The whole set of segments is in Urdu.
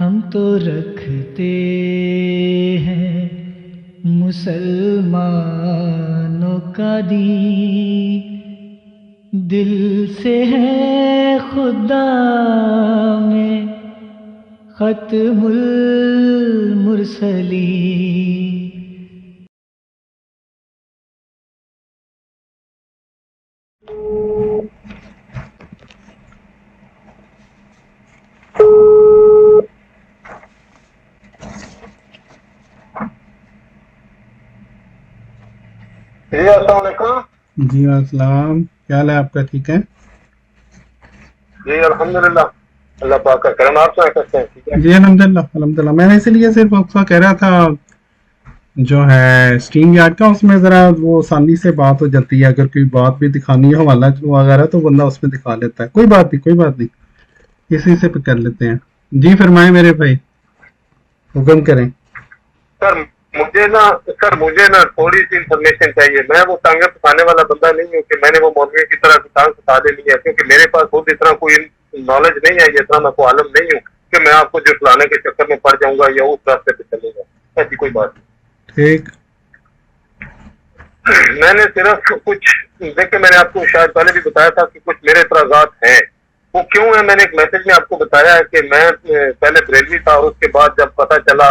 ہم تو رکھتے ہیں مسلمانوں کا دین، دل سے ہے خدا میں ختم المرسلین۔ جی السلام علیکم۔ جی السلام، کیا حال ہے آپ کا؟ ٹھیک ہے جی الحمدللہ، اللہ پاک کا کرم۔ آپ سنا کرتے ہیں؟ ٹھیک ہے جی الحمدللہ میں نے اسی لیے صرف آپ کا کہہ رہا تھا جو ہے اسٹریم یارڈ کا، اس میں ذرا وہ آسانی سے بات ہو جاتی ہے، اگر کوئی بات بھی دکھانی ہے حوالہ وغیرہ تو بندہ اس میں دکھا لیتا ہے۔ کوئی بات نہیں، اسی سے پہ کر لیتے ہیں۔ جی فرمائیں میرے بھائی، حکم کریں۔ سر مجھے نا تھوڑی سی انفارمیشن چاہیے۔ میں وہ ٹانگیں پھنسانے والا بندہ نہیں ہوں کہ میں نے وہ مولوی کی طرح ٹانگ پھنسا دینی ہے، کیونکہ میرے پاس خود اتنا کوئی نالج نہیں ہے، اتنا میں کو عالم نہیں ہوں کہ میں آپ کو جو فلانے کے چکر میں پڑ جاؤں گا یا اس راستے پہ چلوں گا، ایسی کوئی بات نہیں۔ ٹھیک، میں نے صرف کچھ دیکھیں، میں نے آپ کو شاید پہلے بھی بتایا تھا کہ کچھ میرے اعتراضات ہیں۔ وہ کیوں ہے؟ میں نے ایک میسج میں آپ کو بتایا ہے کہ میں پہلے بریلوی تھا، اور اس کے بعد جب پتہ چلا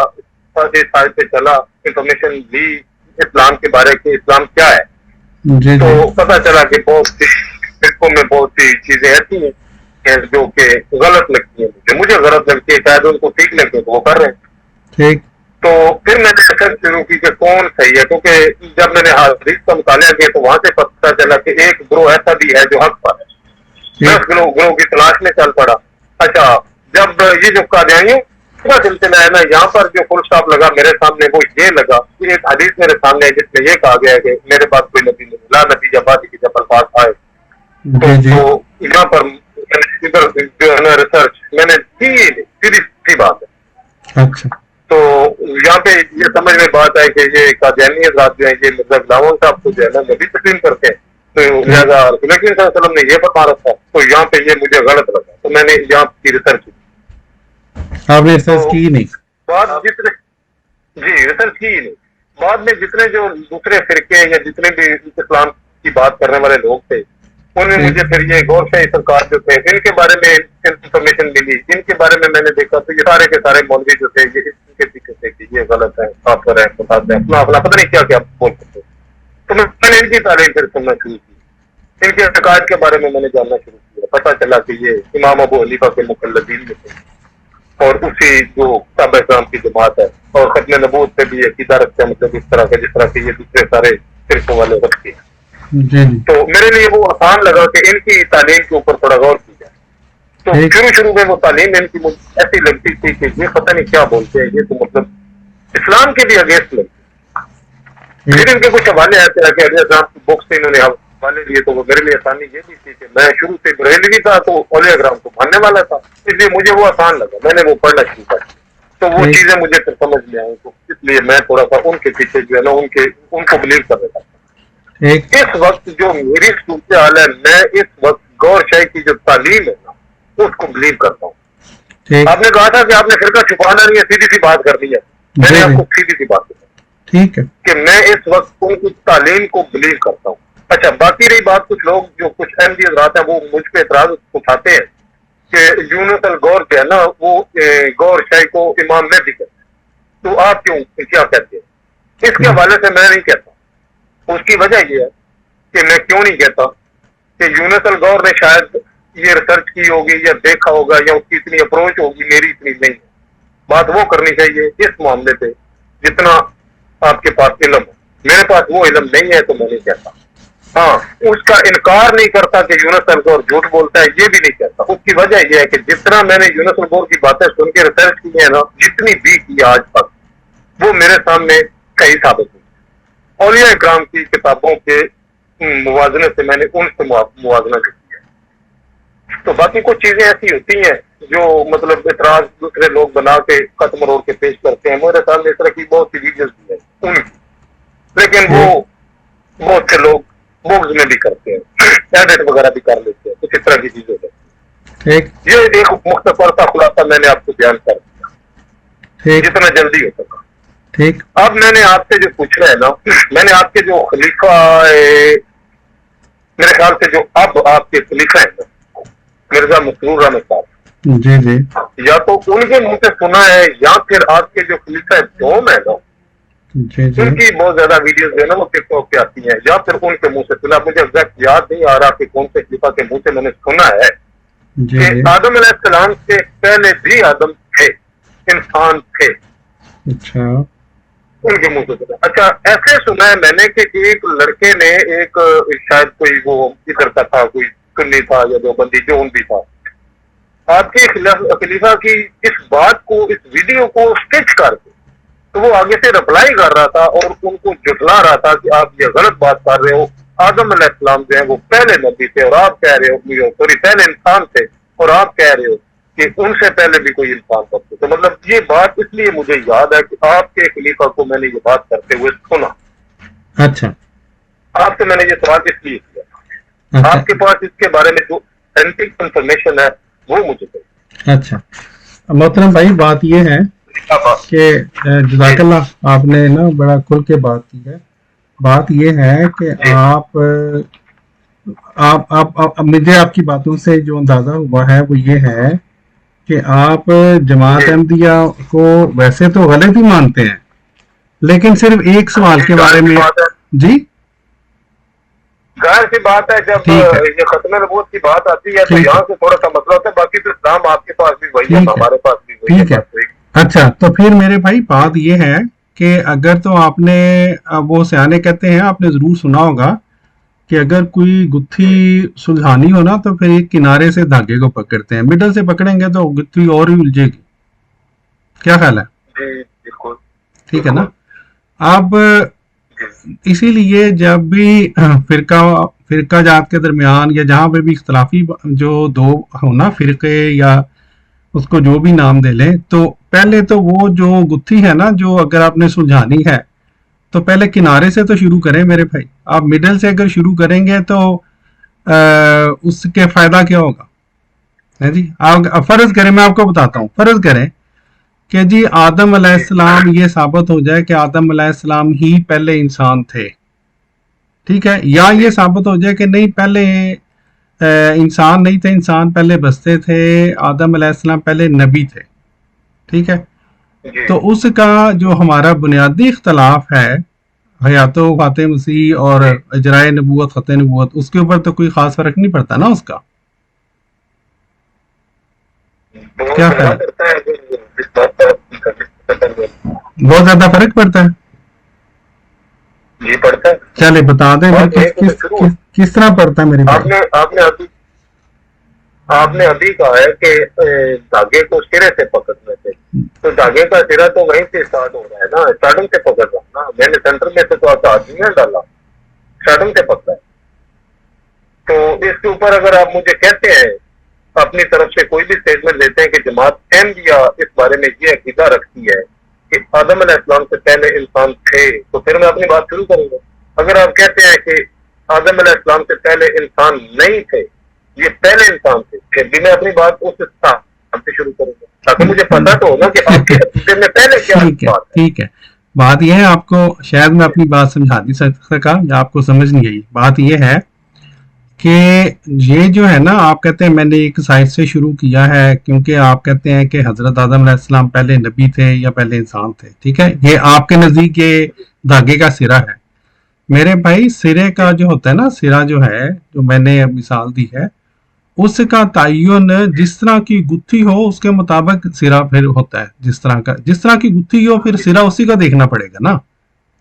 سائٹ پہ چلا، انفارمیشن لی اسلام کے بارے کہ اسلام کیا ہے، جی تو جی پتہ چلا کہ بہت سی فرقوں میں بہت سی چیزیں ایسی ہیں جو کہ غلط لگتی ہیں، مجھے غلط لگتی ہے، شاید ان کو ٹھیک لگے تو وہ کر رہے ہیں۔ ٹھیک، تو پھر میں نے ریسرچ شروع کی کہ کون صحیح ہے، کیونکہ جب میں نے حدیث کا مطالعہ کیا تو وہاں سے پتہ چلا کہ ایک گروہ ایسا بھی ہے جو حق پر ہے۔ میں ٹھیک، اس گروہ کی تلاش میں چل پڑا۔ اچھا، جب یہ جو قادیانیوں کا سلسلہ ہے نا، یہاں پر جو فل اسٹاپ لگا میرے سامنے وہ یہ لگا کہ ایک حدیث میرے سامنے ہے جس میں یہ کہا گیا ہے کہ میرے پاس کوئی نبی نہیں، لا نبی آبادی کی جب الفاظ آئے جی جی، تو یہاں پر ادھر جو ہے نا ریسرچ میں نے سیدھی بات ہے۔ اچھا، تو یہاں پہ یہ سمجھ میں بات آئی کہ یہ قادیانی حضرات جو ہیں یہ مرزا غلاون صاحب کو جو ہے نا نبی تسلیم کرتے ہیں، تو لہٰذا رسول کریم صلی اللہ علیہ وسلم نے یہ فرما رکھا، تو یہاں پہ یہ مجھے غلط لگا، تو میں نے یہاں کی ریسرچ کی۔ آپ نے ریسرچ کی نہیں؟ بعد جتنے ریسرچ کی نہیں، بعد میں جتنے جو دوسرے فرقے یا جتنے بھی اسلام کی بات کرنے والے لوگ تھے ان میں مجھے پھر یہ غور شاہی سرکار جو تھے ان کے بارے میں انفارمیشن ملی، ان کے بارے میں نے دیکھا تو یہ سارے کے سارے مولوی جو تھے یہ اس کے پیچھے تھے کہ یہ غلط ہے، کافر ہے، فساد ہے، اپنا پتہ نہیں کیا کیا بول سکتے۔ تو میں نے ان کی تعلیم پھر سننا شروع کی، ان کے عقائد کے بارے میں نے جاننا شروع کیا۔ پتہ چلا کہ یہ امام ابو حنیفہ کے مقلدین میں تھے، اور اسی جو صحابہ کرام کی جماعت ہے، اور ختم نبوت سے بھی عقیدہ رکھتے ہیں، مطلب اس طرح کے جس طرح کے یہ دوسرے سارے فرقوں والے رکھتے ہیں۔ جی جی، تو میرے لیے وہ آسان لگا کہ ان کی تعلیم کے اوپر تھوڑا غور کی جائے۔ تو شروع میں وہ تعلیم ان کی ایسی لگتی تھی کہ یہ پتہ نہیں کیا بولتے ہیں، یہ تو مطلب اسلام کے بھی اگینسٹ لگتی۔ پھر ان کے کچھ حوالے ایسے ہیں کہ اسلام کی بکس سے انہوں نے حوالے لیے، تو وہ میرے لیے آسانی یہ بھی تھی کہ میں شروع سے بریلوی تھا تو اولیاء کرام کو ماننے والا تھا، اس لیے مجھے وہ آسان لگا، میں نے وہ پڑھنا شروع کر دیا۔ تو وہ چیزیں مجھے پھر سمجھ میں آئیں، تو اس لیے میں تھوڑا سا ان کے پیچھے جو ہے نا ان کو بلیو کر رہا تھا۔ اس وقت جو میری صورتحال ہے، میں اس وقت غور شاہی کی جو تعلیم ہے نا اس کو بلیو کرتا ہوں۔ آپ نے کہا تھا کہ آپ نے فرقہ چھپانا نہیں ہے، سیدھی سی بات کرنی ہے، میں نے آپ کو سیدھی سی بات کی ٹھیک ہے کہ میں اس وقت ان کی تعلیم کو بلیو کرتا ہوں۔ اچھا، باقی رہی بات، کچھ لوگ جو کچھ احمدی حضرات ہیں وہ مجھ پہ اعتراض اٹھاتے ہیں کہ یونس الغور جو ہے نا وہ غور شاہی کو امام مہدی کہتے ہیں، تو آپ کیا کہتے ہیں؟ اس کے حوالے سے میں نہیں کہتا۔ اس کی وجہ یہ ہے کہ میں کیوں نہیں کہتا کہ یونس الغور نے شاید یہ ریسرچ کی ہوگی یا دیکھا ہوگا یا اس کی اتنی اپروچ ہوگی، میری اتنی نہیں ہے۔ بات وہ کرنی چاہیے اس معاملے پہ جتنا آپ کے پاس علم ہے، میرے پاس وہ علم نہیں ہے تو میں نہیں کہتا۔ ہاں، اس کا انکار نہیں کرتا کہ یونس الغور جھوٹ بولتا ہے، یہ بھی نہیں کہتا۔ اس کی وجہ یہ ہے کہ جتنا میں نے یونس الغور کی باتیں سن کے ریسرچ کی ہے نا، جتنی بھی کی آج تک، وہ میرے سامنے صحیح ثابت ہوئی۔ اولیاء اکرام کی کتابوں کے موازنے سے میں نے ان سے موازنہ کیا۔ تو باقی کچھ چیزیں ایسی ہوتی ہیں جو مطلب اعتراض دوسرے لوگ بنا کے قتم روڑ کے پیش کرتے ہیں، میرے سامنے اس طرح کی بہت سی ویڈیوز بھی ہیں ان کی، لیکن وہ بہت سے لوگ بغض میں بھی کرتے ہیں، ایڈٹ وغیرہ بھی کر لیتے ہیں، کچھ اس طرح کی چیزیں ہوتی ہیں۔ یہ ایک مختصر سا خلاصہ میں نے آپ کو بیان کر دیا۔ ٹھیک جتنا جلدی ہو سکا. ٹھیک. اب میں نے آپ سے جو پوچھنا ہے نا, میں نے آپ کے جو خلیفہ میرے خیال سے جو اب آپ کے خلیفہ ہیں نا, مرزا مسرور احمد صاحب, جی جی یا تو ان کے منہ سے سنا ہے یا پھر آپ کے جو خلیفہ دوم ہے نا, جی جی ان کی بہت زیادہ ویڈیوز جو ہے نا وہ ٹک ٹاک پہ آتی ہیں, یا پھر ان کے منہ سے سنا. مجھے ایگزیکٹ یاد نہیں آ رہا کہ کون سے خلیفہ کے منہ سے میں نے سنا ہے جی کہ جی. آدم علیہ السلام سے پہلے بھی آدم تھے, انسان تھے, اچھا ان کے منہ سے سنا. اچھا, ایسے سنا ہے میں نے کہ ایک لڑکے نے ایک شاید کوئی وہ ادھر کا تھا, کوئی سنی تھا یا جو بندی جو بھی تھا, آپ کے خلیفہ کی اس بات کو, اس ویڈیو کو اسکیچ کر کے تو وہ آگے سے رپلائی کر رہا تھا اور ان کو جھٹلا رہا تھا کہ آپ یہ غلط بات کر رہے ہو. آدم علیہ السلام جو ہے وہ پہلے نبی تھے اور آپ کہہ رہے ہو, سوری پہلے انسان تھے اور آپ کہہ رہے ہو کہ ان سے پہلے بھی کوئی انسان کرتے تھے. مطلب یہ بات اس لیے مجھے یاد ہے کہ آپ کے خلیفہ کو میں نے یہ بات کرتے ہوئے سنا. اچھا آپ سے میں نے یہ سوال اس لیے کیا, اچھا آپ کے پاس اس کے بارے میں جو سائنٹفک انفارمیشن ہے وہ مجھے چاہیے. اچھا. محترم بھائی بات یہ ہے کہ جزاک اللہ, آپ نے نا بڑا کھل کے بات کی ہے. بات یہ ہے کہ مجھے آپ کی باتوں سے جو اندازہ ہوا ہے وہ یہ ہے کہ آپ جماعت احمدیہ کو ویسے تو غلط ہی مانتے ہیں, لیکن صرف ایک سوال کے بارے میں. جی ظاہر سی بات ہے, جب یہ ختم نبوت کی بات آتی ہے تو یہاں سے تھوڑا سا مسئلہ ہوتا ہے, باقی تو اسلام آپ کے پاس بھی وہی ہے, ہمارے پاس بھی وہی ہے. اچھا, تو پھر میرے بھائی بات یہ ہے کہ اگر تو آپ نے, وہ سیانے کہتے ہیں, آپ نے ضرور سنا ہوگا کہ اگر کوئی گتھی سلجھانی ہو نا تو پھر ایک کنارے سے دھاگے کو پکڑتے ہیں, مڈل سے پکڑیں گے تو گتھی اور ہی الجھے گی. کیا خیال ہے؟ جی بالکل ٹھیک ہے نا. اب اسی لیے جب بھی فرقہ جات کے درمیان یا جہاں پہ بھی اختلافی جو دو ہونا فرقے یا اس کو جو بھی نام دے لیں, تو پہلے تو وہ جو گتھی ہے نا, جو اگر آپ نے سلجھانی ہے تو پہلے کنارے سے تو شروع کریں میرے بھائی. آپ مڈل سے اگر شروع کریں گے تو اس کے فائدہ کیا ہوگا جی. آپ فرض کریں, میں آپ کو بتاتا ہوں, فرض کریں کہ جی آدم علیہ السلام, یہ ثابت ہو جائے کہ آدم علیہ السلام ہی پہلے انسان تھے, ٹھیک ہے, یا یہ ثابت ہو جائے کہ نہیں پہلے انسان نہیں تھے, انسان پہلے بستے تھے, آدم علیہ السلام پہلے نبی تھے, ٹھیک ہے. تو اس کا جو ہمارا بنیادی اختلاف ہے حیات و وفات مسیح اور اجرائے نبوت ختم نبوت, اس کے اوپر تو کوئی خاص فرق نہیں پڑتا نا اس کا. کیا خیال؟ بہت زیادہ فرق پڑتا ہے. جی پڑتا ہے. چلے بتا دیں کس طرح پڑتا ہے میرے بھائی. آپ نے ابھی کہا ہے کہ دھاگے کو سرے سے پکڑنے سے, تو دھاگے کا سرا تو وہیں سے اسٹارٹ ہو رہا ہے نا, اسٹارٹنگ سے پکڑ رہا نا. میں نے سینٹر میں سے تو آپ آدمی نے ڈالا, اسٹارٹنگ سے پکڑا ہے. تو اس کے اوپر اگر آپ مجھے کہتے ہیں, اپنی طرف سے کوئی بھی اسٹیٹمنٹ دیتے ہیں کہ جماعت احمدیہ اس بارے میں یہ عقیدہ رکھتی ہے کہ آدم علیہ السلام سے پہلے انسان تھے, تو پھر میں اپنی بات شروع کروں گا. اگر آپ کہتے ہیں کہ آدم علیہ السلام سے پہلے انسان نہیں تھے, یہ پہلے انسان تھے, پھر بھی میں اپنی بات اس سے شروع کروں گا, تاکہ مجھے پتا تو ہوگا کہ آپ کے عقیدے میں پہلے کیا بات ہے. ٹھیک ہے. بات یہ ہے, آپ کو شاید میں اپنی بات سمجھا نہیں سکا یا آپ کو سمجھ نہیں آئی. بات یہ ہے کہ یہ جو ہے نا, آپ کہتے ہیں میں نے ایک سائز سے شروع کیا ہے کیونکہ آپ کہتے ہیں کہ حضرت آدم علیہ السلام پہلے نبی تھے یا پہلے انسان تھے, ٹھیک ہے, یہ آپ کے نزدیک یہ دھاگے کا سرا ہے. میرے بھائی سرے کا جو ہوتا ہے نا, سرا جو ہے, جو میں نے مثال دی ہے, اس کا تعین جس طرح کی گتھی ہو اس کے مطابق سرا پھر ہوتا ہے. جس طرح کی گتھی ہو پھر سرا اسی کا دیکھنا پڑے گا نا,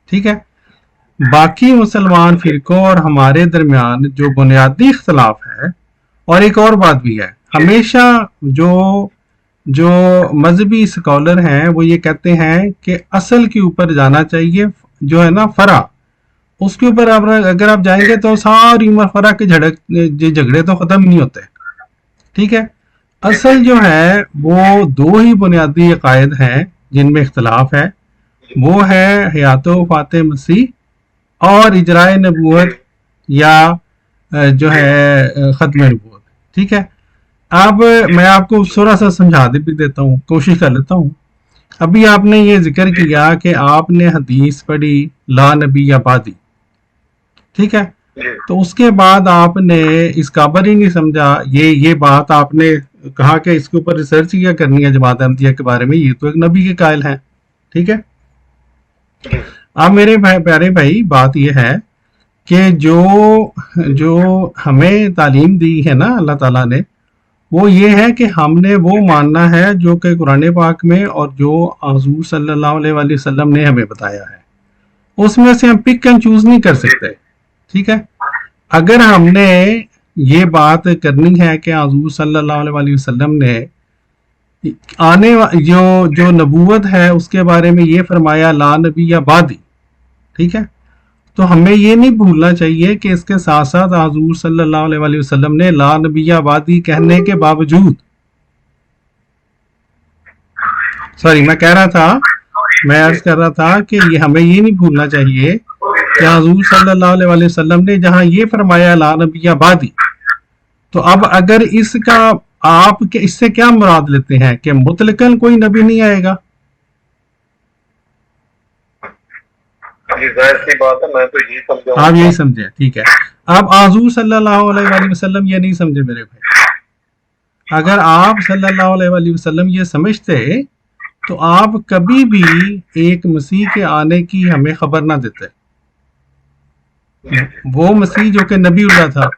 ٹھیک ہے. باقی مسلمان فرقوں اور ہمارے درمیان جو بنیادی اختلاف ہے, اور ایک اور بات بھی ہے, ہمیشہ جو مذہبی اسکالر ہیں وہ یہ کہتے ہیں کہ اصل کے اوپر جانا چاہیے, جو ہے نا فرع, اس کے اوپر اگر آپ جائیں گے تو ساری عمر فرع کے جھگڑے تو ختم نہیں ہوتے, ٹھیک ہے. اصل جو ہے وہ دو ہی بنیادی عقائد ہیں جن میں اختلاف ہے, وہ ہے حیات و وفات مسیح اور اجرائے نبوت یا جو ہے ختم نبوت, ٹھیک ہے. اب میں آپ کو تھوڑا سا سمجھا بھی دیتا ہوں, کوشش کر لیتا ہوں. ابھی آپ نے یہ ذکر کیا کہ آپ نے حدیث پڑھی لا نبی آبادی، ٹھیک ہے، جی تو اس کے بعد آپ نے اس قابل ہی نہیں سمجھا، یہ بات آپ نے کہا کہ اس کے اوپر ریسرچ کیا کرنی ہے جماعت احمدیہ کے بارے میں، یہ تو ایک نبی کے قائل ہیں، ٹھیک ہے۔ جی اب میرے پیارے بھائی بات یہ ہے کہ جو ہمیں تعلیم دی ہے نا اللہ تعالیٰ نے، وہ یہ ہے کہ ہم نے وہ ماننا ہے جو کہ قرآن پاک میں اور جو حضور صلی اللہ علیہ وآلہ وسلم نے ہمیں بتایا ہے، اس میں سے ہم پک اینڈ چوز نہیں کر جی سکتے، ٹھیک ہے۔ اگر ہم نے یہ بات کرنی ہے کہ حضور صلی اللہ علیہ وآلہ وسلم نے جو نبوت ہے اس کے بارے میں یہ فرمایا لا نبی یا بعدی، ٹھیک ہے، تو ہمیں یہ نہیں بھولنا چاہیے کہ اس کے ساتھ ساتھ حضور صلی اللہ علیہ وآلہ وسلم نے لا نبی آبادی کہنے کے باوجود، میں کہہ رہا تھا، میں عرض کر رہا تھا کہ ہمیں یہ نہیں بھولنا چاہیے کہ حضور صلی اللہ علیہ وآلہ وسلم نے جہاں یہ فرمایا لا نبی آبادی، تو اب اگر اس کا آپ اس سے کیا مراد لیتے ہیں کہ مطلقاً کوئی نبی نہیں آئے گا؟ جی ظاہر سی بات ہے، میں تو یہی سمجھا آپ ہوں۔ یہی سمجھے، ٹھیک ہے۔ اب حضور صلی اللہ علیہ وآلہ وسلم یہ نہیں سمجھے میرے بھائی، اگر آپ صلی اللہ علیہ وآلہ وسلم یہ سمجھتے تو آپ کبھی بھی ایک مسیح کے آنے کی ہمیں خبر نہ دیتے، وہ مسیح جو کہ نبی اللہ تھا،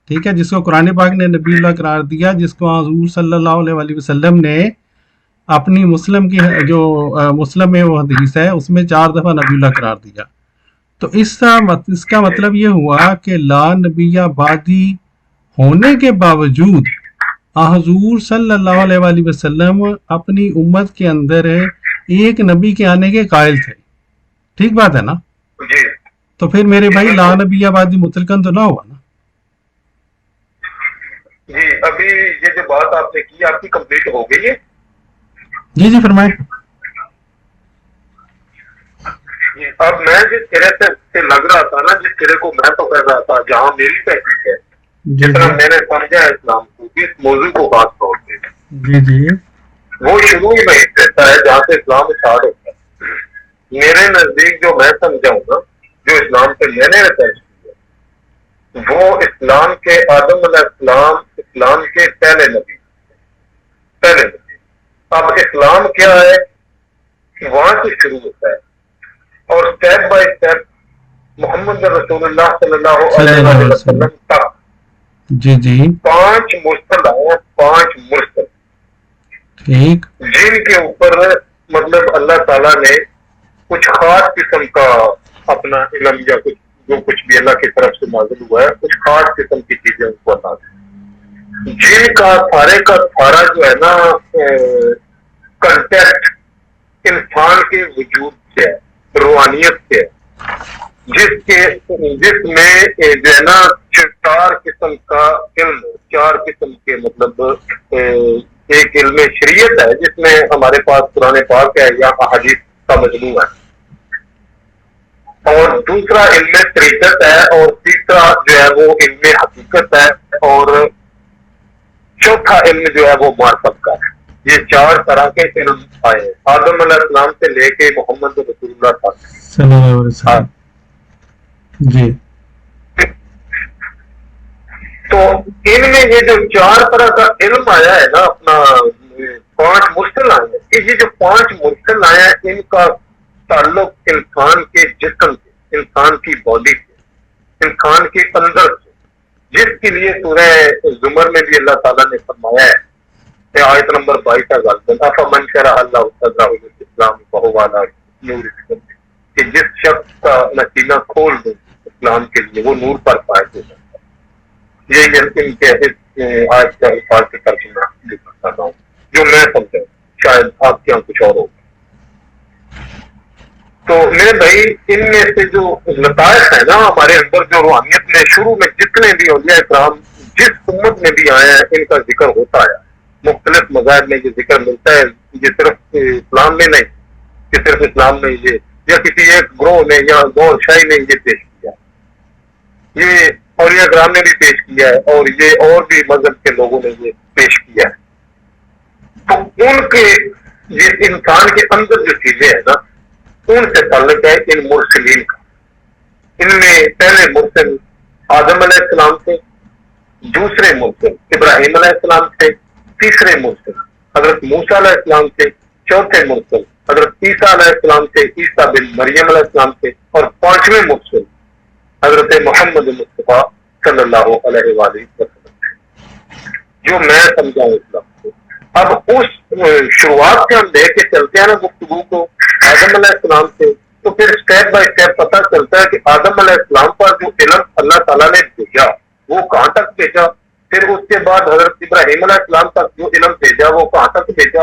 ٹھیک ہے، جس کو قرآن پاک نے نبی اللہ قرار دیا، جس کو حضور صلی اللہ علیہ وآلہ وسلم نے اپنی مسلم کی جو مسلم میں وہ حدیث ہے اس میں 4 دفعہ نبی اللہ قرار دیا، تو اس کا مطلب یہ ہوا کہ لا نبی بعدی ہونے کے باوجود حضور صلی اللہ علیہ وآلہ وسلم اپنی امت کے اندر ایک نبی کے آنے کے قائل تھے، ٹھیک بات ہے نا؟ جی تو پھر میرے بھائی لا نبی آبادی مطلقاً تو نہ ہوا نا؟ جی ابھی یہ جو بات آپ نے کی آپ کی کمپلیٹ ہو گئی ہے؟ جی جی فرمائیں۔ اب میں جس سرے سے لگ رہا تھا نا، جس سرے کو میں پکڑ رہا تھا، جہاں میری تحقیق ہے، جی جتنا میں نے سمجھا اسلام کو، اس موضوع کو خاص طور پہ، جی جی وہ شروع ہی وہیں سے ہوتا ہے جہاں سے اسلام اسٹارٹ ہوتا ہے۔ میرے نزدیک جو میں سمجھا ہوں نا، جو اسلام سے میں نے ریسرچ کیا، وہ اسلام کے آدم علیہ السلام اسلام کے پہلے نبی۔ اب اسلام کیا ہے وہاں سے شروع ہوتا ہے، اور اسٹیپ بائی اسٹیپ محمد رسول اللہ صلی اللہ علیہ وسلم تک جی جی 5 مرسل آئے، 5 مرسل، ٹھیک، جن کے اوپر مطلب اللہ تعالیٰ نے کچھ خاص قسم کا اپنا علم یا جو کچھ بھی اللہ کی طرف سے نازل ہوا ہے، کچھ خاص قسم کی چیزیں ان کو عطا کی، جن کا سارا جو ہے نا کنٹیکٹ انسان کے وجود سے ہے، روحانیت سے ہے، جس میں جو ہے نا 4 قسم کا علم، 4 قسم کے مطلب ایک علم شریعت ہے جس میں ہمارے پاس قرآن پاک ہے یا احادیث کا مجموعہ ہے، اور دوسرا علم طریقت ہے، اور تیسرا جو ہے وہ علم حقیقت ہے، اور چوتھا علم جو ہے وہ معرفت کا ہے۔ یہ 4 طرح کے علم آئے ہیں آدم علیہ السلام سے لے کے محمد رسول اللہ تک صلی اللہ علیہ وسلم۔ جی تو ان میں یہ جو 4 طرح کا علم آیا ہے نا، اپنا 5 مرسل آئے ہیں، یہ جو 5 مرسل آئے ہیں ان کا تعلق انسان کے جسم سے، انسان کی باڈی سے، انسان کے اندر سے، جس کے لیے سورہ زمر میں بھی اللہ تعالیٰ نے فرمایا ہے کہ آیت نمبر 22 غالباً فمن شرح اللہ صدرہ للاسلام فہو علی نور من ربہ، کہ جس شخص کا میں سینہ کھول دوں اسلام کے لیے وہ نور پر فائز ہو جاتا ہے۔ یہ ان کے آج کا الفاظ کے ترجمہ کر رہا ہوں جو میں سمجھا، شاید آپ کے یہاں کچھ اور ہو۔ تو میرے بھائی ان میں سے جو لطائف ہے نا ہمارے اندر، جو روحانیت میں شروع میں جتنے بھی اولیاء اکرام جس امت میں بھی آئے ہیں ان کا ذکر ہوتا ہے، مختلف مذاہب میں یہ ذکر ملتا ہے، یہ صرف اسلام میں نہیں کہ صرف اسلام میں یہ یا کسی ایک گروہ نے یا گور شاہی نے یہ پیش کیا، یہ اولیاء اکرام نے بھی پیش کیا ہے، اور یہ اور بھی مذہب کے لوگوں نے یہ پیش کیا ہے۔ تو ان کے جس انسان کے اندر جو چیزیں ہیں نا ان سے تعلق ہے ان مرسلین کا. ان میں پہلے مرسل آدم علیہ السلام تھے، دوسرے مرسل ابراہیم علیہ السلام تھے، تیسرے مرسل حضرت موسیٰ علیہ السلام تھے، چوتھے مرسل حضرت عیسیٰ علیہ السلام تھے، عیسیٰ بن مریم علیہ السلام تھے، اور پانچویں مرسل حضرت محمد مصطفیٰ صلی اللہ علیہ وآلہ وسلم تھے، جو میں سمجھاؤں اسلام کو. اب اس شروعات سے ہم لے کے چلتے ہیں نا گفتگو کو آدم علیہ السلام سے، تو پھر اسٹیپ بائی اسٹیپ پتہ چلتا ہے کہ آدم علیہ السلام پر جو علم اللہ تعالیٰ نے بھیجا وہ کہاں تک بھیجا، پھر اس کے بعد حضرت ابراہیم علیہ السلام تک جو علم بھیجا وہ کہاں تک بھیجا،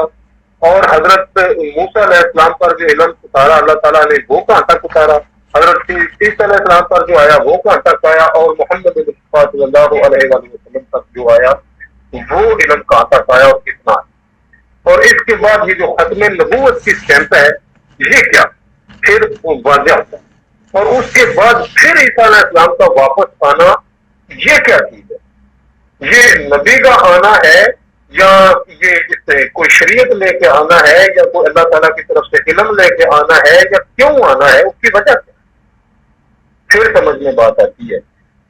اور حضرت موسیٰ علیہ السلام پر جو علم اتارا اللہ تعالیٰ نے وہ کہاں تک اتارا، حضرت عیسیٰ علیہ السلام پر جو آیا وہ کہاں تک آیا، اور محمد مصطفیٰ صلی اللہ علیہ وسلم تک جو آیا وہ علم کہاں تک آیا اور کتنا. اور اس کے بعد یہ جو ختم نبوت کی اسٹیمپ ہے یہ کیا پھر واضح ہوتا ہے. اور اس کے بعد پھر عیسیٰ علیہ السلام کا واپس آنا یہ کیا چیز ہے، یہ نبی کا آنا ہے یا یہ اس سے کوئی شریعت لے کے آنا ہے یا کوئی اللہ تعالیٰ کی طرف سے علم لے کے آنا ہے یا کیوں آنا ہے، اس کی وجہ کیا پھر سمجھ میں بات آتی ہے.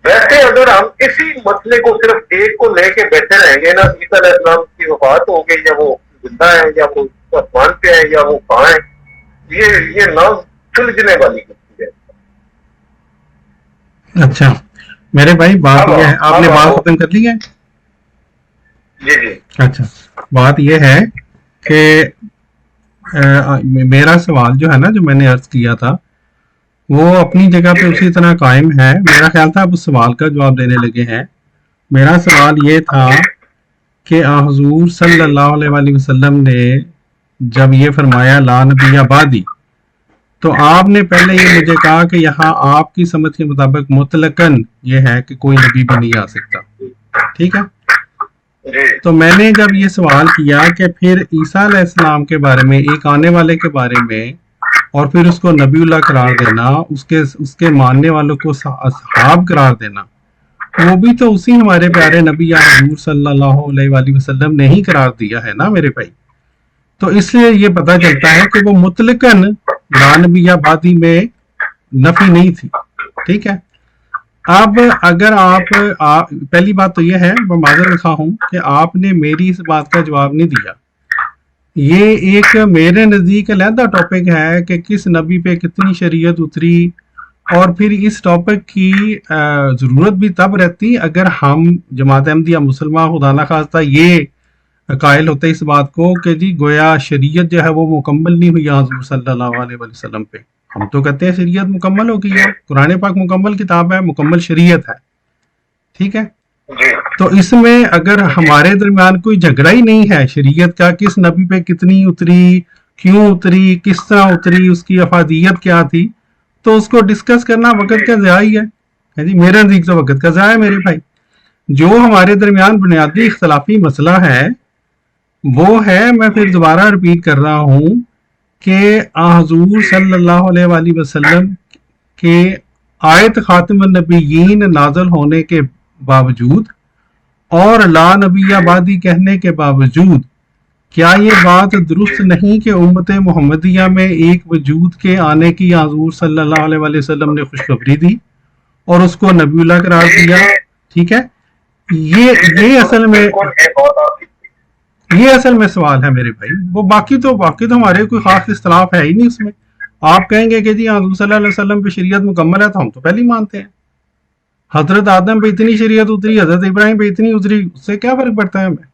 ویسے اگر ہم اسی مسئلے کو صرف ایک کو لے کے بیٹھے رہیں گے نا، عیسیٰ علیہ السلام کی وفات ہو گئی یا وہ زندہ ہے یا وہ آسمان پہ ہے یا وہ کہاں ہے، یہ نہ سلجھنے والی ہے. اچھا میرے بھائی بات یہ ہے، آپ نے بات ختم کر لی ہے؟ جی جی. اچھا بات یہ ہے کہ میرا سوال جو ہے نا جو میں نے عرض کیا تھا وہ اپنی جگہ پہ اسی طرح قائم ہے. میرا خیال تھا آپ اس سوال کا جواب دینے لگے ہیں. میرا سوال یہ تھا کہ حضور صلی اللہ علیہ وآلہ وسلم نے جب یہ فرمایا لا نبی بعدی، تو آپ نے پہلے یہ مجھے کہا کہ یہاں آپ کی سمجھ کے مطابق مطلقاً یہ ہے کہ کوئی نبی بھی نہیں آ سکتا، ٹھیک ہے؟ تو میں نے جب یہ سوال کیا کہ پھر عیسیٰ علیہ السلام کے بارے میں، ایک آنے والے کے بارے میں، اور پھر اس کو نبی اللہ قرار دینا، اس کے ماننے والوں کو اصحاب قرار دینا، وہ بھی تو اسی ہمارے پیارے نبی یا حضور صلی اللہ علیہ وآلہ وسلم نے ہی قرار دیا ہے نا میرے بھائی. تو اس لیے یہ پتہ چلتا ہے کہ وہ مطلقاً لا نبی بعدی میں نفی نہیں تھی، ٹھیک ہے؟ اب اگر آپ پہلی بات تو یہ ہے، میں معذرت رکھا ہوں کہ آپ نے میری اس بات کا جواب نہیں دیا. یہ ایک میرے نزدیک علیحدہ ٹاپک ہے کہ کس نبی پہ کتنی شریعت اتری، اور پھر اس ٹاپک کی ضرورت بھی تب رہتی اگر ہم جماعت احمدیہ مسلمہ خدا نہ خواستہ یہ قائل ہوتے اس بات کو کہ جی گویا شریعت جو ہے وہ مکمل نہیں ہوئی حضور صلی اللہ علیہ وسلم پہ. ہم تو کہتے ہیں شریعت مکمل ہو گئی ہے، قرآن پاک مکمل کتاب ہے، مکمل شریعت ہے، ٹھیک ہے؟ تو اس میں اگر ہمارے درمیان کوئی جھگڑا ہی نہیں ہے شریعت کا کس نبی پہ کتنی اتری، کیوں اتری، کس طرح اتری، اس کی افادیت کیا تھی، تو اس کو ڈسکس کرنا وقت کا ضیاع ہی ہے جی. میرے نزدیک تو وقت کا ضیاع ہے میرے بھائی. جو ہمارے درمیان بنیادی اختلافی مسئلہ ہے وہ ہے، میں پھر دوبارہ رپیٹ کر رہا ہوں کہ حضور صلی اللہ علیہ وآلہ وسلم کے آیت خاتم النبیین نازل ہونے کے باوجود اور لا نبی بعدی کہنے کے باوجود کیا یہ بات درست نہیں کہ امت محمدیہ میں ایک وجود کے آنے کی حضور صلی اللہ علیہ وآلہ وسلم نے خوشخبری دی اور اس کو نبی اللہ قرار دیا، ٹھیک ہے؟ یہ اصل میں سوال ہے میرے بھائی. وہ باقی تو ہمارے کوئی خاص اختلاف ہے ہی نہیں اس میں. آپ کہیں گے کہ جی حضور صلی اللہ علیہ وسلم پہ شریعت مکمل ہے تو ہم تو پہلے ہی مانتے ہیں. حضرت آدم پہ اتنی شریعت اتری، حضرت ابراہیم پہ اتنی اتری، اس سے کیا فرق پڑتا ہے ہمیں؟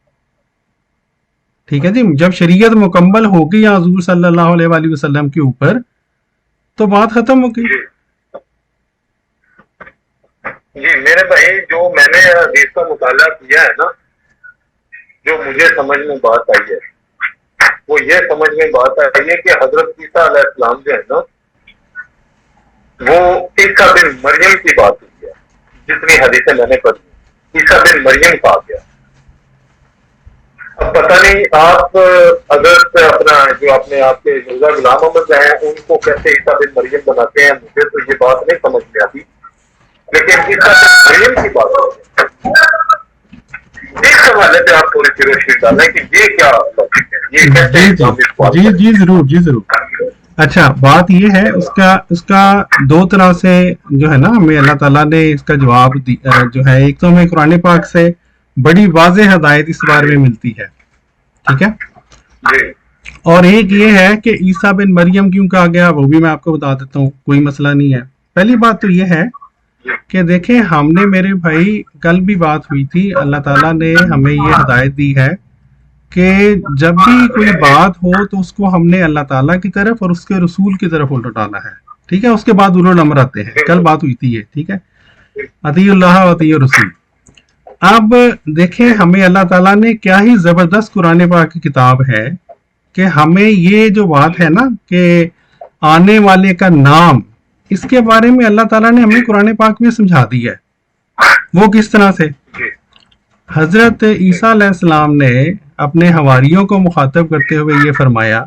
ٹھیک ہے جی. جب شریعت مکمل ہو گئی حضور صلی اللہ علیہ وآلہ وسلم کے اوپر تو بات ختم ہو گئی. جی میرے بھائی، جو میں نے حدیث کا مطالعہ کیا ہے نا، جو مجھے سمجھ میں بات آئی ہے وہ یہ سمجھ میں بات آئی ہے کہ حضرت عیسیٰ علیہ السلام جو ہے نا وہ عیسیٰ بن مریم کی بات ہوئی ہے. جتنی حدیثیں میں نے پڑھی عیسیٰ بن مریم کہا گیا. اب پتہ نہیں آپ اگر اپنا جو اپنے آپ کے مرزا غلام احمد ہیں ان کو کیسے عیسیٰ بن مریم بناتے ہیں، مجھے تو یہ بات نہیں سمجھ میں آتی، لیکن عیسیٰ بن مریم کی بات ہے. اس حوالے پہ آپ تھوڑی سی روشنی ڈالیں کہ یہ کیا ٹاپک ہے، یہ کیسے جی ضرور. اچھا بات یہ ہے اس کا دو طرح سے جو ہے نا ہمیں اللہ تعالیٰ نے اس کا جواب جو ہے، ایک تو ہمیں قرآن پاک سے بڑی واضح ہدایت اس بارے میں ملتی ہے، ٹھیک ہے، اور ایک یہ ہے کہ عیسیٰ بن مریم کیوں کہا گیا، وہ بھی میں آپ کو بتا دیتا ہوں، کوئی مسئلہ نہیں ہے. پہلی بات تو یہ ہے کہ دیکھیں ہم نے میرے بھائی کل بھی بات ہوئی تھی، اللہ تعالیٰ نے ہمیں یہ ہدایت دی ہے کہ جب بھی کوئی بات ہو تو اس کو ہم نے اللہ تعالیٰ کی طرف اور اس کے رسول کی طرف لوٹانا ہے، ٹھیک ہے، اس کے بعد اولو الامر آتے ہیں، کل بات ہوئی تھی یہ، ٹھیک ہے، اطیع اللہ و اطیع الرسول. اب دیکھیں ہمیں اللہ تعالیٰ نے کیا ہی زبردست قرآن پاک کی کتاب ہے کہ ہمیں یہ جو بات ہے نا کہ آنے والے کا نام، اس کے بارے میں اللہ تعالیٰ نے ہمیں قرآن پاک میں سمجھا دی ہے. وہ کس طرح سے؟ حضرت عیسیٰ علیہ السلام نے اپنے حواریوں کو مخاطب کرتے ہوئے یہ فرمایا،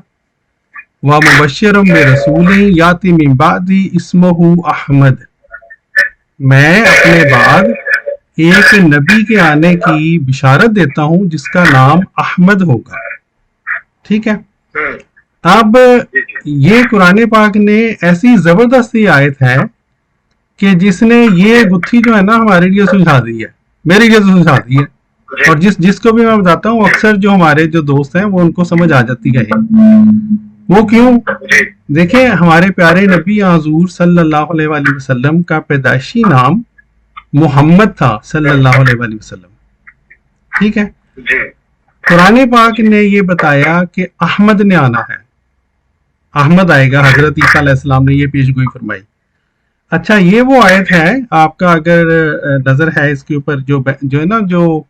وَمُبَشِّرٌ بِرَسُولٍ یَأْتِی مِن بَعْدِی اسْمُهُ احمد، میں اپنے بعد ایک نبی کے آنے کی بشارت دیتا ہوں جس کا نام احمد ہوگا، ٹھیک ہے. اب یہ قرآن پاک نے ایسی زبردستی آیت ہے کہ جس نے یہ گتھی جو ہے نا ہمارے لیے سلجھا دی ہے، میرے لیے تو سلجھا دی ہے، اور جس کو بھی میں بتاتا ہوں اکثر جو ہمارے جو دوست ہیں وہ ان کو سمجھ آ جاتی ہے. وہ کیوں؟ دیکھیں ہمارے پیارے نبی حضور صلی اللہ علیہ وآلہ وسلم کا پیدائشی نام محمد تھا صلی اللہ علیہ وآلہ وسلم، ٹھیک ہے. قرآن پاک نے یہ بتایا کہ احمد نے آنا ہے، احمد آئے گا، حضرت عیسیٰ علیہ السلام نے یہ پیش گوئی فرمائی. اچھا یہ وہ آیت ہے، آپ کا اگر نظر ہے اس کے اوپر، جو ہے نا جو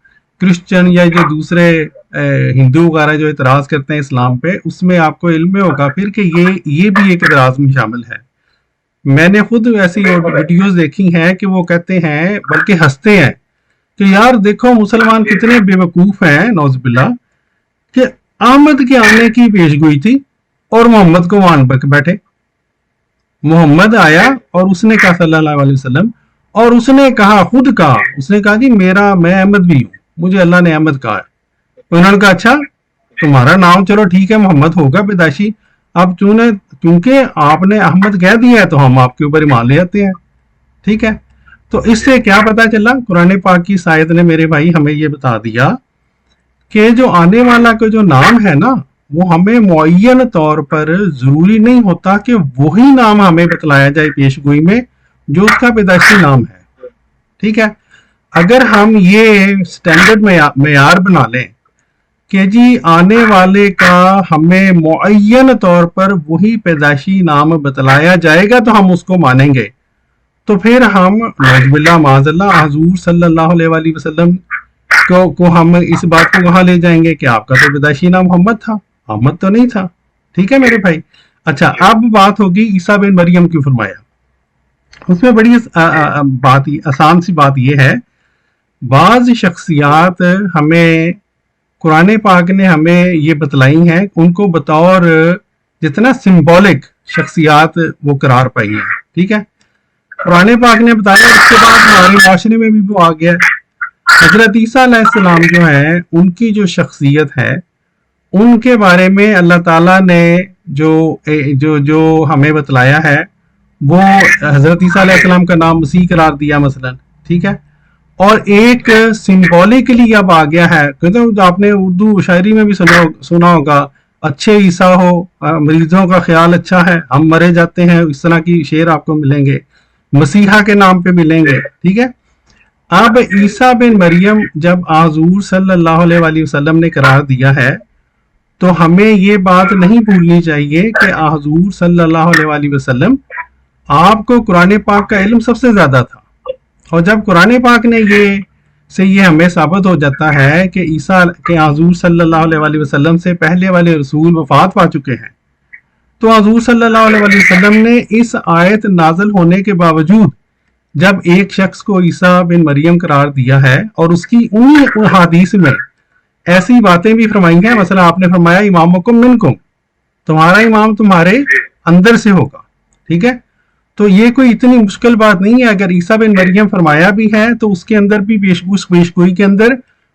کرسچن یا جو دوسرے ہندو وغیرہ جو اعتراض کرتے ہیں اسلام پہ، اس میں آپ کو علم میں ہوگا پھر کہ یہ بھی ایک اعتراض میں شامل ہے. میں نے خود ایسی ویڈیوز دیکھی ہیں کہ وہ کہتے ہیں، بلکہ ہنستے ہیں کہ یار دیکھو مسلمان کتنے بے وقوف ہیں، نعوذ باللہ، کہ احمد کے آنے کی پیش گوئی تھی اور محمد کو مان بیٹھے. محمد آیا اور اس نے کہا صلی اللہ علیہ وسلم، اور اس نے کہا، خود کہا، اس نے کہا جی میں احمد بھی ہوں، مجھے اللہ نے احمد کہا ہے. انہوں نے کہا اچھا تمہارا نام چلو ٹھیک ہے محمد ہوگا پیدائشی، اب چونکہ آپ نے احمد کہہ دیا ہے تو ہم آپ کے اوپر ایمان لے آتے ہیں، ٹھیک ہے. تو اس سے کیا پتا چلا؟ قرآن پاک کی آیت نے میرے بھائی ہمیں یہ بتا دیا کہ جو آنے والا کا جو نام ہے نا، وہ ہمیں معین طور پر ضروری نہیں ہوتا کہ وہی نام ہمیں بتلایا جائے پیش گوئی میں جو اس کا پیدائشی نام ہے، ٹھیک ہے. اگر ہم یہ سٹینڈرڈ معیار بنا لیں کہ جی آنے والے کا ہمیں معین طور پر وہی پیدائشی نام بتلایا جائے گا تو ہم اس کو مانیں گے، تو پھر ہم نعوذ باللہ معاذ اللہ حضور صلی اللہ علیہ وآلہ وسلم کو ہم اس بات کو وہاں لے جائیں گے کہ آپ کا تو پیدائشی نام محمد تھا، محمد تو نہیں تھا، ٹھیک ہے میرے بھائی. اچھا اب بات ہوگی عیسیٰ بن مریم کیوں فرمایا. اس میں بڑی آسان سی بات یہ ہے، بعض شخصیات ہمیں قرآن پاک نے ہمیں یہ بتلائی ہیں، ان کو بطور جتنا سمبولک شخصیات وہ قرار پائی ہیں، ٹھیک ہے. قرآن پاک نے بتایا، اس کے بعد ہمارے معاشرے میں بھی وہ آ گیا. حضرت عیسیٰ علیہ السلام جو ہیں ان کی جو شخصیت ہے ان کے بارے میں اللہ تعالیٰ نے جو ہمیں بتلایا ہے، وہ حضرت عیسیٰ علیہ السلام کا نام مسیح قرار دیا مثلا، ٹھیک ہے. اور ایک سمبولکلی اب آ گیا ہے، کیونکہ آپ نے اردو شاعری میں بھی سنا ہوگا، اچھے عیسیٰ ہو مریضوں کا خیال اچھا ہے، ہم مرے جاتے ہیں، اس طرح کی شعر آپ کو ملیں گے، مسیحا کے نام پہ ملیں گے، ٹھیک ہے. اب عیسیٰ بن مریم جب حضور صلی اللہ علیہ وآلہ وسلم نے قرار دیا ہے تو ہمیں یہ بات نہیں بھولنی چاہیے کہ حضور صلی اللہ علیہ وآلہ وسلم آپ کو قرآن پاک کا علم سب سے زیادہ تھا، اور جب قرآن پاک نے یہ ہمیں ثابت ہو جاتا ہے کہ عیسیٰ کے حضور صلی اللہ علیہ وآلہ وسلم سے پہلے والے رسول وفات پا چکے ہیں، تو حضور صلی اللہ علیہ وآلہ وسلم نے اس آیت نازل ہونے کے باوجود جب ایک شخص کو عیسیٰ بن مریم قرار دیا ہے اور اس کی انہی حدیث میں ایسی باتیں بھی فرمائی ہیں، مثلا آپ نے فرمایا امامکم منکم، تمہارا امام تمہارے اندر سے ہوگا، ٹھیک ہے. تو یہ کوئی اتنی مشکل بات نہیں ہے، اگر عیسیٰ بن مریم فرمایا بھی ہے تو اس کے اندر بھی پیش گوئی کے اندر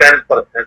10%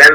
10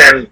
10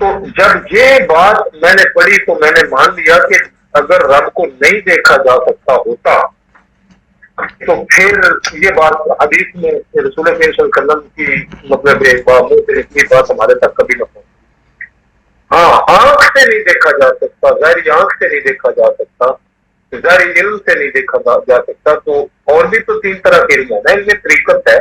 تو جب یہ بات میں نے پڑھی تو میں نے مان لیا کہ اگر رب کو نہیں دیکھا جا سکتا ہوتا تو پھر یہ بات حدیث میں رسول کریم صلی اللہ علیہ وسلم کی مطلب اتنی بات ہمارے تک کبھی نہ پہنچی. ہاں آنکھ سے نہیں دیکھا جا سکتا, ظاہری آنکھ سے نہیں دیکھا جا سکتا, ظاہری علم سے نہیں دیکھا جا سکتا, تو اور بھی تو 3 طرح کے علم ہے نا, علم طریقت ہے,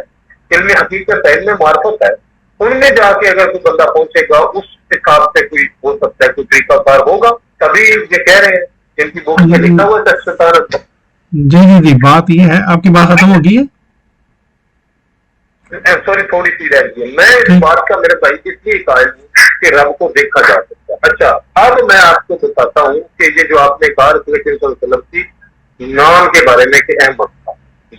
علم حقیقت ہے, علم معرفت ہے. ان میں جا کے اگر کوئی بندہ پہنچے گا اس حساب سے کوئی ہو سکتا ہے, کوئی طریقہ کار ہوگا. تبھی یہ کہہ رہے ہیں جن کی بک میں لکھا ہوا ہے. جی بات یہ ہے, آپ کی بات ختم ہوگی ہے, سوری تھوڑی سی رہ گئی ہے. میں اس بات کا میرے بھائی اس لیے قائل ہوں کہ رب کو دیکھا جا سکتا ہے. اچھا اب میں آپ کو بتاتا ہوں کہ یہ جو آپ نے کہا رسول کریم صلی اللہ علیہ وسلم کی نام کے بارے میں کہ احمد تھا.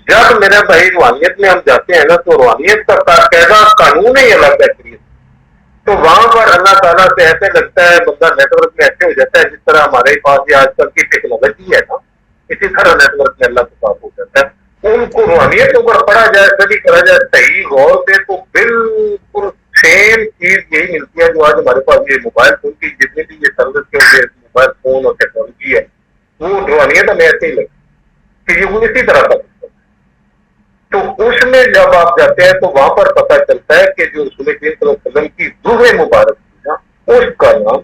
جب میرا بھائی روحانیت میں ہم جاتے ہیں نا تو روحانیت کا باقاعدہ قانون ہی الگ ہے. تو وہاں پر اللہ تعالیٰ سے ایسے لگتا ہے بندہ نیٹ ورک میں ایسے ہو جاتا ہے جس طرح ہمارے پاس یہ آج کل کی ٹیکنالوجی ہے نا, اسی طرح نیٹ ورک میں اللہ سے بات ہو جاتا ہے. ان کو روحانیت کے اوپر پڑھا جائے, اسٹڈی کرا جائے صحیح غور سے, تو بالکل سیم چیز یہی ملتی ہے جو آج ہمارے پاس یہ موبائل فون کی جتنی بھی یہ سروس کے موبائل فون اور ٹیکنالوجی ہے وہ روحانیت ہمیں ایسے ہی لگتی کہ یہ وہ اسی طرح کا. تو اس میں جب آپ جاتے ہیں تو وہاں پر پتہ چلتا ہے کہ جو رسول کریم صلی اللہ علیہ وسلم کی روح مبارک تھی نا اس کا نام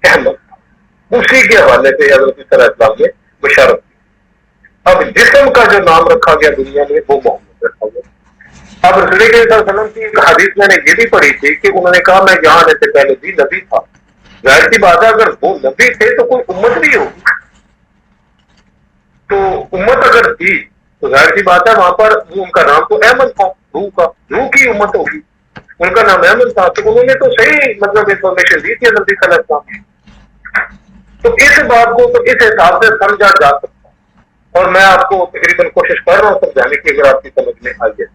احمد تھا. اسی کے حوالے سے حضرت صلی اللہ علیہ وسلم نے بشارت کی. اب جسم کا جو نام رکھا گیا دنیا میں وہ محمد رکھا گیا. اب رسول کریم صلی اللہ علیہ وسلم کی ایک حدیث میں نے یہ بھی پڑھی تھی کہ انہوں نے کہا میں یہاں آنے سے پہلے بھی نبی تھا. ظاہر سی بات ہے اگر وہ نبی تھے تو کوئی امت بھی ہوگی, تو امت اگر تھی تو ظاہر سی بات ہے وہاں پر ان کا نام تو احمد تھا, روح کی امت ہوگی, ان کا نام احمد تھا. تو انہوں نے تو صحیح مطلب انفارمیشن دی تھی حضرت صلی اللہ علیہ وسلم. تو اس بات کو تو اس حساب سے سمجھا جا سکتا, اور میں آپ کو تقریباً کوشش کر رہا ہوں سمجھانے کی, اگر آپ کی سمجھ میں آئی ہے.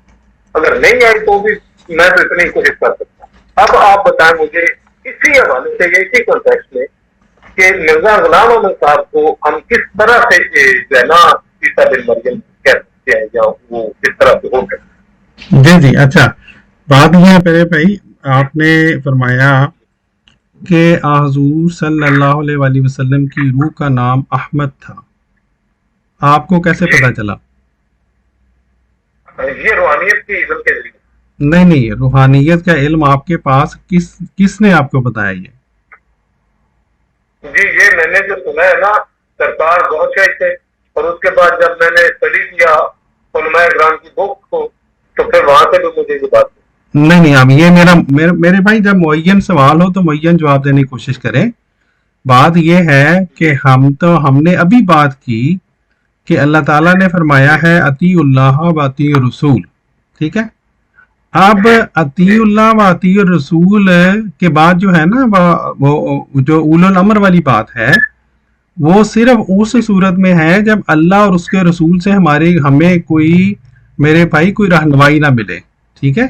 اگر نہیں آئی تو بھی میں تو اتنی کوشش کر سکتا ہوں. اب آپ بتائیں مجھے اسی حوالے سے یا اسی کانٹیکسٹ میں کہ مرزا غلام احمد صاحب کو ہم کس طرح سے جو ہے نا عیسیٰ بن مریم کہہ سکتے ہیں یا وہ کس طرح سے ہو سکتے. جی اچھا بات یہ ہے پہلے بھائی, آپ نے فرمایا کہ حضور صلی اللہ علیہ وآلہ وسلم کی روح کا نام احمد تھا, آپ کو کیسے پتا چلا؟ یہ روحانیت کی علم کے ذریعے. نہیں, روحانیت کا علم آپ کے پاس کس نے آپ کو بتایا یہ؟ جی یہ میں نے جو سنا ہے نا سرکار بہت شاہی تھے, اور اس کے بعد جب میں نے اسٹڈی کیا علماء کرام کی بک کو تو پھر وہاں سے بھی مجھے یہ بات نہیں اب یہ میرے بھائی جب معین سوال ہو تو معین جواب دینے کی کوشش کریں. بات یہ ہے کہ ہم نے ابھی بات کی کہ اللہ تعالیٰ نے فرمایا ہے اطیع اللہ و اطیع الرسول, ٹھیک ہے. اب اطیع اللہ و اطیع الرسول کے بعد جو ہے نا وہ جو اولو الامر والی بات ہے وہ صرف اس صورت میں ہے جب اللہ اور اس کے رسول سے ہمیں کوئی میرے بھائی کوئی رہنمائی نہ ملے, ٹھیک ہے.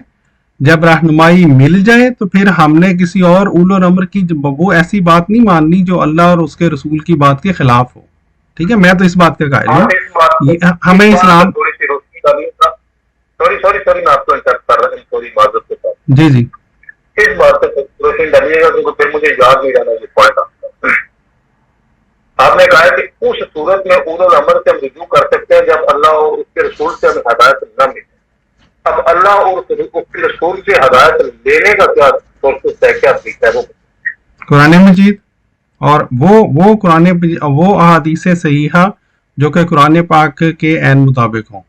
جب رہنمائی مل جائے تو پھر ہم نے کسی اور اولو الامر کی وہ ایسی بات نہیں ماننی جو اللہ اور اس کے رسول کی بات کے خلاف ہو, ٹھیک ہے. میں تو اس بات کا قائل ہوں. ہمیں اسلام میں آپ کو انٹرپٹ کر رہا ہوں تھوڑی معذرت کے ساتھ. جی اس بات پہ روشنی ڈالیے گا کیونکہ پھر مجھے یاد نہیں رہنا یہ پوائنٹ. آپ نے کہا کہ اس صورت میں اولو الامر سے ہم رجوع کر سکتے ہیں جب اللہ اور اس کے رسول سے ہمیں ہدایت نہ ملے. اب اللہ اور اس کے رسول سے ہدایت لینے کا کیا پروسیس ہے, کیا طریقہ ہے وہ قرآن مجید اور وہ قرآن وہ احادیث صحیحہ جو کہ قرآن پاک کے عین مطابق ہوں.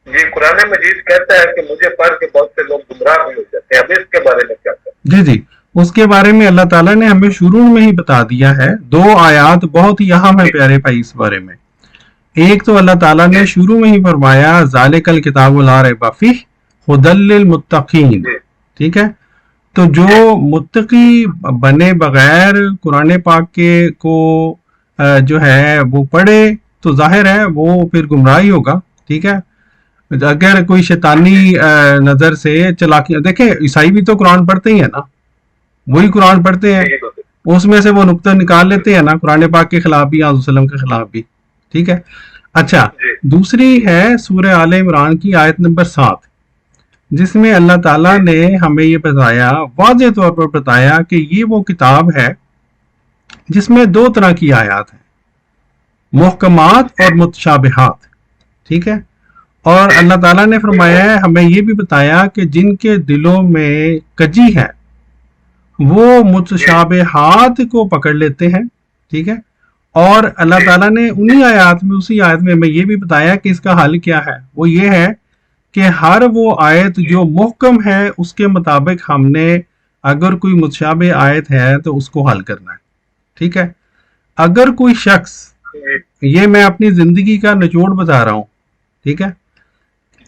جی قرآن مجید کہتا ہے کہ مجھے پڑھ کے بہت سے لوگ گمراہ بھی ہو جاتے ہیں. اب اس کے بارے میں کیا کریں؟ جی اس کے بارے میں اللہ تعالیٰ نے ہمیں شروع میں ہی بتا دیا ہے. 2 آیات بہت ہی اہم ہے پیارے بھائی اس بارے میں. ایک تو اللہ تعالیٰ نے شروع میں ہی فرمایا ذالک الکتاب لا ریب فیہ ھدی للمتقین, ٹھیک ہے. تو جو متقی بنے بغیر قرآن پاک کے کو جو ہے وہ پڑھے تو ظاہر ہے وہ پھر گمراہی ہوگا, ٹھیک ہے. اگر کوئی شیطانی نظر سے چلاکی, دیکھیں عیسائی بھی تو قرآن پڑھتے ہی ہیں نا, وہی قرآن پڑھتے ہیں, اس میں سے وہ نقطہ نکال لیتے ہیں نا قرآن پاک کے خلاف بھی, حضرت وسلم کے خلاف بھی, ٹھیک ہے. اچھا دوسری ہے سورہ آل عمران کی آیت نمبر 7. جس میں اللہ تعالیٰ نے ہمیں یہ بتایا، واضح طور پر بتایا کہ یہ وہ کتاب ہے جس میں دو طرح کی آیات ہیں، محکمات اور متشابہات، ٹھیک ہے؟ اور اللہ تعالیٰ نے فرمایا ہے، ہمیں یہ بھی بتایا کہ جن کے دلوں میں کجی ہے وہ متشابہات کو پکڑ لیتے ہیں، ٹھیک ہے؟ اور اللہ تعالیٰ نے انہی آیات میں، اسی آیت میں ہمیں یہ بھی بتایا کہ اس کا حل کیا ہے۔ وہ یہ ہے کہ ہر وہ آیت جو محکم ہے اس کے مطابق ہم نے اگر کوئی متشابہ آیت ہے تو اس کو حل کرنا ہے، ٹھیک ہے؟ اگر کوئی شخص، یہ میں اپنی زندگی کا نچوڑ بتا رہا ہوں، ٹھیک ہے،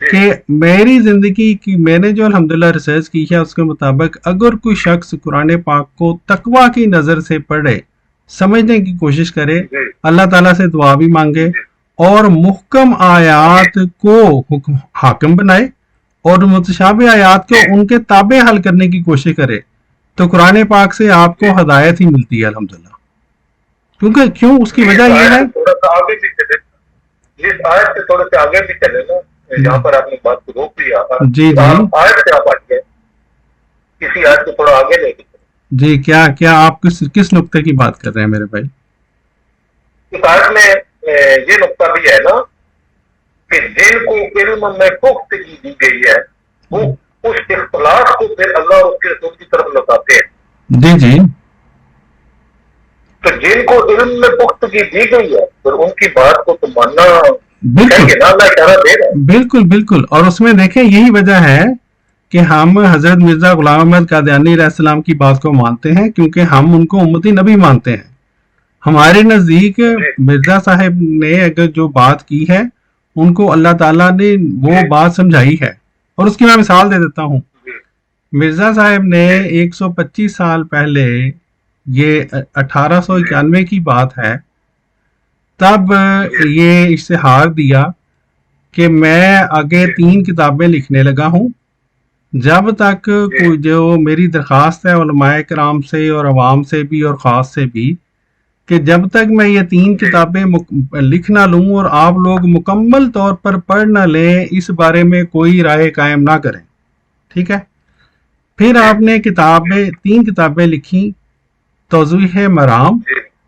کہ میری زندگی کی میں نے جو الحمدللہ ریسرچ کی ہے اس کے مطابق اگر کوئی شخص قرآن پاک کو تقویٰ کی نظر سے پڑھے، سمجھنے کی کوشش کرے، اللہ تعالیٰ سے دعا بھی مانگے اور محکم آیات کو حاکم بنائے اور متشابہ آیات کو ان کے تابع حل کرنے کی کوشش کرے، تو قرآن پاک سے آپ کو ہدایت ہی ملتی ہے الحمدللہ۔ کیونکہ کیوں، اس کی وجہ یہ ہے، تھوڑا سا آگے بھی چلے، جس آیت سے تھوڑے سے آگے بھی چلے نا، جہاں پر آپ نے بات کو روک لیا، جی جی آیت سے آپ ہٹ گئے، کسی آیت سے تھوڑا آگے لے کے چلے۔ جی، کیا آپ کس نقطے کی بات کر رہے ہیں میرے بھائی؟ اس آیت میں یہ نقطہ بھی ہے نا کہ جن کو علم میں پختگی دی گئی ہے وہ اس اختلاف کو پھر اللہ اور اس کے رسول کی طرف لوٹاتے ہیں۔ جی جی، تو جن کو علم میں پختگی دی گئی ہے پھر ان کی بات کو تو ماننا بالکل چاہیے نا، اللہ اشارہ دے رہا ہے۔ بالکل بالکل، اور اس میں دیکھیں یہی وجہ ہے کہ ہم حضرت مرزا غلام احمد قادیانی علیہ السلام کی بات کو مانتے ہیں، کیونکہ ہم ان کو امتی نبی مانتے ہیں۔ ہمارے نزدیک مرزا صاحب نے اگر جو بات کی ہے ان کو اللہ تعالیٰ نے وہ بات سمجھائی ہے، اور اس کی میں مثال دے دیتا ہوں۔ مرزا صاحب نے 125 سال پہلے، یہ 1891 کی بات ہے، تب یہ اشتہار دیا کہ میں آگے 3 کتابیں لکھنے لگا ہوں، جب تک کوئی جو میری درخواست ہے علماء کرام سے اور عوام سے بھی اور خاص سے بھی، کہ جب تک میں یہ 3 کتابیں لکھ نہ لوں اور آپ لوگ مکمل طور پر پڑھ نہ لیں، اس بارے میں کوئی رائے قائم نہ کریں، ٹھیک ہے؟ پھر آپ نے 3 کتابیں لکھی، توضیح مرام،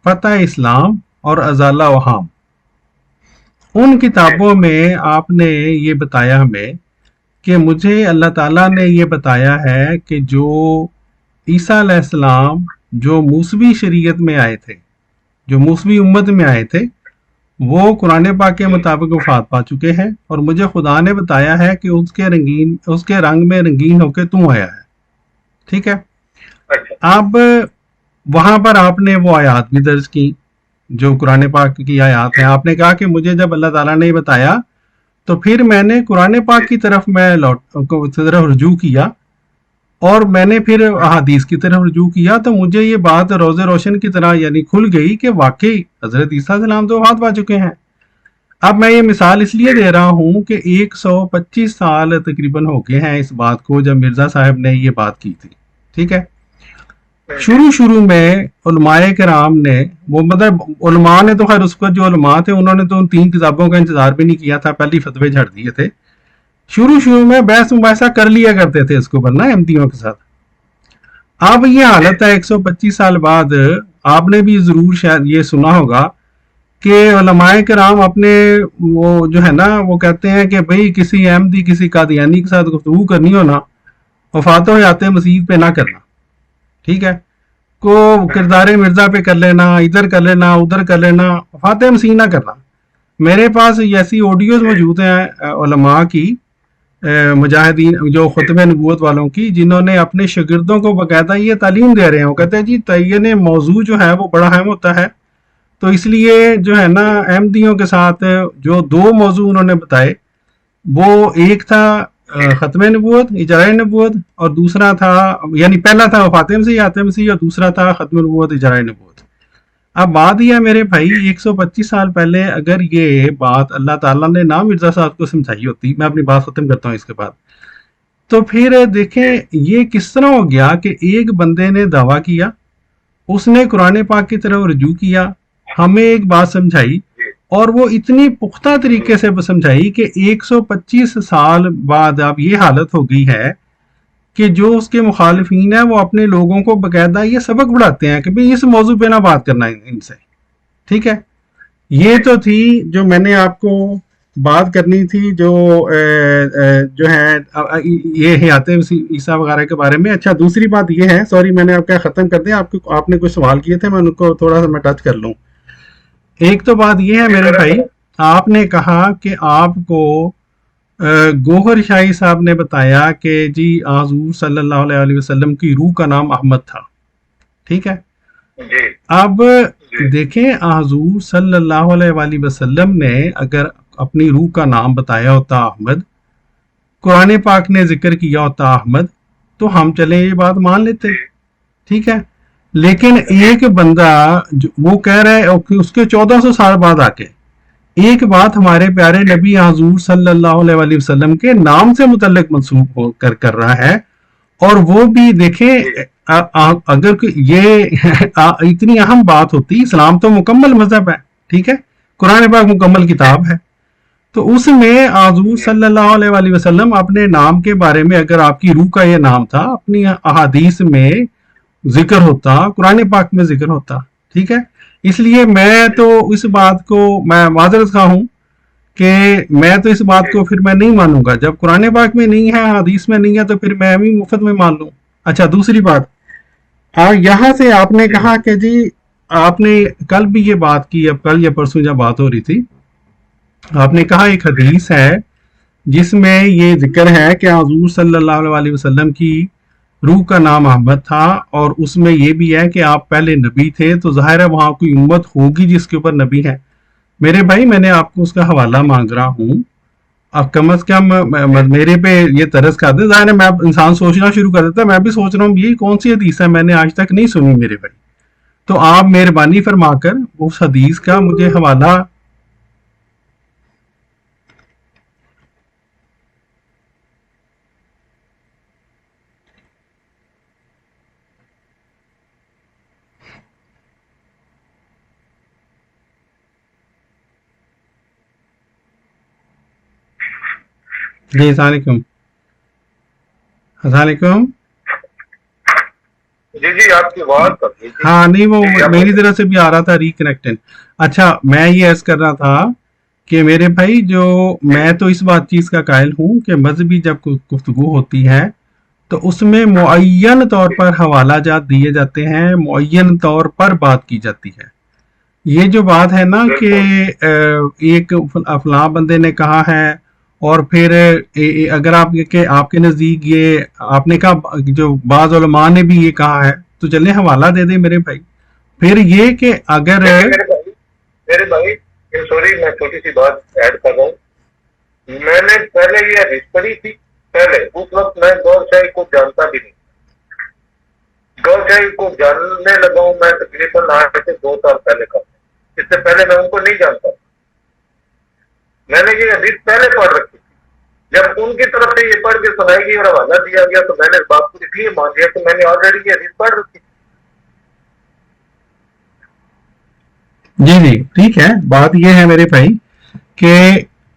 فتح اسلام اور ازالہ وہام۔ ان کتابوں میں آپ نے یہ بتایا ہمیں کہ مجھے اللہ تعالیٰ نے یہ بتایا ہے کہ جو عیسیٰ علیہ السلام جو موسوی شریعت میں آئے تھے، جو موسوی امت میں آئے تھے، وہ قرآن پاک کے مطابق وفات پا چکے ہیں، اور مجھے خدا نے بتایا ہے کہ اس کے رنگ میں رنگین ہو کے تو آیا ہے، ٹھیک ہے؟ اب وہاں پر آپ نے وہ آیات بھی درج کی جو قرآن پاک کی آیات ہیں۔ آپ نے کہا کہ مجھے جب اللہ تعالیٰ نے بتایا تو پھر میں نے قرآن پاک کی طرف رجوع کیا، اور میں نے پھر احادیث کی طرف رجوع کیا، تو مجھے یہ بات روز روشن کی طرح یعنی کھل گئی کہ واقعی حضرت عیسیٰ علیہ السلام تو وفات پا چکے ہیں۔ اب میں یہ مثال اس لیے دے رہا ہوں کہ 125 سال تقریباً ہو گئے ہیں اس بات کو جب مرزا صاحب نے یہ بات کی تھی، ٹھیک ہے؟ شروع میں علماء کرام نے، وہ مطلب علماء نے تو خیر اس وقت جو علماء تھے انہوں نے تو ان 3 کتابوں کا انتظار بھی نہیں کیا تھا، پہلی فتوے جھڑ دیے تھے۔ شروع میں بحث مباحثہ کر لیا کرتے تھے اس کو بننا احمدیوں کے ساتھ۔ اب یہ حالت ہے 125 سال بعد، آپ نے بھی ضرور شاید یہ سنا ہوگا کہ علماء کرام اپنے وہ جو ہے نا وہ کہتے ہیں کہ بھئی کسی احمدی کسی قادیانی کے ساتھ گفتگو کرنی ہونا، وفات ہو جاتے مسجد پہ نہ کرنا، ٹھیک ہے؟ کو کردار مرزا پہ کر لینا، ادھر کر لینا ادھر کر لینا، وفات مسیح نہ کرنا۔ میرے پاس ایسی آڈیوز موجود ہیں علماء کی، مجاہدین جو ختم نبوت والوں کی، جنہوں نے اپنے شاگردوں کو باقاعدہ یہ تعلیم دے رہے ہیں۔ وہ کہتے ہیں جی تعین موضوع جو ہے وہ بڑا اہم ہوتا ہے، تو اس لیے جو ہے نا احمدیوں کے ساتھ جو 2 موضوع انہوں نے بتائے، وہ ایک تھا ختم نبوت، اجرائے نبوت، اور دوسرا تھا، یعنی پہلا تھا وفات مسیح اور دوسرا تھا ختم نبوت اجرائے نبوت۔ اب بات یہ ہے میرے بھائی، 125 سال پہلے اگر یہ بات اللہ تعالیٰ نے نہ مرزا صاحب کو سمجھائی ہوتی، میں اپنی بات ختم کرتا ہوں اس کے بعد، تو پھر دیکھیں یہ کس طرح ہو گیا کہ ایک بندے نے دعویٰ کیا، اس نے قرآن پاک کی طرف رجوع کیا، ہمیں ایک بات سمجھائی، اور وہ اتنی پختہ طریقے سے سمجھائی کہ 125 سال بعد اب یہ حالت ہو گئی ہے کہ جو اس کے مخالفین ہیں وہ اپنے لوگوں کو باقاعدہ یہ سبق پڑھاتے ہیں کہ بھئی اس موضوع پہ نہ بات کرنا ان سے. ٹھیک ہے, یہ تو تھی جو میں نے آپ کو بات کرنی تھی جو ہے یہ حیات عیسیٰ وغیرہ کے بارے میں. اچھا, دوسری بات یہ ہے, سوری میں نے آپ کا ختم کر دیا, آپ نے کچھ سوال کیے تھے, میں ان کو تھوڑا سا میں ٹچ کر لوں. ایک تو بات یہ ہے میرے بھائی, آپ نے کہا کہ آپ کو گوہر شاہی صاحب نے بتایا کہ جی حضور صلی اللہ علیہ وسلم کی روح کا نام احمد تھا. ٹھیک ہے, اب دیکھیں حضور صلی اللہ علیہ وسلم نے اگر اپنی روح کا نام بتایا ہوتا احمد, قرآن پاک نے ذکر کیا ہوتا احمد, تو ہم چلیں یہ بات مان لیتے. ٹھیک ہے, لیکن ایک بندہ وہ کہہ رہا ہے کہ اس کے 1400 سال بعد آ کے ایک بات ہمارے پیارے نبی حضور صلی اللہ علیہ وسلم کے نام سے متعلق منسوب ہو کر رہا ہے, اور وہ بھی دیکھیں اگر یہ اتنی اہم بات ہوتی, اسلام تو مکمل مذہب ہے, ٹھیک ہے, قرآن پاک مکمل کتاب ہے, تو اس میں حضور صلی اللہ علیہ وسلم اپنے نام کے بارے میں اگر آپ کی روح کا یہ نام تھا, اپنی احادیث میں ذکر ہوتا, قرآن پاک میں ذکر ہوتا. ٹھیک ہے, اس لیے میں تو اس بات کو میں معذرت خواہ ہوں کہ میں تو اس بات کو پھر میں نہیں مانوں گا. جب قرآن پاک میں نہیں ہے, حدیث میں نہیں ہے, تو پھر میں بھی مفت میں مان لوں. اچھا, دوسری بات, یہاں سے آپ نے کہا کہ جی آپ نے کل بھی یہ بات کی, اب کل یا پرسوں جب بات ہو رہی تھی, آپ نے کہا ایک حدیث ہے جس میں یہ ذکر ہے کہ حضور صلی اللہ علیہ وسلم کی روح کا نام احمد تھا, اور اس میں یہ بھی ہے کہ آپ پہلے نبی تھے, تو ظاہر ہے وہاں کوئی امت ہوگی جس کے اوپر نبی ہے. میرے بھائی میں نے آپ کو اس کا حوالہ مانگ رہا ہوں, اب کم از کم میرے پہ یہ ترس کر دے. ظاہر ہے میں انسان سوچنا شروع کر دیتا ہے, میں بھی سوچ رہا ہوں یہ کون سی حدیث ہے, میں نے آج تک نہیں سنی میرے بھائی. تو آپ مہربانی فرما کر اس حدیث کا مجھے حوالہ. جی السلام علیکم. السلام علیکم. جی آپ کی بات کر رہی تھی. ہاں نہیں, وہ میری طرف سے بھی آ رہا تھا ریکنیکٹنگ. اچھا, میں یہ عرض کر رہا تھا کہ میرے بھائی جو میں تو اس بات چیز کا قائل ہوں کہ مذہبی جب گفتگو ہوتی ہے تو اس میں معین طور پر حوالہ جات دیے جاتے ہیں, معین طور پر بات کی جاتی ہے. یہ جو بات ہے نا کہ ایک فلاں بندے نے کہا ہے, اور پھر اگر آپ کے نزدیک یہ آپ نے کہا جو بعض علماء نے بھی یہ کہا ہے, تو چلیں حوالہ دے دیں میرے بھائی. پھر یہ کہ اگر میرے بھائی سوری میں چھوٹی سی بات ایڈ کر رہا ہوں. میں نے پہلے یہ حدیث پڑھی تھی, پہلے اس وقت میں گور شاہی کو جانتا بھی نہیں. گور شاہی کو جاننے لگا ہوں میں تقریباً آج سے 2 سال پہلے کا. اس سے پہلے میں ان کو نہیں جانتا. میں نے یہ حدیث پہلے پڑھ رکھی تھی. جب ان کی طرف سے یہ پڑھ کے سنائی گئی اور حوالہ دیا گیا تو میں نے اس بات کو اس لیے مان لیا کہ میں نے آلریڈی یہ حدیث پڑھ رکھی تھی. جی جی ٹھیک ہے. بات یہ ہے میرے بھائی کہ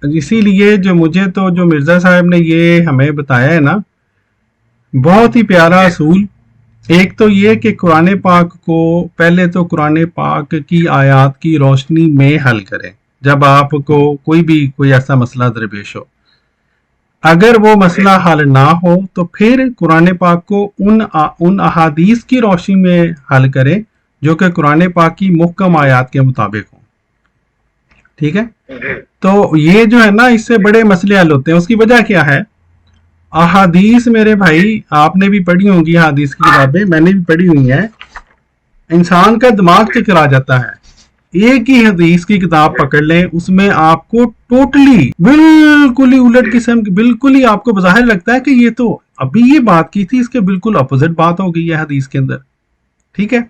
اسی لیے جو مجھے تو جو مرزا صاحب نے یہ ہمیں بتایا ہے نا, بہت ہی پیارا اصول. ایک تو یہ کہ قرآن پاک کو پہلے تو قرآن پاک کی آیات کی روشنی میں حل کریں. جب آپ کو کوئی ایسا مسئلہ درپیش ہو, اگر وہ مسئلہ حل نہ ہو تو پھر قرآن پاک کو ان احادیث کی روشنی میں حل کریں جو کہ قرآن پاک کی محکم آیات کے مطابق ہوں. ٹھیک ہے, تو یہ جو ہے نا اس سے بڑے مسئلے حل ہوتے ہیں. اس کی وجہ کیا ہے؟ احادیث میرے بھائی آپ نے بھی پڑھی ہوں گی احادیث کی کتابیں, میں نے بھی پڑھی ہوئی ہیں. انسان کا دماغ چکرا جاتا ہے. ایک ہی حدیث کی کتاب پکڑ لیں, اس میں آپ کو ٹوٹلی بالکل ہی الٹ قسم کی, بالکل ہی آپ کو بظاہر لگتا ہے کہ یہ تو ابھی یہ بات کی تھی, اس کے بالکل اپوزٹ بات ہو گئی ہے حدیث کے اندر. ٹھیک ہے,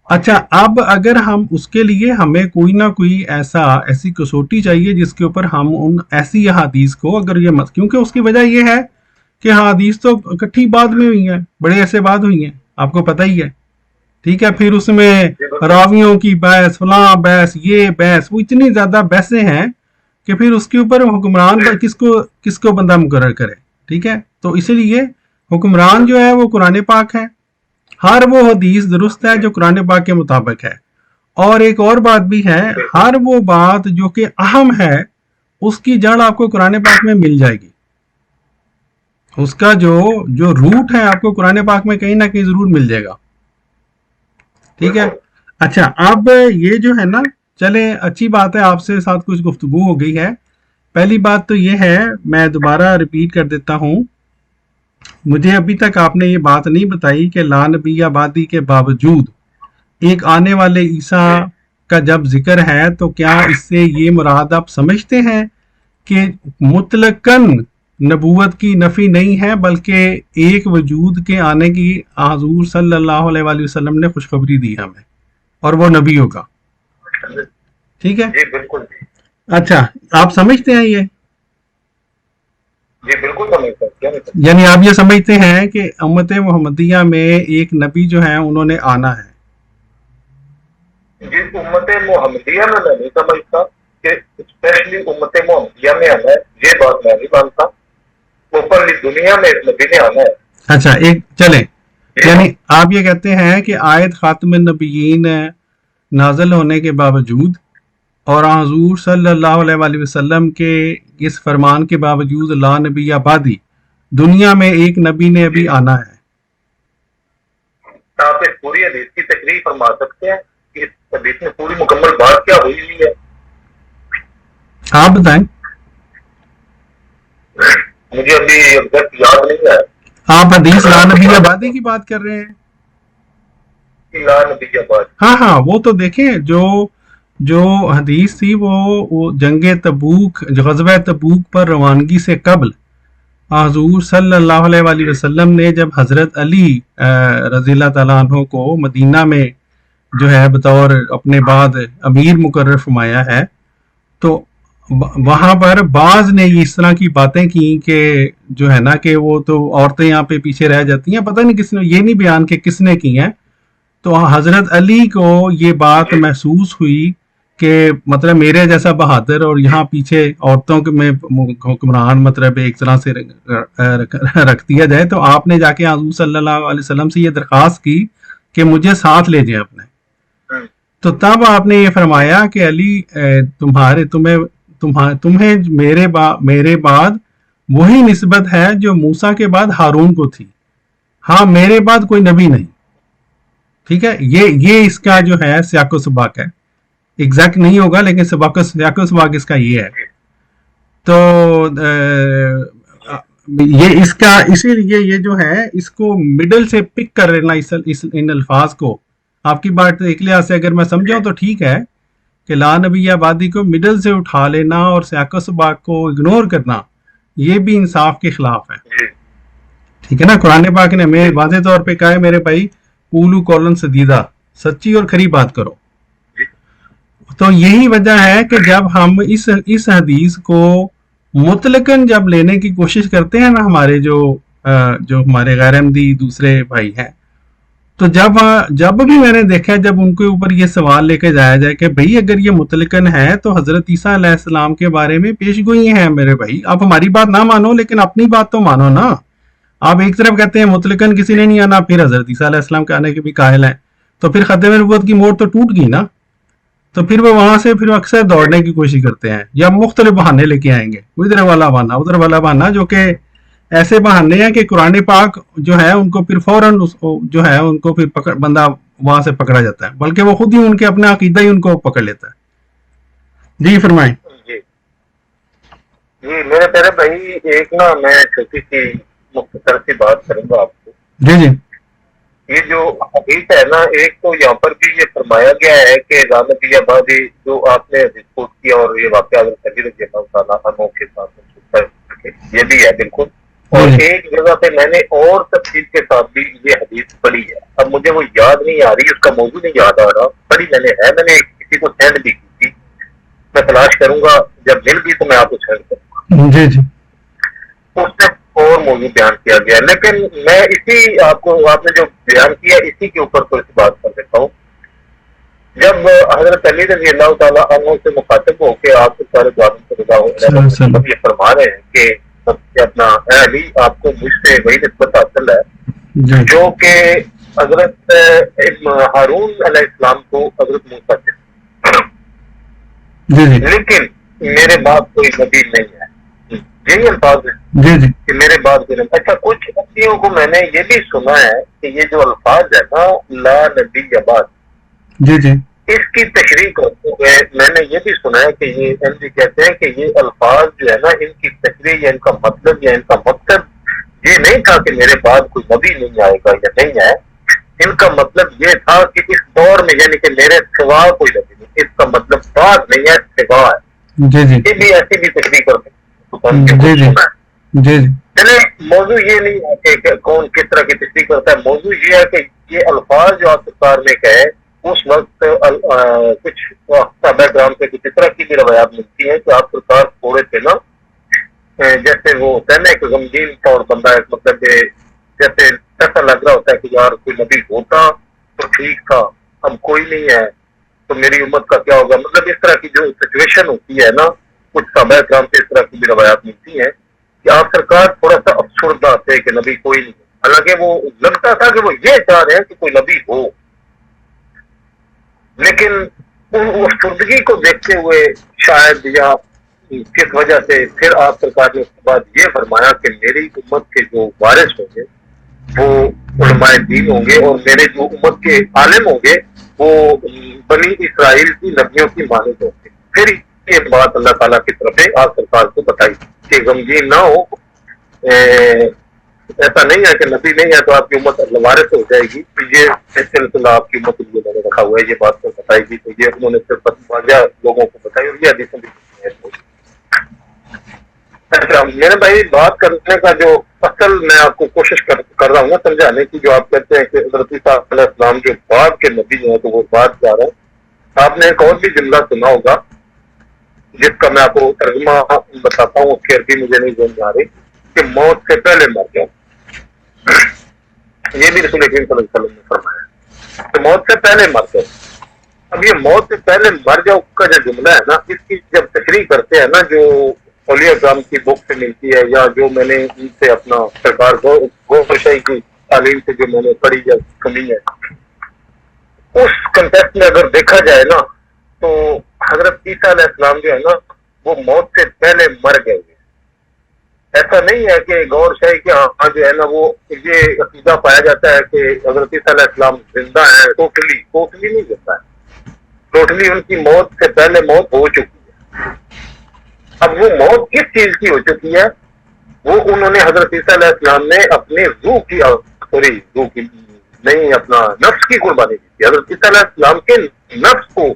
اچھا اب اگر ہم اس کے لیے ہمیں کوئی نہ کوئی ایسی کسوٹی چاہیے جس کے اوپر ہم ان ایسی احادیث کو اگر یہ کیونکہ اس کی وجہ یہ ہے کہ حدیث تو اکٹھی بعد میں ہوئی ہیں, بڑے ایسے بعد ہوئی ہیں, آپ کو پتہ ہی ہے. ٹھیک ہے، پھر اس میں راویوں کی بحث، فلاں بحث، یہ بحث، وہ اتنی زیادہ بحثیں ہیں کہ پھر اس کے اوپر حکمران کس کو بندہ مقرر کرے. ٹھیک ہے، تو اسی لیے حکمران جو ہے وہ قرآن پاک ہے، ہر وہ حدیث درست ہے جو قرآن پاک کے مطابق ہے. اور ایک اور بات بھی ہے، ہر وہ بات جو کہ اہم ہے اس کی جڑ آپ کو قرآن پاک میں مل جائے گی. اس کا جو روٹ ہے آپ کو قرآن پاک میں کہیں نہ کہیں ضرور مل جائے گا. ٹھیک ہے. اچھا، اب یہ جو ہے نا، چلیں اچھی بات ہے، آپ سے ساتھ کچھ گفتگو ہو گئی ہے. پہلی بات تو یہ ہے، میں دوبارہ ریپیٹ کر دیتا ہوں، مجھے ابھی تک آپ نے یہ بات نہیں بتائی کہ لا نبی آبادی کے باوجود ایک آنے والے عیسیٰ کا جب ذکر ہے تو کیا اس سے یہ مراد آپ سمجھتے ہیں کہ مطلقاً نبوت کی نفی نہیں ہے، بلکہ ایک وجود کے آنے کی حضور صلی اللہ علیہ وآلہ وسلم نے خوشخبری دی ہمیں، اور وہ نبی ہوگا. ٹھیک ہے. جی بالکل. اچھا، آپ سمجھتے ہیں یہ؟ جی بالکل سمجھتے ہیں. یعنی آپ یہ سمجھتے ہیں کہ امت محمدیہ میں ایک نبی جو ہے انہوں نے آنا ہے؟ جی، امت محمدیہ میں نہیں سمجھتا کہ اسپیشلی امت محمدیہ میں آنا ہے، یہ بات میں نہیں مانتا. اوپرلی دنیا میں اس نبی نے آنا ہے. اچھا، ایک چلیں، یعنی آپ یہ کہتے ہیں کہ آیت خاتم النبیین نازل ہونے کے باوجود اور حضور صلی اللہ علیہ وآلہ وسلم کے اس فرمان کے باوجود لا نبی آبادی، دنیا میں ایک نبی نے ابھی آنا ہے. آپ اس پوری حدیث کی تقریر فرما سکتے ہیں کہ اس حدیث میں پوری مکمل بات کیا ہوئی ہوئی ہے؟ آپ بتائیں. مجھے ابھی ایگزیکٹ یاد نہیں ہے. آپ حدیث لا نبی آبادی کی بات کر رہے ہیں؟ لا نبی آبادی، ہاں، وہ تو دیکھیں، جو حدیث تھی وہ جنگ تبوک، غزوہ تبوک پر روانگی سے قبل حضور صلی اللہ علیہ وآلہ وسلم نے جب حضرت علی رضی اللہ تعالیٰ عنہ کو مدینہ میں جو ہے بطور اپنے بعد امیر مقرر فرمایا ہے، تو وہاں پر بعض نے اس طرح کی باتیں کی کہ جو ہے نا کہ وہ تو عورتیں یہاں پہ پیچھے رہ جاتی ہیں، پتہ نہیں کس نے، یہ نہیں بیان کہ کس نے کی ہیں. تو حضرت علی کو یہ بات محسوس ہوئی کہ مطلب میرے جیسا بہادر اور یہاں پیچھے عورتوں کے میں حکمران مطلب ایک طرح سے رکھ دیا جائے، تو آپ نے جا کے حضور صلی اللہ علیہ وسلم سے یہ درخواست کی کہ مجھے ساتھ لے جائیں اپنے. تو تب آپ نے یہ فرمایا کہ علی تمہیں میرے بعد وہی نسبت ہے جو موسیٰ کے بعد ہارون کو تھی، ہاں میرے بعد کوئی نبی نہیں. ٹھیک ہے، یہ اس کا جو ہے سیاق و سباق ہے. ایگزیکٹ نہیں ہوگا لیکن سیاق و سباق اس کا یہ ہے. تو یہ اس کا، اسی لیے یہ جو ہے اس کو مڈل سے پک کر لینا، ان الفاظ کو. آپ کی بات ایک لحاظ سے اگر میں سمجھاؤں تو ٹھیک ہے کہ لا نبی آبادی کو مڈل سے اٹھا لینا اور سیاق و سباق کو اگنور کرنا، یہ بھی انصاف کے خلاف ہے. ٹھیک ہے نا. قرآن پاک نے ہمیں واضح طور پہ کہا ہے میرے بھائی، قولوا قولا سدیدا، سچی اور کھری بات کرو. تو یہی وجہ ہے کہ جب ہم اس حدیث کو مطلقاً جب لینے کی کوشش کرتے ہیں نا، ہمارے جو ہمارے غیر احمدی دوسرے بھائی ہیں، تو جب بھی میں نے دیکھا جب ان کے اوپر یہ سوال لے کے جایا جائے کہ بھئی اگر یہ مطلقاً ہے تو حضرت عیسیٰ علیہ السلام کے بارے میں پیش گوئی ہیں میرے بھائی، آپ ہماری بات نہ مانو لیکن اپنی بات تو مانو نا. آپ ایک طرف کہتے ہیں مطلقاً کسی نے نہیں آنا، پھر حضرت عیسیٰ علیہ السلام کے آنے کے بھی قائل ہیں، تو پھر ختم نبوت کی موڑ تو ٹوٹ گئی نا. تو پھر وہ وہاں سے پھر اکثر دوڑنے کی کوشش کرتے ہیں یا مختلف بہانے لے کے آئیں گے، ادھر والا بہانا ادھر والا بہانا، جو کہ ایسے بہانے ہیں کہ قرآن پاک جو ہے ان کو پھر فوراً جو ہے ان کو پھر بندہ وہاں سے پکڑا جاتا ہے، بلکہ وہ خود ہی ان کے اپنا عقیدہ ہی ان کو پکڑ لیتا ہے. جی فرمائیں. جی میرے پیارے بھائی، ایک نا میں چھوٹی سی مختصر سی بات کروں گا آپ کو. جی یہ جو حدیث ہے نا، ایک تو یہاں پر بھی یہ فرمایا گیا ہے کہ لا نبی آبادی جو آپ نے رپورٹ کیا اور یہ واقعہ حضرت علی رضی اللہ تعالیٰ عنہ کے ساتھ یہ بھی ہے بالکل. اور ایک جگہ پہ میں نے اور تفصیل کے ساتھ بھی یہ حدیث پڑھی ہے، اب مجھے وہ یاد نہیں آ رہی، اس کا موضوع نہیں یاد آ رہا، پڑھی میں نے کسی کو سینڈ بھی کی تھی، میں تلاش کروں گا، جب مل گئی تو میں آپ کو سینڈ کروں گا. جی اس میں اور موضوع بیان کیا گیا، لیکن میں اسی آپ نے جو بیان کیا اسی کے اوپر تھوڑی سی بات کر دیتا ہوں. جب حضرت علی رضی اللہ تعالیٰ عنہ سے مخاطب ہو کے آپ کے سارے دواروں یہ فرما رہے ہیں کہ اپنا اے علی آپ کو مجھ سے وہی نسبت حاصل ہے جو کہ حضرت ہارون علیہ السلام کو حضرت موسیٰ سے، لیکن میرے بعد کوئی نبی نہیں ہے. یہی الفاظ ہیں کہ میرے بعد کوئی نبی. اچھا، کچھ ہستیوں کو میں نے یہ بھی سنا ہے کہ یہ جو الفاظ ہے نا لا نبی بعد، اس کی تشریح کرتے ہوئے میں نے یہ بھی سنا ہے کہ یہ ایم جی کہتے ہیں کہ یہ الفاظ جو ہے نا ان کی تشریح یا ان کا مطلب یا ان کا مقصد یہ نہیں تھا کہ میرے بعد کوئی نبی نہیں آئے گا یا نہیں ہے. ان کا مطلب یہ تھا کہ اس دور میں یعنی کہ میرے سوا کوئی نبی نہیں، اس کا مطلب بعد نہیں ہے، سوا ہے. یہ بھی ایسی بھی تشریح کرتے ہیں. چلے موضوع یہ نہیں ہے کہ کون کس طرح کی تشریح کرتا ہے، موضوع یہ ہے کہ یہ الفاظ جو آپ سرکار نے کہے اس وقت کچھ صحابہ کرام سے کچھ اس طرح کی بھی روایات ملتی ہیں کہ آپ سرکار تھوڑے سے نا جیسے وہ ہوتا ہے نا ایک غمگین طور بندہ ہے، مطلب جیسے ایسا لگ رہا ہوتا ہے کہ یار کوئی نبی ہوتا تو ٹھیک تھا، اب کوئی نہیں ہے تو میری امت کا کیا ہوگا. مطلب اس طرح کی جو سچویشن ہوتی ہے نا کچھ صحابہ کرام سے اس طرح کی بھی روایات ملتی ہیں کہ آپ سرکار تھوڑا سا افسردہ تھے کہ نبی کوئی نہیں، حالانکہ وہ لگتا تھا کہ وہ یہ چاہ رہے ہیں کہ کوئی نبی ہو، لیکن افسردگی کو دیکھتے ہوئے شاید یا کس وجہ سے پھر آپ سرکار نے اس کے بعد یہ فرمایا کہ میری امت کے جو وارث ہوں گے وہ علماء دین ہوں گے اور میرے جو امت کے عالم ہوں گے وہ بنی اسرائیل کی نبیوں کی مانند ہوں گے. پھر یہ بات اللہ تعالیٰ کی طرف سے آپ سرکار کو بتائی کہ غمگین نہ ہو، ایسا نہیں ہے کہ نبی نہیں ہے تو آپ کی امت وارث ہو جائے گی. یہ سلسلہ آپ کی امت کے لیے میں نے رکھا ہوا ہے، یہ بات کو بتائی گی تو یہ انہوں نے صرف واضح لوگوں کو بتائی اور یہ حدیثیں بھی. اچھا میرے بھائی بات کرنے کا جو اصل میں آپ کو کوشش کر رہا ہوں نا سمجھانے کی، جو آپ کہتے ہیں کہ حضرت عیسیٰ علیہ السلام جو بعد کے نبی ہیں تو وہ بات کیا رہا ہے. آپ نے ایک اور بھی جملہ سنا ہوگا جس کا میں آپ کو ترجمہ بتاتا ہوں، اس کی عربی مجھے نہیں سمجھ آ رہی، کہ موت سے پہلے مر جاؤ. یہ بھی رسول کریم صلی اللہ علیہ وسلم نے فرمایا کہ موت سے پہلے مر جاؤ. اب یہ موت سے پہلے مر جاؤ کا جو جملہ ہے نا اس کی جب تشریح کرتے ہیں نا جو اولیاء کرام کی بک سے ملتی ہے یا جو میں نے ان سے اپنا سرکار گوہر شاہی کی تعلیم سے جو میں نے پڑھی یا سنی ہے، اس کنٹیکسٹ میں اگر دیکھا جائے نا تو حضرت عیسیٰ علیہ السلام جو ہے نا وہ موت سے پہلے مر گئے. ایسا نہیں ہے کہ گور شاہی کے ہاں جو ہے نا وہ یہ عقیدہ پایا جاتا ہے کہ حضرت عیسیٰ علیہ السلام زندہ ہیں، ٹوٹلی نہیں زندہ ہے، ٹوٹلی ان کی موت سے پہلے موت ہو چکی ہے. اب وہ موت کس چیز کی ہو چکی ہے؟ وہ انہوں نے حضرت عیسیٰ علیہ السلام نے اپنے روح کی نہیں اپنا نفس کی قربانی دی تھی. حضرت عیسیٰ علیہ السلام کے نفس کو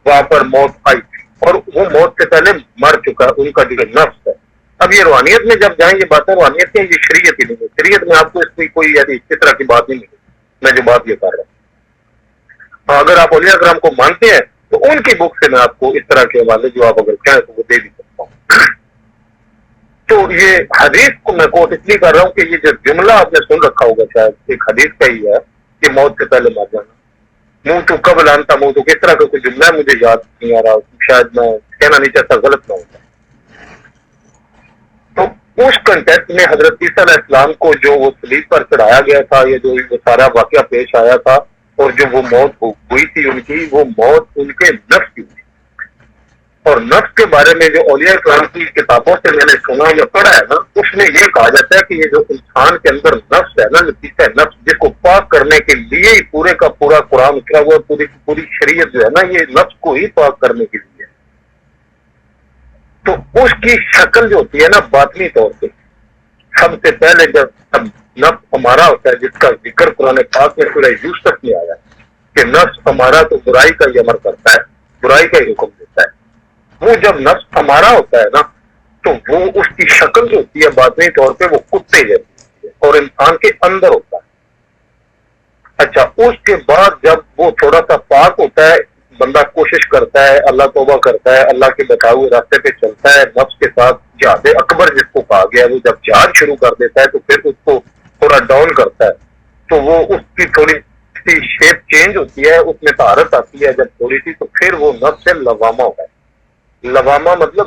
وہاں پر موت آئی تھی اور وہ موت سے پہلے مر چکا ان کا جو نفس ہے. اب یہ روحانیت میں جب جائیں یہ باتیں روحانیت کی، یہ شریعت ہی نہیں ہے. شریعت میں آپ کو اس کی کوئی اس طرح کی بات نہیں ملے. میں جو بات یہ کر رہا ہوں، اگر آپ اولیاء کرام کو مانتے ہیں تو ان کی بک سے میں آپ کو اس طرح کے حوالے جو آپ اگر کہیں تو وہ دے بھی سکتا ہوں. تو یہ حدیث کو میں کوٹ اس لیے کر رہا ہوں کہ یہ جو جملہ آپ نے سن رکھا ہوگا شاید ایک حدیث کا ہی ہے کہ موت سے پہلے مر جانا. منہ تو قبل انتا منہ تو کس طرح کا کوئی جملہ ہے مجھے یاد نہیں آ رہا، شاید میں کہنا نہیں چاہتا غلط نہ ہوتا. تو اس کنٹیکٹ میں حضرت عیسیٰ علیہ السلام کو جو وہ صلیب پر چڑھایا گیا تھا، یہ جو وہ سارا واقعہ پیش آیا تھا اور جو وہ موت ہوئی تھی ان کی، وہ موت ان کے نفس کی ہوئی. اور نفس کے بارے میں جو اولیاء کرام کی کتابوں سے میں نے سنا یا پڑھا ہے نا اس میں یہ کہا جاتا ہے کہ یہ جو انسان کے اندر نفس ہے نا، لطیفہ نفس جس کو پاک کرنے کے لیے ہی پورے کا پورا قرآن اترا ہوا، پوری شریعت جو ہے نا یہ نفس کو ہی پاک کرنے کے لیے. تو اس کی شکل جو ہوتی ہے نا باطنی طور پہ سب سے پہلے جب نفس ہمارا ہوتا ہے، جس کا ذکر قرآن پاک میں سورہ یوسف میں آیا کہ نفس ہمارا تو برائی کا ہی امر کرتا ہے، برائی کا ہی حکم دیتا ہے. وہ جب نفس ہمارا ہوتا ہے نا تو وہ اس کی شکل جو ہوتی ہے باطنی طور پہ وہ کتے جیسی ہوتی ہے اور انسان کے اندر ہوتا ہے. اچھا اس کے بعد جب وہ تھوڑا سا پاک ہوتا ہے بندہ کوشش کرتا ہے، اللہ توبہ کرتا ہے، اللہ کے بتائے ہوئے راستے پہ چلتا ہے، نفس کے ساتھ جہاد اکبر جس کو کہا گیا، وہ جب جہاد شروع کر دیتا ہے تو پھر اس کو تھوڑا ڈاؤن کرتا ہے، تو وہ اس کی تھوڑی سی شیپ چینج ہوتی ہے، اس میں طہارت آتی ہے جب تھوڑی سی، تو پھر وہ نفس لوامہ ہوتا ہے۔ لوامہ مطلب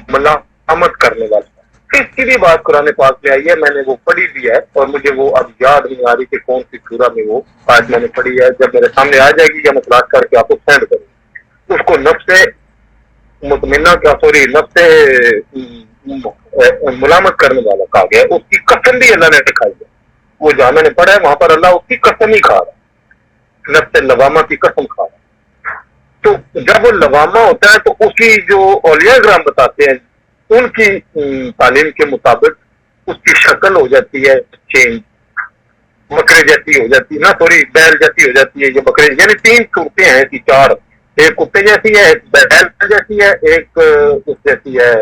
ملامت کرنے والا۔ اس کی بھی بات قرآن پاک میں آئی ہے، میں نے وہ پڑھی بھی ہے، اور مجھے وہ اب یاد نہیں آ رہی کہ کون سی سورہ میں وہ آج میں نے پڑھی ہے، جب میرے سامنے آ جائے گی یا میں تلاش کر کے آپ کو سینڈ کروں گا۔ اس کو نفس مطمئنہ کا سوری نفس ملامت کرنے والا کہا گیا ہے۔ اس کی قسم بھی اللہ نے دکھائی ہے، وہ جہاں میں نے پڑھا ہے وہاں پر اللہ اس کی قسم ہی کھا رہا ہے، نفس لوامہ کی قسم کھا رہا ہے۔ تو جب وہ لوامہ ہوتا ہے تو اس کی جو اولیاء کرام بتاتے ہیں ان کی تعلیم کے مطابق اس کی شکل ہو جاتی ہے چینج، بکرے جیسی ہو جاتی ہے، نہ سوری بیل جیسی ہو جاتی ہے، یہ بکرے یعنی تین صورتیں ہیں ایسی، چار، ایک کتے جیسی ہے، ایک بیل جیسی ہے، ایک اس جیسی ہے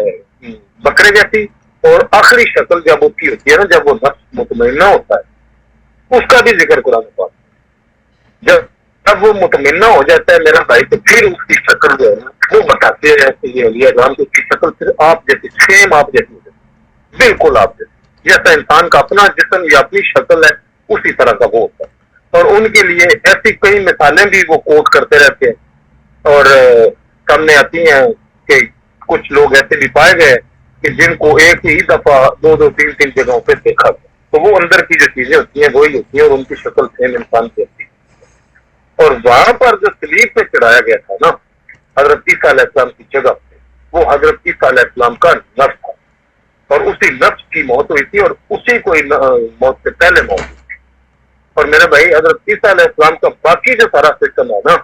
بکرے جیسی، اور آخری شکل جب اس کی ہوتی ہے نا جب وہ نفس مطمئنہ ہوتا ہے، اس کا بھی ذکر قرآن پاک جب وہ مطمئنہ ہو جاتا ہے میرا بھائی، تو پھر اس کی شکل جو ہے نا وہ بتاتے ہیں یہ اولیاء کرام کی، اس کی شکل پھر آپ جیسی، سیم آپ جیسی ہو جاتی، بالکل آپ جیسی، جیسا انسان کا اپنا جسم یا اپنی شکل ہے اسی طرح کا وہ ہوتا ہے۔ اور ان کے لیے ایسی کئی مثالیں بھی وہ کوٹ کرتے رہتے ہیں، اور سامنے آتی ہیں کہ کچھ لوگ ایسے بھی پائے گئے کہ جن کو ایک ہی دفعہ دو دو تین تین جگہوں پہ دیکھا گیا، تو وہ اندر کی جو چیزیں ہوتی ہیں وہی ہوتی ہیں، اور ان کی شکل سیم انسان کی ہوتی ہے۔ اور وہاں پر جو سلیب پہ چڑھایا گیا تھا نا حضرت عیسیٰ علیہ السلام کی جگہ پہ، وہ حضرت عیسیٰ علیہ السلام کا نفس تھا، اور اسی نفس کی موت ہوئی تھی، اور اسی کو موت سے پہلے موت ہوئی تھی۔ اور میرے بھائی حضرت عیسیٰ علیہ السلام کا باقی جو سارا سسٹم ہے نا،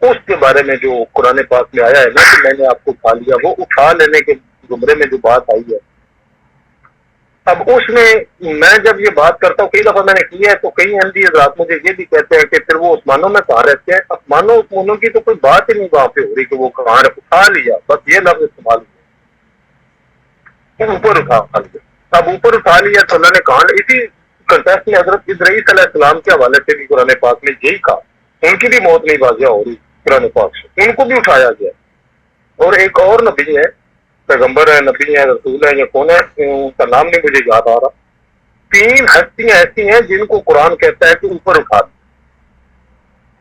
اس کے بارے میں جو قرآن پاک میں آیا ہے نا کہ میں نے آپ کو اٹھا لیا، وہ اٹھا لینے کے زمرے میں جو بات آئی ہے، اب اس میں جب یہ بات کرتا ہوں، کئی دفعہ میں نے کی ہے، تو کئی احمدی حضرات مجھے یہ بھی کہتے ہیں کہ پھر وہ عثمانوں میں کہاں رہتے ہیں؟ عثمانوں عثمانوں کی تو کوئی بات ہی نہیں وہاں پہ ہو رہی کہ وہ کہاں اٹھا لیا، بس یہ لفظ استعمال ہوا، اوپر اٹھا لیا۔ اب اوپر اٹھا لیا تو اللہ نے کہا، اسی کنٹیکسٹ میں حضرت ادریس علیہ السلام کے حوالے سے بھی قرآن پاک نے یہی کہا، ان کی بھی موت نہیں واضح ہو رہی قرآن پاک سے، ان کو بھی اٹھایا گیا۔ اور ایک اور نبی ہے، پیغمبر ہے، نبی ہے، رسول ہے، یا کون ہے ان کا نام نہیں مجھے یاد آ رہا، تین ہستیاں ایسی ہیں جن کو قرآن کہتا ہے کہ اوپر اٹھا لیا۔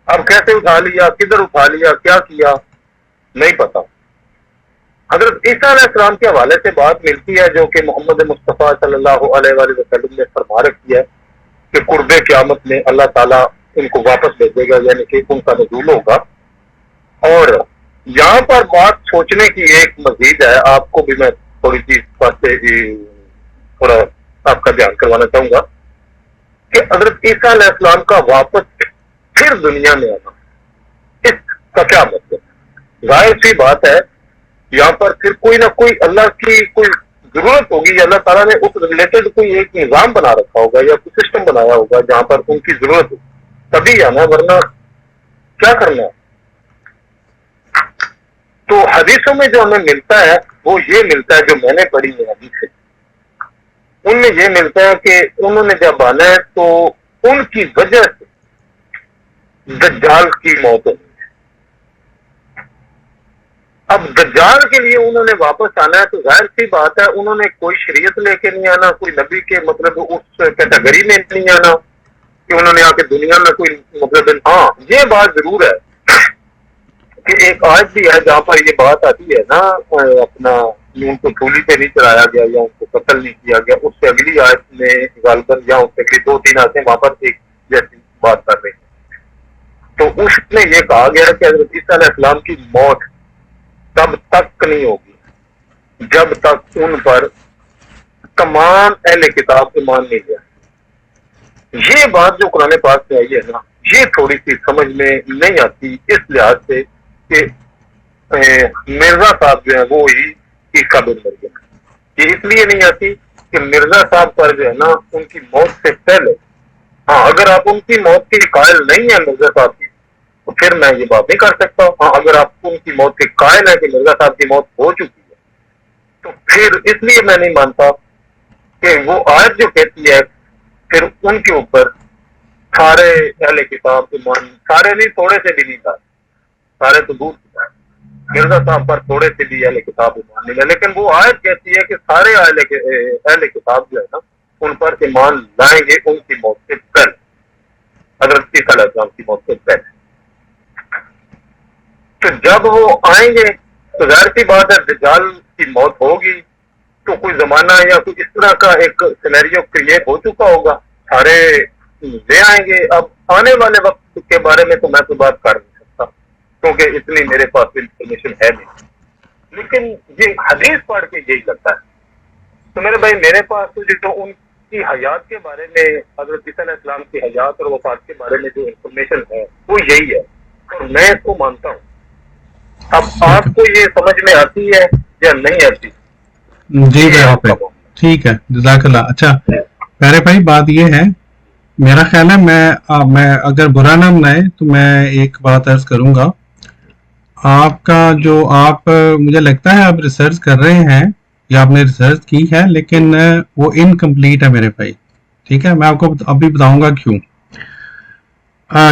اب کیسے اٹھا لیا، کدھر اٹھا لیا، کیا کیا، نہیں پتا۔ حضرت عیسیٰ علیہ السلام کے حوالے سے بات ملتی ہے جو کہ محمد مصطفیٰ صلی اللہ علیہ وآلہ وسلم نے فرما رکھی ہے کہ قرب قیامت میں اللہ تعالیٰ ان کو واپس بھیجے گا، یعنی کہ ان کا نزول ہوگا۔ اور یہاں پر بات سوچنے کی ایک مزید ہے، آپ کو بھی میں تھوڑی سی باتیں تھوڑا آپ کا دھیان کروانا چاہوں گا کہ حضرت عیسیٰ علیہ السلام کا واپس پھر دنیا میں آنا، اس کا کیا مطلب؟ ظاہر سی بات ہے یہاں پر پھر کوئی نہ کوئی اللہ کی کوئی ضرورت ہوگی، یا اللہ تعالیٰ نے اس ریلیٹڈ کوئی ایک نظام بنا رکھا ہوگا یا کوئی سسٹم بنایا ہوگا جہاں پر ان کی ضرورت ہوگی، تبھی آنا، ورنہ کیا کرنا ہے؟ تو حدیثوں میں جو ہمیں ملتا ہے وہ یہ ملتا ہے، جو میں نے پڑھی ہے حدیث سے، ان میں یہ ملتا ہے کہ انہوں نے جب آنا ہے تو ان کی وجہ سے دجال کی موت ہوئی ہے۔ اب دجال کے لیے انہوں نے واپس آنا ہے تو ظاہر سی بات ہے انہوں نے کوئی شریعت لے کے نہیں آنا، کوئی نبی کے مطلب اس کیٹیگری میں نہیں آنا کہ انہوں نے آ کے دنیا میں کوئی مطلب، ہاں یہ بات ضرور ہے کہ ایک آیت بھی ہے جہاں پر یہ بات آتی ہے نا، اپنا ان کو ٹھولی پہ نہیں چڑھایا گیا یا ان کو قتل نہیں کیا گیا، اس سے اگلی آیت میں غالباً یا اس سے اگلی دو تین آیتیں وہاں پر ایک جیسی بات کر رہی ہیں۔ تو اس میں یہ کہا گیا کہ حضرت عیسیٰ علیہ السلام کی موت تب تک نہیں ہوگی جب تک ان پر تمام اہل کتاب ایمان نہیں لیا۔ یہ بات جو قرآن پاک سے آئی ہے نا، یہ تھوڑی سی سمجھ میں نہیں آتی اس لحاظ سے کہ مرزا صاحب جو ہیں وہ ہی عیسیٰ بن مریم، یہ اس لیے نہیں آتی کہ مرزا صاحب پر جو ہے نا ان کی موت سے پہلے، ہاں اگر آپ ان کی موت کے قائل نہیں ہیں مرزا صاحب کی تو پھر میں یہ بات نہیں کر سکتا، ہاں اگر آپ ان کی موت کے قائل ہیں کہ مرزا صاحب کی موت ہو چکی ہے تو پھر اس لیے میں نہیں مانتا کہ وہ آیت جو کہتی ہے پھر ان کے اوپر سارے اہل کتاب ایمان، سارے نہیں، تھوڑے سے بھی نہیں تھا، سارے تو دور کی بات، مرزا صاحب پر تھوڑے سے بھی اہل کتاب ایمان نہیں لائے، لیکن وہ آیت کہتی ہے کہ سارے اہل کتاب جو ہے نا ان پر ایمان لائیں گے ان کی موت سے پہلے، حضرت عیسیٰ علیہ السلام کی موت سے پہلے۔ تو جب وہ آئیں گے تو ظاہر سی بات ہے دجال کی موت ہوگی تو کوئی زمانہ یا کوئی اس طرح کا ایک سینیریو کریٹ ہو چکا ہوگا، سارے لے آئیں گے۔ اب آنے والے وقت کے بارے میں تو میں کوئی بات کر نہیں سکتا کیونکہ اتنی میرے پاس انفارمیشن ہے نہیں، لیکن یہ حدیث پڑھ کے یہی لگتا ہے۔ تو میرے بھائی میرے پاس تو جو ان کی حیات کے بارے میں، حضرت عیسیٰ علیہ السلام کی حیات اور وفات کے بارے میں جو انفارمیشن ہے وہ یہی ہے اور میں اس کو مانتا ہوں۔ اب آپ کو یہ سمجھ میں آتی ہے یا نہیں آتی؟ جی بھائی ٹھیک ہے، جزاک اللہ۔ اچھا پیارے بھائی بات یہ ہے، میرا خیال ہے میں اگر برا نہ منائے تو میں ایک بات عرض کروں گا۔ آپ کا جو آپ مجھے لگتا ہے آپ ریسرچ کر رہے ہیں یا آپ نے ریسرچ کی ہے لیکن وہ انکمپلیٹ ہے میرے بھائی، ٹھیک ہے؟ میں آپ کو ابھی بتاؤں گا کیوں۔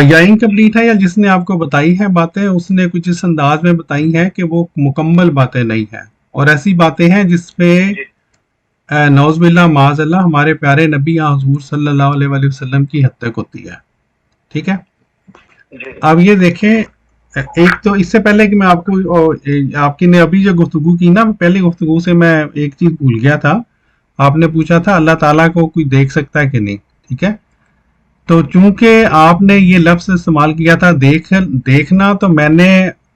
یا انکمپلیٹ ہے یا جس نے آپ کو بتائی ہے باتیں اس نے کچھ اس انداز میں بتائی ہیں کہ وہ مکمل باتیں نہیں ہیں، اور ایسی باتیں ہیں جس پہ نعوذ باللہ معاذ اللہ ہمارے پیارے نبی حضور صلی اللہ علیہ وآلہ وسلم کی حد تک ہوتی ہے، ٹھیک ہے؟ اب یہ دیکھیں، ایک تو اس سے پہلے کہ میں آپ کو آپ کی نے ابھی جو گفتگو کی نا، پہلے گفتگو سے میں ایک چیز بھول گیا تھا۔ آپ نے پوچھا تھا اللہ تعالیٰ کو کوئی دیکھ سکتا ہے کہ نہیں، ٹھیک ہے؟ تو چونکہ آپ نے یہ لفظ استعمال کیا تھا دیکھنا، تو میں نے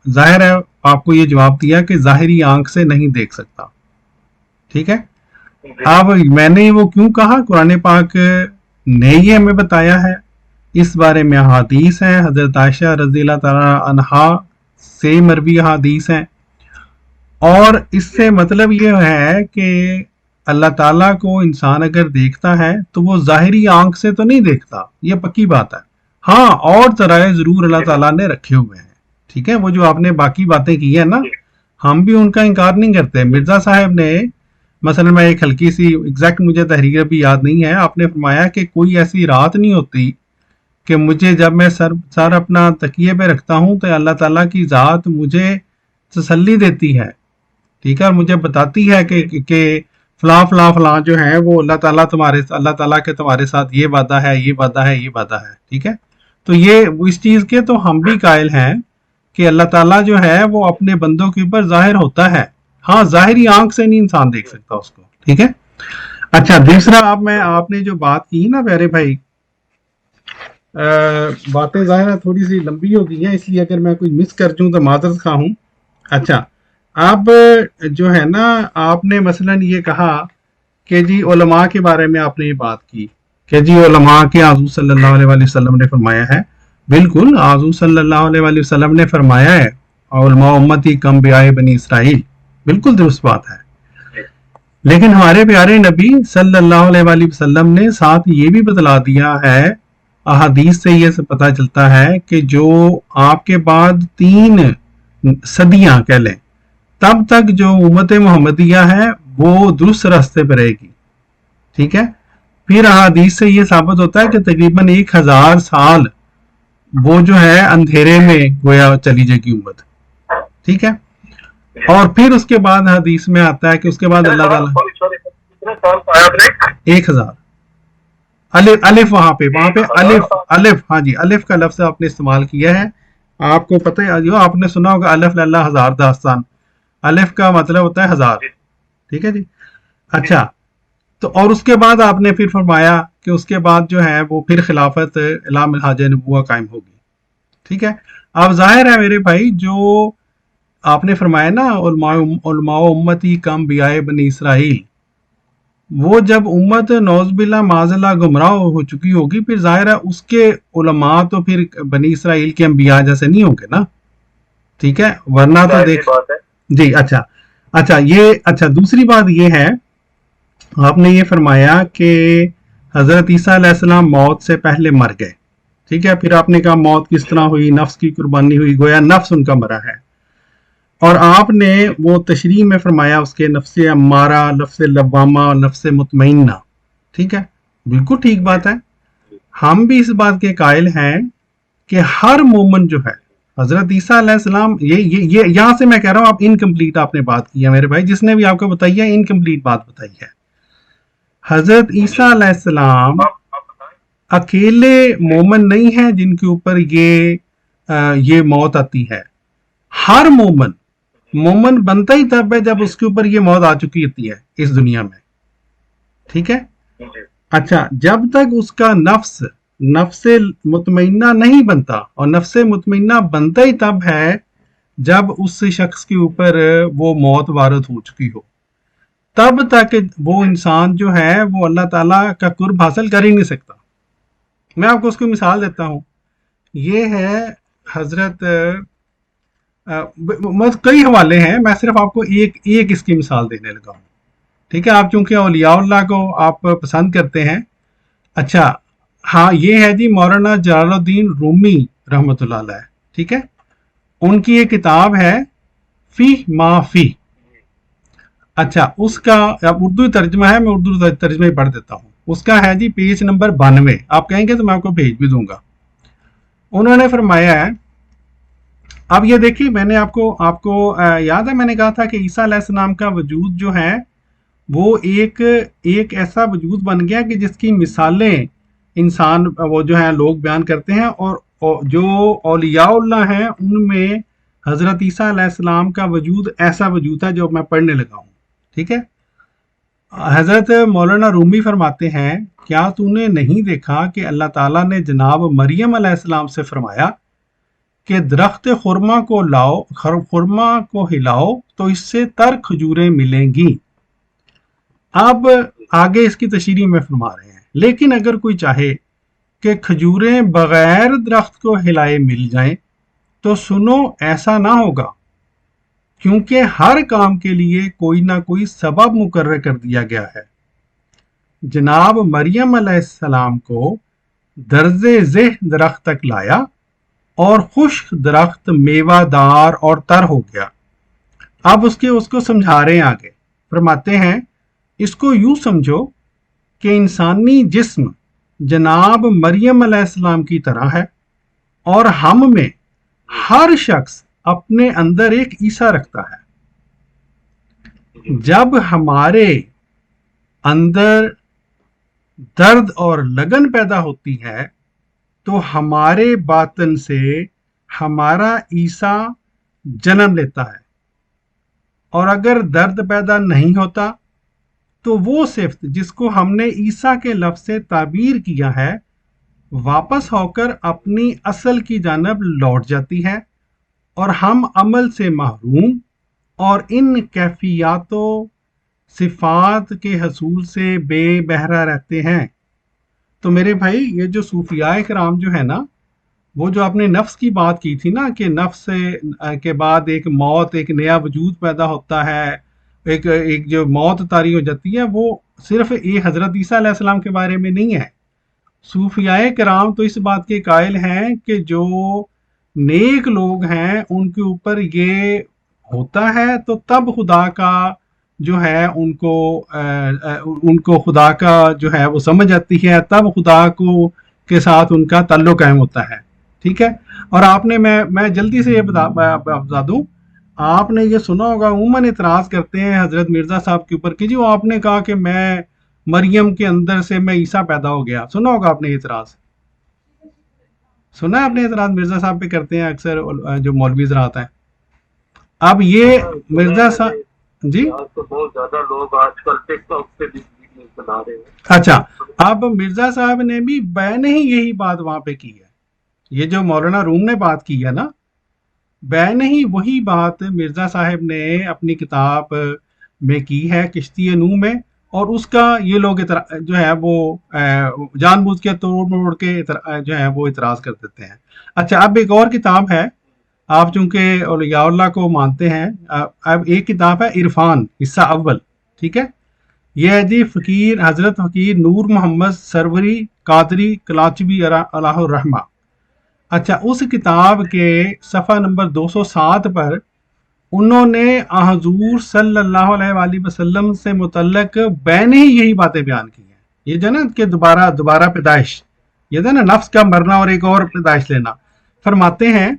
ظاہر ہے آپ کو یہ جواب دیا کہ ظاہری آنکھ سے نہیں دیکھ سکتا، ٹھیک ہے؟ اب میں نے وہ کیوں کہا، قرآن پاک نے یہ ہمیں بتایا ہے، اس بارے میں احادیث ہیں، حضرت عائشہ رضی اللہ تعالیٰ عنہا سے مروی احادیث ہیں، اور اس سے مطلب یہ ہے کہ اللہ تعالیٰ کو انسان اگر دیکھتا ہے تو وہ ظاہری آنکھ سے تو نہیں دیکھتا، یہ پکی بات ہے۔ ہاں اور ذرائع ضرور اللہ تعالیٰ نے رکھے ہوئے ہیں، ٹھیک ہے؟ وہ جو آپ نے باقی باتیں کی ہیں نا، ہم بھی ان کا انکار نہیں کرتے۔ مرزا صاحب نے مثلا، میں ایک ہلکی سی ایگزیکٹ مجھے تحریر بھی یاد نہیں ہے، آپ نے فرمایا کہ کوئی ایسی رات نہیں ہوتی کہ مجھے جب میں سر اپنا تکیے پہ رکھتا ہوں تو اللہ تعالیٰ کی ذات مجھے تسلی دیتی ہے، ٹھیک ہے؟ اور مجھے بتاتی ہے کہ فلاں فلاں فلاں جو ہے وہ اللہ تعالیٰ کے تمہارے ساتھ یہ وعدہ ہے، یہ وعدہ ہے، یہ وعدہ ہے، ٹھیک ہے؟ تو یہ اس چیز کے تو ہم بھی قائل ہیں کہ اللہ تعالیٰ جو ہے وہ اپنے بندوں کے اوپر ظاہر ہوتا ہے، ہاں ظاہری آنکھ سے نہیں انسان دیکھ سکتا اس کو، ٹھیک ہے؟ اچھا دوسرا، آپ نے جو بات کی نا پیارے بھائی، باتیں ظاہر تھوڑی سی لمبی ہو گئی ہیں، اس لیے اگر میں کوئی مس کر جوں تو معذرت خواہ ہوں۔ اچھا اب جو ہے نا، آپ نے مثلا یہ کہا کہ جی علماء کے بارے میں آپ نے یہ بات کی کہ جی علماء کے حضور صلی اللہ علیہ وآلہ وسلم نے فرمایا ہے، بالکل حضور صلی اللہ علیہ وآلہ وسلم نے فرمایا ہے علماء امتی کم بیائے بنی اسرائیل، بالکل درست بات ہے، لیکن ہمارے پیارے نبی صلی اللہ علیہ وآلہ وسلم نے ساتھ یہ بھی بتلا دیا ہے، احادیث سے یہ پتہ چلتا ہے کہ جو آپ کے بعد 3 صدیاں کہہ لیں تب تک جو امت محمدیہ ہے وہ درست راستے پہ رہے گی، ٹھیک ہے؟ پھر احادیث سے یہ ثابت ہوتا ہے کہ تقریباً 1000 سال وہ جو ہے اندھیرے میں گویا چلی جائے گی امت، ٹھیک ہے؟ اور پھر اس کے بعد حدیث میں آتا ہے کہ اس کے بعد اللہ تعالیٰ 1000 الف وہاں پہ الف، ہاں جی الف کا لفظ آپ نے استعمال کیا ہے، آپ کو پتہ ہے جو آپ نے سنا ہوگا الف للہ ہزار داستان، الف کا مطلب ہوتا ہے 1000، ٹھیک ہے جی؟ اچھا تو اور اس کے بعد آپ نے پھر فرمایا کہ اس کے بعد جو ہے وہ پھر خلافت الی منہاج نبوہ قائم ہوگی، ٹھیک ہے؟ اب ظاہر ہے میرے بھائی جو آپ نے فرمایا نا علماء امتی کم بیائے بنی اسرائیل، وہ جب امت نعوذ باللہ معاذ اللہ گمراہ ہو چکی ہوگی پھر ظاہر ہے اس کے علماء تو پھر بنی اسرائیل کے انبیاء جیسے نہیں ہوں گے نا، ٹھیک ہے؟ ورنہ تو دیکھ جی اچھا دوسری بات یہ ہے، آپ نے یہ فرمایا کہ حضرت عیسیٰ علیہ السلام موت سے پہلے مر گئے، ٹھیک ہے؟ پھر آپ نے کہا موت کس طرح ہوئی، نفس کی قربانی ہوئی، گویا نفس ان کا مرا ہے، اور آپ نے وہ تشریح میں فرمایا اس کے نفس امارہ، نفس لوامہ، نفس مطمئنہ، ٹھیک ہے؟ بالکل ٹھیک بات ہے، ہم بھی اس بات کے قائل ہیں کہ ہر مومن جو ہے حضرت عیسیٰ علیہ السلام، یہ یہاں سے میں کہہ رہا ہوں، آپ انکمپلیٹ آپ نے بات کی ہے میرے بھائی، جس نے بھی آپ کو بتائی ہے انکمپلیٹ بات بتائی ہے. حضرت عیسیٰ علیہ السلام اکیلے مومن نہیں ہیں جن کے اوپر یہ موت آتی ہے. ہر مومن بنتا ہی تب ہے جب اس کے اوپر یہ موت آ چکی ہوتی ہے اس دنیا میں. ٹھیک ہے. اچھا، جب تک اس کا نفس مطمئنہ نہیں بنتا، اور نفس مطمئنہ بنتا ہی تب ہے جب اس شخص کے اوپر وہ موت وارد ہو چکی ہو. تب تک وہ انسان جو ہے وہ اللہ تعالیٰ کا قرب حاصل کر ہی نہیں سکتا. میں آپ کو اس کی مثال دیتا ہوں. یہ ہے حضرت کئی حوالے ہیں، میں صرف آپ کو ایک اس کی مثال دینے لگا ہوں. ٹھیک ہے. آپ چونکہ اولیاء اللہ کو آپ پسند کرتے ہیں. اچھا ہاں، یہ ہے جی مولانا جلال الدین رومی رحمۃ اللہ علیہ. ٹھیک ہے. ان کی ایک کتاب ہے فی ما فی. اچھا، اس کا اردو ترجمہ ہے، میں اردو ترجمہ ہی پڑھ دیتا ہوں. اس کا ہے جی پیج نمبر 92. آپ کہیں گے تو میں آپ کو بھیج بھی دوں گا. انہوں نے فرمایا ہے، اب یہ دیکھیے، میں نے آپ کو یاد ہے میں نے کہا تھا کہ عیسیٰ علیہ السلام کا وجود جو ہے وہ ایک ایسا وجود بن گیا کہ جس کی مثالیں انسان وہ جو ہیں لوگ بیان کرتے ہیں، اور جو اولیاء اللہ ہیں ان میں حضرت عیسیٰ علیہ السلام کا وجود ایسا وجود ہے جو میں پڑھنے لگا ہوں. ٹھیک ہے. حضرت مولانا رومی فرماتے ہیں، کیا تو نے نہیں دیکھا کہ اللہ تعالیٰ نے جناب مریم علیہ السلام سے فرمایا کہ درخت خرما کو ہلاؤ تو اس سے تر کھجوریں ملیں گی. اب آگے اس کی تشریح میں فرما رہے ہیں، لیکن اگر کوئی چاہے کہ کھجوریں بغیر درخت کو ہلائے مل جائیں تو سنو ایسا نہ ہوگا، کیونکہ ہر کام کے لیے کوئی نہ کوئی سبب مقرر کر دیا گیا ہے. جناب مریم علیہ السلام کو درز ذہ درخت تک لایا اور خشک درخت میوہ دار اور تر ہو گیا. اب اس کو سمجھا رہے ہیں آگے. فرماتے ہیں، اس کو یوں سمجھو کہ انسانی جسم جناب مریم علیہ السلام کی طرح ہے، اور ہم میں ہر شخص اپنے اندر ایک عیسیٰ رکھتا ہے. جب ہمارے اندر درد اور لگن پیدا ہوتی ہے تو ہمارے باطن سے ہمارا عیسیٰ جنم لیتا ہے، اور اگر درد پیدا نہیں ہوتا تو وہ صفت جس کو ہم نے عیسیٰ کے لفظ سے تعبیر کیا ہے واپس ہو کر اپنی اصل کی جانب لوٹ جاتی ہے، اور ہم عمل سے محروم اور ان کیفیات و صفات کے حصول سے بے بہرہ رہتے ہیں. تو میرے بھائی، یہ جو صوفیاء کرام جو ہے نا، وہ جو آپ نے نفس کی بات کی تھی نا کہ نفس کے بعد ایک موت، ایک نیا وجود پیدا ہوتا ہے، ایک جو موت طاری ہو جاتی ہے، وہ صرف ایک حضرت عیسیٰ علیہ السلام کے بارے میں نہیں ہے. صوفیاء کرام تو اس بات کے قائل ہیں کہ جو نیک لوگ ہیں ان کے اوپر یہ ہوتا ہے تو تب خدا کا جو ہے ان کو خدا کا جو ہے وہ سمجھ آتی ہے، تب خدا کے ساتھ ان کا تعلق قائم ہوتا ہے. ٹھیک ہے. اور آپ نے میں جلدی سے یہ بتا دوں، آپ نے یہ سنا ہوگا عموماً اعتراض کرتے ہیں حضرت مرزا صاحب کے اوپر کہ جو آپ نے کہا کہ میں مریم کے اندر سے میں عیسیٰ پیدا ہو گیا. سنا ہوگا آپ نے اعتراض، سنا ہے آپ نے اعتراض مرزا صاحب پہ کرتے ہیں اکثر جو مولوی حضرات ہیں. اب یہ مرزا صاحب جی بہت زیادہ لوگ آج کل ٹک ٹاک پہ بھی بنا رہے ہیں. اچھا، اب مرزا صاحب نے بھی بین ہی یہی بات وہاں پہ کی ہے. یہ جو مولانا روم نے بات کی ہے نا، بین ہی وہی بات مرزا صاحب نے اپنی کتاب میں کی ہے کشتی نوح میں، اور اس کا یہ لوگ جو ہے وہ جان بوجھ کے توڑ موڑ کے جو ہے وہ اعتراض کر دیتے ہیں. اچھا، اب ایک اور کتاب ہے، آپ چونکہ اولیاء اللہ کو مانتے ہیں، اب ایک کتاب ہے عرفان حصہ اول. ٹھیک ہے. یہ ہے جی حضرت فقیر نور محمد سروری قادری کلاچوی علیہ الرحمہ. اچھا، اس کتاب کے صفحہ نمبر 207 پر انہوں نے حضور صلی اللہ علیہ وآلہ وسلم سے متعلق بین ہی یہی باتیں بیان کی ہیں. یہ جو نا کہ دوبارہ پیدائش، یہ تھا نا نفس کا مرنا اور ایک اور پیدائش لینا. فرماتے ہیں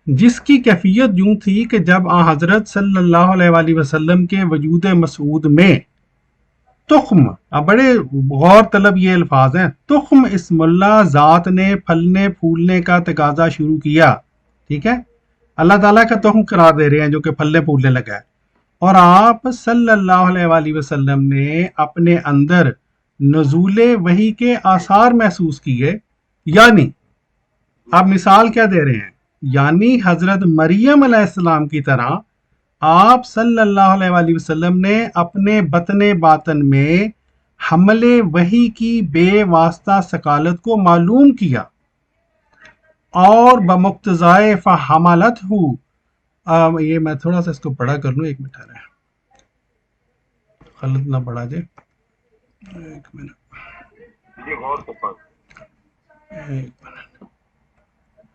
جس کی کیفیت یوں تھی کہ جب آن حضرت صلی اللہ علیہ وآلہ وسلم کے وجود مسعود میں تخم، اب بڑے غور طلب یہ الفاظ ہیں، تخم اسم اللہ ذات نے پھلنے پھولنے کا تقاضا شروع کیا. ٹھیک ہے، اللہ تعالیٰ کا تخم قرار دے رہے ہیں جو کہ پھلنے پھولنے لگا ہے، اور آپ صلی اللہ علیہ وآلہ وسلم نے اپنے اندر نزول وحی کے آثار محسوس کیے. یعنی آپ مثال کیا دے رہے ہیں؟ یعنی حضرت مریم علیہ السلام کی طرح آپ صلی اللہ علیہ وآلہ وسلم نے اپنے بطن باطن میں حمل وحی کی بے واسطہ ثقالت کو معلوم کیا، اور بمقتضائے فحملت ہو. یہ میں تھوڑا سا اس کو بڑا کر لوں، ایک منٹ رہے، غلط نہ پڑا جائے، ایک منٹ.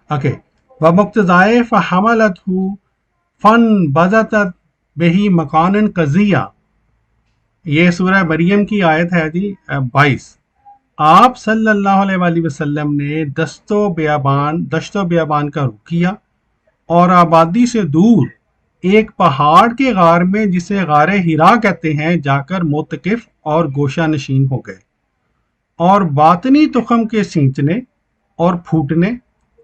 اوکے، ومقتضائے فحملت ہو فن بزتت بہی مکان قضیہ. یہ سورہ مریم کی آیت ہے جی 22. آپ صلی اللہ علیہ وآلہ وسلم نے دشت و بیابان کا رخ کیا اور آبادی سے دور ایک پہاڑ کے غار میں جسے غار ہرا کہتے ہیں جا کر معتکف اور گوشہ نشین ہو گئے، اور باطنی تخم کے سینچنے اور پھوٹنے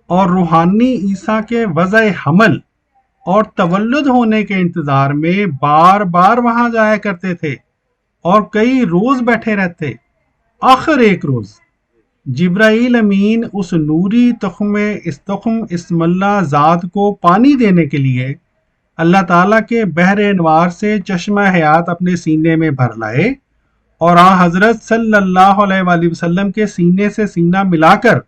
اور روحانی عیسیٰ کے وضع حمل اور تولد ہونے کے انتظار میں بار بار وہاں جایا کرتے تھے اور کئی روز بیٹھے رہتے. آخر ایک روز جبرائیل امین اس نوری تخم اسم اللہ ذات کو پانی دینے کے لیے اللہ تعالیٰ کے بحر انوار سے چشمہ حیات اپنے سینے میں بھر لائے، اور حضرت صلی اللہ علیہ وآلہ وسلم کے سینے سے سینہ ملا کر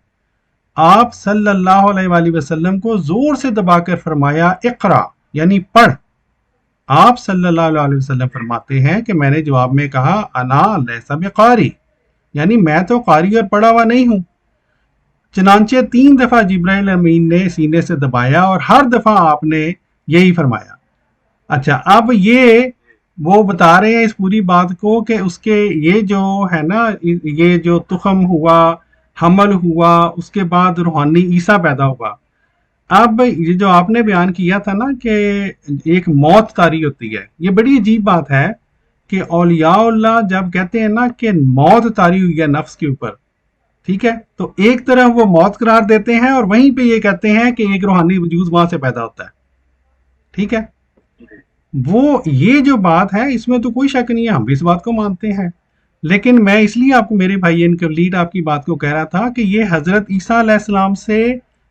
آپ صلی اللہ علیہ وآلہ وسلم کو زور سے دبا کر فرمایا اقرا، یعنی پڑھ. آپ صلی اللہ علیہ وسلم فرماتے ہیں کہ میں نے جواب میں کہا انا لیس بقاری، یعنی میں تو قاری اور پڑھا ہوا نہیں ہوں. چنانچہ 3 دفعہ جبرائیل امین نے سینے سے دبایا اور ہر دفعہ آپ نے یہی فرمایا. اچھا، اب یہ وہ بتا رہے ہیں اس پوری بات کو کہ اس کے یہ جو ہے نا، یہ جو تخم ہوا، حمل ہوا، اس کے بعد روحانی عیسیٰ پیدا ہوا. اب یہ جو آپ نے بیان کیا تھا نا کہ ایک موت طاری ہوتی ہے، یہ بڑی عجیب بات ہے کہ اولیاء اللہ جب کہتے ہیں نا کہ موت طاری ہوئی ہے نفس کے اوپر، ٹھیک ہے، تو ایک طرف وہ موت قرار دیتے ہیں اور وہیں پہ یہ کہتے ہیں کہ ایک روحانی وجود وہاں سے پیدا ہوتا ہے. ٹھیک ہے، وہ یہ جو بات ہے اس میں تو کوئی شک نہیں ہے، ہم بھی اس بات کو مانتے ہیں. لیکن میں اس لیے آپ کو میرے بھائی انکمپلیٹ آپ کی بات کو کہہ رہا تھا کہ یہ حضرت عیسیٰ علیہ السلام سے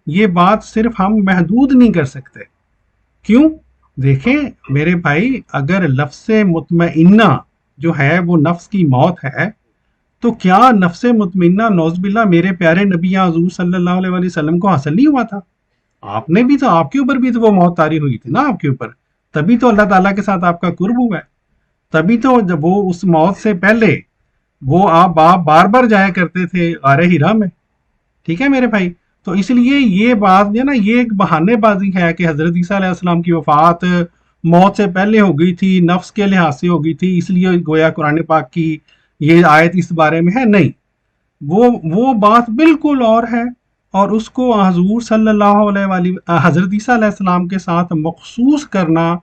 یہ بات صرف ہم محدود نہیں کر سکتے. کیوں؟ دیکھیں میرے بھائی، اگر لفظ مطمئنہ جو ہے وہ نفس کی موت ہے، تو کیا نفس مطمئنہ نعوذ باللہ میرے پیارے نبی حضور صلی اللہ علیہ وآلہ وسلم کو حاصل نہیں ہوا تھا؟ آپ نے بھی تو، آپ کے اوپر بھی تو وہ موت طاری ہوئی تھی نا آپ کے اوپر، تبھی تو اللہ تعالیٰ کے ساتھ آپ کا قرب ہوا ہے، تبھی تو جب وہ اس موت سے پہلے وہ آپ بار بار جایا کرتے تھے غار ہرا میں. ٹھیک ہے میرے بھائی، تو اس لیے یہ بات جو ہے نا، یہ ایک بہانے بازی ہے کہ حضرت عیسیٰ علیہ السلام کی وفات موت سے پہلے ہو گئی تھی، نفس کے لحاظ سے ہو گئی تھی، اس لیے گویا قرآن پاک کی یہ آیت اس بارے میں ہے. نہیں، وہ بات بالکل اور ہے، اور اس کو حضور صلی اللہ علیہ وآلہ حضرت عیسیٰ علیہ السلام کے ساتھ مخصوص کرنا،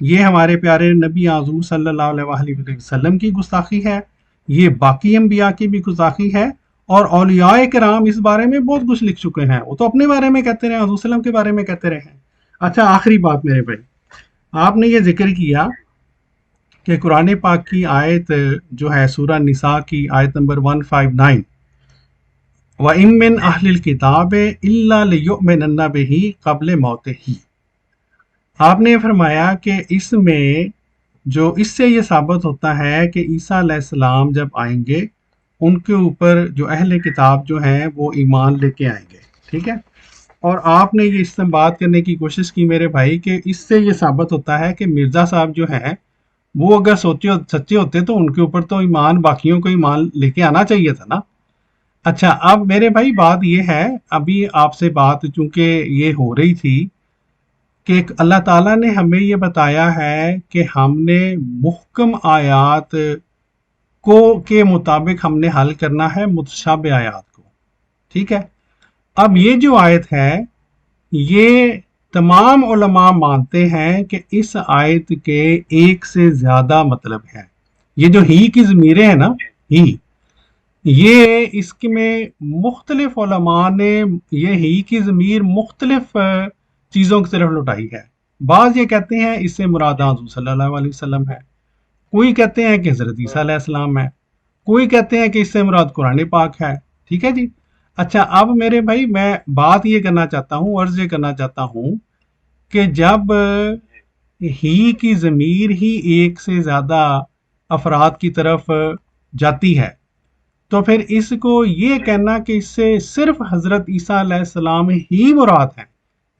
یہ ہمارے پیارے نبی حضور صلی اللہ علیہ وآلہ وسلم کی گستاخی ہے، یہ باقی انبیاء کی بھی گستاخی ہے، اور اولیاء کرام اس بارے میں بہت کچھ لکھ چکے ہیں. وہ تو اپنے بارے میں کہتے رہے، حضور صلی اللہ علیہ وسلم کے بارے میں کہتے رہے ہیں. اچھا، آخری بات میرے بھائی، آپ نے یہ ذکر کیا کہ قرآن پاک کی آیت جو ہے سورہ نساء کی آیت نمبر 159، وَإِن مِّنْ أَهْلِ الْكِتَابِ إِلَّا لِيُؤْمِنَنَّ بِهِ قَبْلَ مَوْتِهِ. آپ نے فرمایا کہ اس میں جو اس سے یہ ثابت ہوتا ہے کہ عیسیٰ علیہ السلام جب آئیں گے ان کے اوپر جو اہل کتاب جو ہیں وہ ایمان لے کے آئیں گے. ٹھیک ہے، اور آپ نے یہ استنباط کرنے کی کوشش کی میرے بھائی کہ اس سے یہ ثابت ہوتا ہے کہ مرزا صاحب جو ہیں وہ اگر سچے ہوتے تو ان کے اوپر تو ایمان، باقیوں کو ایمان لے کے آنا چاہیے تھا نا. اچھا، اب میرے بھائی بات یہ ہے، ابھی آپ سے بات چونکہ یہ ہو رہی تھی کہ اللہ تعالیٰ نے ہمیں یہ بتایا ہے کہ ہم نے محکم آیات کو کے مطابق ہم نے حل کرنا ہے متشابہ آیات کو. ٹھیک ہے. اب یہ جو آیت ہے یہ تمام علماء مانتے ہیں کہ اس آیت کے ایک سے زیادہ مطلب ہے. یہ جو ہی کی ضمیریں ہیں نا، ہی، یہ اس کے میں مختلف علماء نے یہ ہی کی ضمیر مختلف چیزوں کی طرف لوٹائی ہے. بعض یہ کہتے ہیں اس سے مراد حضور صلی اللہ علیہ وسلم ہے، کوئی کہتے ہیں کہ حضرت عیسیٰ علیہ السلام ہے، کوئی کہتے ہیں کہ اس سے مراد قرآن پاک ہے. ٹھیک ہے جی. اچھا، اب میرے بھائی میں بات یہ کرنا چاہتا ہوں، عرض یہ کرنا چاہتا ہوں کہ جب ہی کی ضمیر ہی ایک سے زیادہ افراد کی طرف جاتی ہے تو پھر اس کو یہ کہنا کہ اس سے صرف حضرت عیسیٰ علیہ السلام ہی مراد ہیں،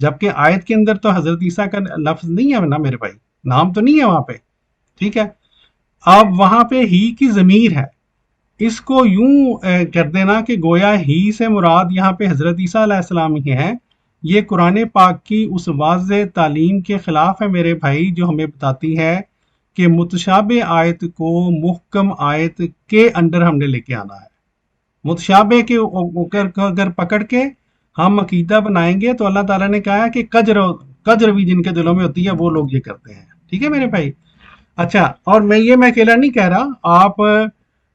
جبکہ آیت کے اندر تو حضرت عیسیٰ کا لفظ نہیں ہے نا میرے بھائی، نام تو نہیں ہے وہاں پہ. ٹھیک ہے. اب وہاں پہ ہی کی ضمیر ہے، اس کو یوں کر دینا کہ گویا ہی سے مراد یہاں پہ حضرت عیسیٰ علیہ السلام ہی ہے، یہ قرآن پاک کی اس واضح تعلیم کے خلاف ہے میرے بھائی، جو ہمیں بتاتی ہے کہ متشابہ آیت کو محکم آیت کے انڈر ہم نے لے کے آنا ہے. متشابہ کے اگر پکڑ کے ہم عقیدہ بنائیں گے تو اللہ تعالیٰ نے کہا ہے کہ قجر بھی جن کے دلوں میں ہوتی ہے وہ لوگ یہ کرتے ہیں. ٹھیک ہے میرے بھائی. اچھا، اور میں اکیلا نہیں کہہ رہا، آپ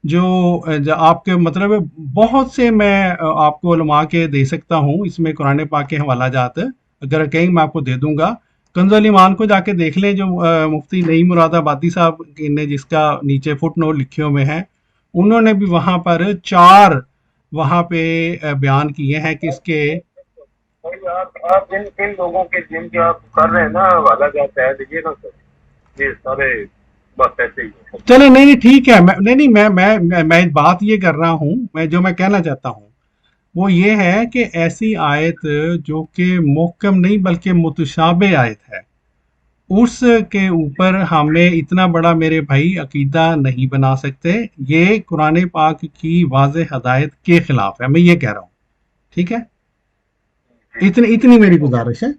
جو آپ کے مطلب بہت سے میں آپ کو علماء کے دے سکتا ہوں، اس میں قرآن پاک کے حوالہ جات اگر کہیں میں آپ کو دے دوں گا. کنز الایمان کو جا کے دیکھ لیں، جو مفتی نعیم مراد آبادی صاحب نے جس کا نیچے فٹ نوٹ لکھے ہوئے ہیں، انہوں نے بھی وہاں پر 4 وہاں پہ بیان کیے ہیں کہ اس کے آپ ان لوگوں کے جن کے آپ کر رہے ہیں نا حوالہ جات ہے دیجیے نا سر، یہ سارے بات ایسے ہی ہے. چلے نہیں ٹھیک ہے، میں بات یہ کر رہا ہوں، میں کہنا چاہتا ہوں وہ یہ ہے کہ ایسی آیت جو کہ محکم نہیں بلکہ متشابہ آیت ہے، اس کے اوپر ہمیں اتنا بڑا میرے بھائی عقیدہ نہیں بنا سکتے. یہ قرآن پاک کی واضح ہدایت کے خلاف ہے، میں یہ کہہ رہا ہوں. ٹھیک ہے. اتنی میری گزارش ہے.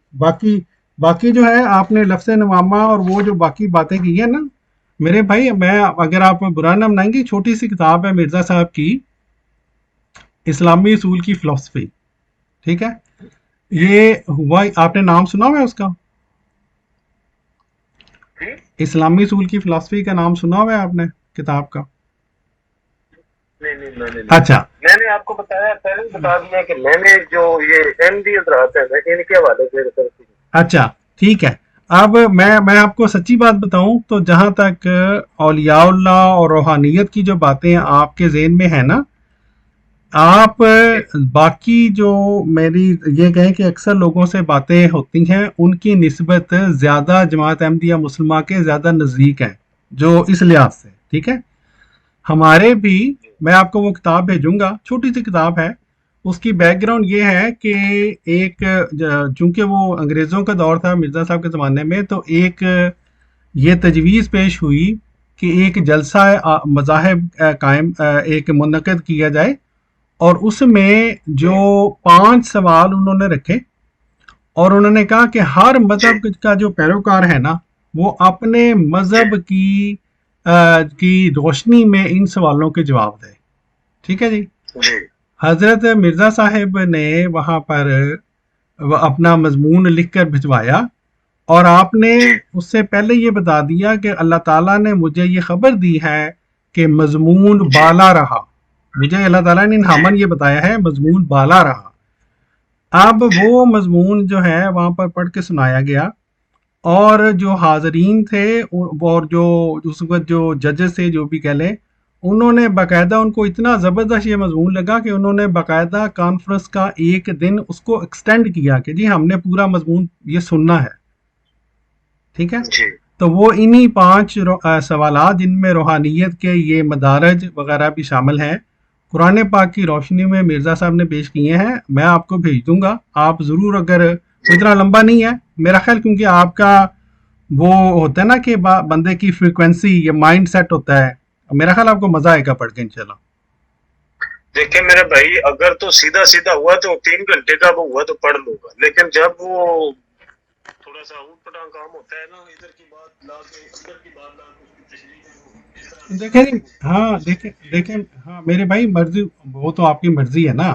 باقی جو ہے آپ نے لفظ نوامہ اور وہ جو باقی باتیں کی ہیں نا میرے بھائی، میں اگر آپ برا نہ منائیں گے، چھوٹی سی کتاب ہے مرزا صاحب کی، اسلامی اصول کی فلسفی. ٹھیک ہے. یہ ہوا، آپ نے نام سنا ہوا ہے اس کا؟ اسلامی اصول کی فلسفی کا نام سنا ہوا ہے آپ نے کتاب کا؟ نہیں. اچھا، میں نے آپ کو بتایا، پہلے بتا دیا کہ میں نے جو یہ احمدی حضرات ہیں ان کے حوالے سے. اچھا ٹھیک ہے. اب میں آپ کو سچی بات بتاؤں تو جہاں تک اولیاء اللہ اور روحانیت کی جو باتیں آپ کے ذہن میں ہیں نا، آپ باقی جو میری یہ کہیں کہ اکثر لوگوں سے باتیں ہوتی ہیں ان کی نسبت زیادہ جماعت احمدیہ مسلمہ کے زیادہ نزدیک ہیں، جو اس لحاظ سے. ٹھیک ہے. ہمارے بھی، میں آپ کو وہ کتاب بھیجوں گا، چھوٹی سی کتاب ہے. اس کی بیک گراؤنڈ یہ ہے کہ ایک چونکہ وہ انگریزوں کا دور تھا مرزا صاحب کے زمانے میں، تو ایک یہ تجویز پیش ہوئی کہ ایک جلسہ مذاہب قائم ایک منعقد کیا جائے، اور اس میں جو 5 سوال انہوں نے رکھے، اور انہوں نے کہا کہ ہر مذہب کا جو پیروکار ہے نا وہ اپنے مذہب کی روشنی میں ان سوالوں کے جواب دے. ٹھیک ہے جی. حضرت مرزا صاحب نے وہاں پر اپنا مضمون لکھ کر بھجوایا، اور آپ نے اس سے پہلے یہ بتا دیا کہ اللہ تعالیٰ نے مجھے یہ خبر دی ہے کہ مضمون بالا رہا. مجھے اللہ تعالیٰ نے انہامن یہ بتایا ہے مضمون بالا رہا. اب وہ مضمون جو ہے وہاں پر پڑھ کے سنایا گیا، اور جو حاضرین تھے اور جو اس وقت جو ججز تھے، جو بھی کہہ لیں، انہوں نے باقاعدہ، ان کو اتنا زبردست یہ مضمون لگا کہ انہوں نے باقاعدہ کانفرنس کا ایک دن اس کو ایکسٹینڈ کیا کہ جی ہم نے پورا مضمون یہ سننا ہے. ٹھیک ہے. تو وہ انہی 5 سوالات جن میں روحانیت کے یہ مدارج وغیرہ بھی شامل ہیں، قرآن پاک کی روشنی میں مرزا صاحب نے پیش کیے ہیں. میں آپ کو بھیج دوں گا، آپ ضرور، اگر اتنا لمبا نہیں ہے میرا خیال، کیونکہ آپ کا وہ ہوتا ہے نا کہ بندے کی فریکوینسی، یہ مائنڈ سیٹ ہوتا ہے، میرا خیال آپ کو مزہ آئے گا پڑھ کے انشاءاللہ. دیکھیں میرے بھائی، اگر تو سیدھا ہوا تو 3 گھنٹے کا وہ ہوا تو پڑھ لوں گا، لیکن جب وہ تھوڑا سا اوٹ پٹانگ کام ہوتا ہے نا، ادھر کی بات لا کے ادھر کی بات لا کے اس کی تشریح دیکھیں ہاں میرے بھائی، مرضی وہ تو آپ کی مرضی ہے نا.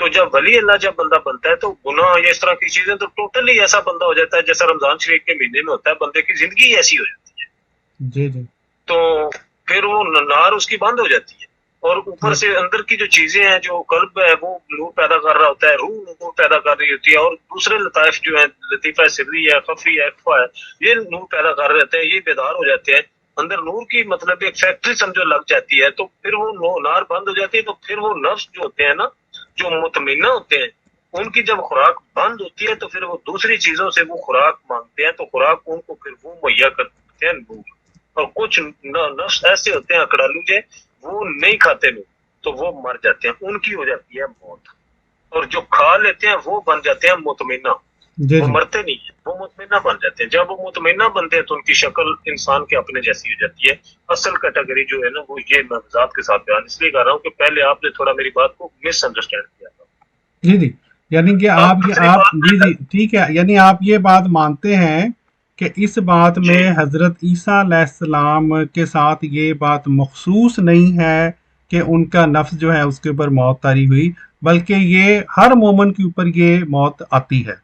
تو جب ولی اللہ جب بندہ بنتا ہے تو گناہ یا اس طرح کی چیزیں تو ٹوٹلی ایسا بندہ ہو جاتا ہے جیسا رمضان شریف کے مہینے میں ہوتا ہے، بندے کی زندگی ایسی ہو جاتی ہے، جی جی تو پھر وہ نار اس کی بند ہو جاتی ہے، اور اوپر سے اندر کی جو چیزیں ہیں، جو قلب ہے وہ نور پیدا کر رہا ہوتا ہے، روح نور پیدا کر رہی ہوتی ہے، اور دوسرے لطائف جو ہیں، لطیفہ سری ہے، خفی ہے، اخفا ہے، یہ نور پیدا کر رہے ہوتے ہیں، یہ بیدار ہو جاتے ہیں، اندر نور کی مطلب ایک فیکٹری سمجھو لگ جاتی ہے، تو پھر وہ نار بند ہو جاتی ہے، تو پھر وہ نفس جو ہوتے ہیں نا، جو مطمئنہ ہوتے ہیں، ان کی جب خوراک بند ہوتی ہے تو پھر وہ دوسری چیزوں سے وہ خوراک مانگتے ہیں، تو خوراک ان کو پھر وہ مہیا کرتے ہیں نور، اور کچھ نفس ایسے ہوتے ہیں اکڑالو جو وہ نہیں کھاتے نور، تو وہ مر جاتے ہیں، ان کی ہو جاتی ہے موت، اور جو کھا لیتے ہیں وہ بن جاتے ہیں مطمئنہ، جی وہ جی مرتے نہیں ہیں، وہ مطمئنہ بن جاتے ہیں، جب وہ مطمئنہ بنتے ہیں تو ان کی شکل انسان کے اپنے جیسی ہو جاتی ہے۔ اصل کیٹیگری جو ہے نا وہ یہ میں ذات کے ساتھ بیان اس لیے کر رہا ہوں کہ پہلے آپ نے تھوڑا میری بات کو مس انڈرسٹینڈ کیا تھا۔ جی جی، یعنی کہ اب آپ دوسری آپ بات جی جی ٹھیک ہے، یعنی آپ یہ بات مانتے ہیں کہ اس بات جی میں حضرت عیسیٰ علیہ السلام کے ساتھ یہ بات مخصوص نہیں ہے کہ ان کا نفس جو ہے اس کے اوپر موت طاری ہوئی، بلکہ یہ ہر مومن کے اوپر یہ موت آتی ہے،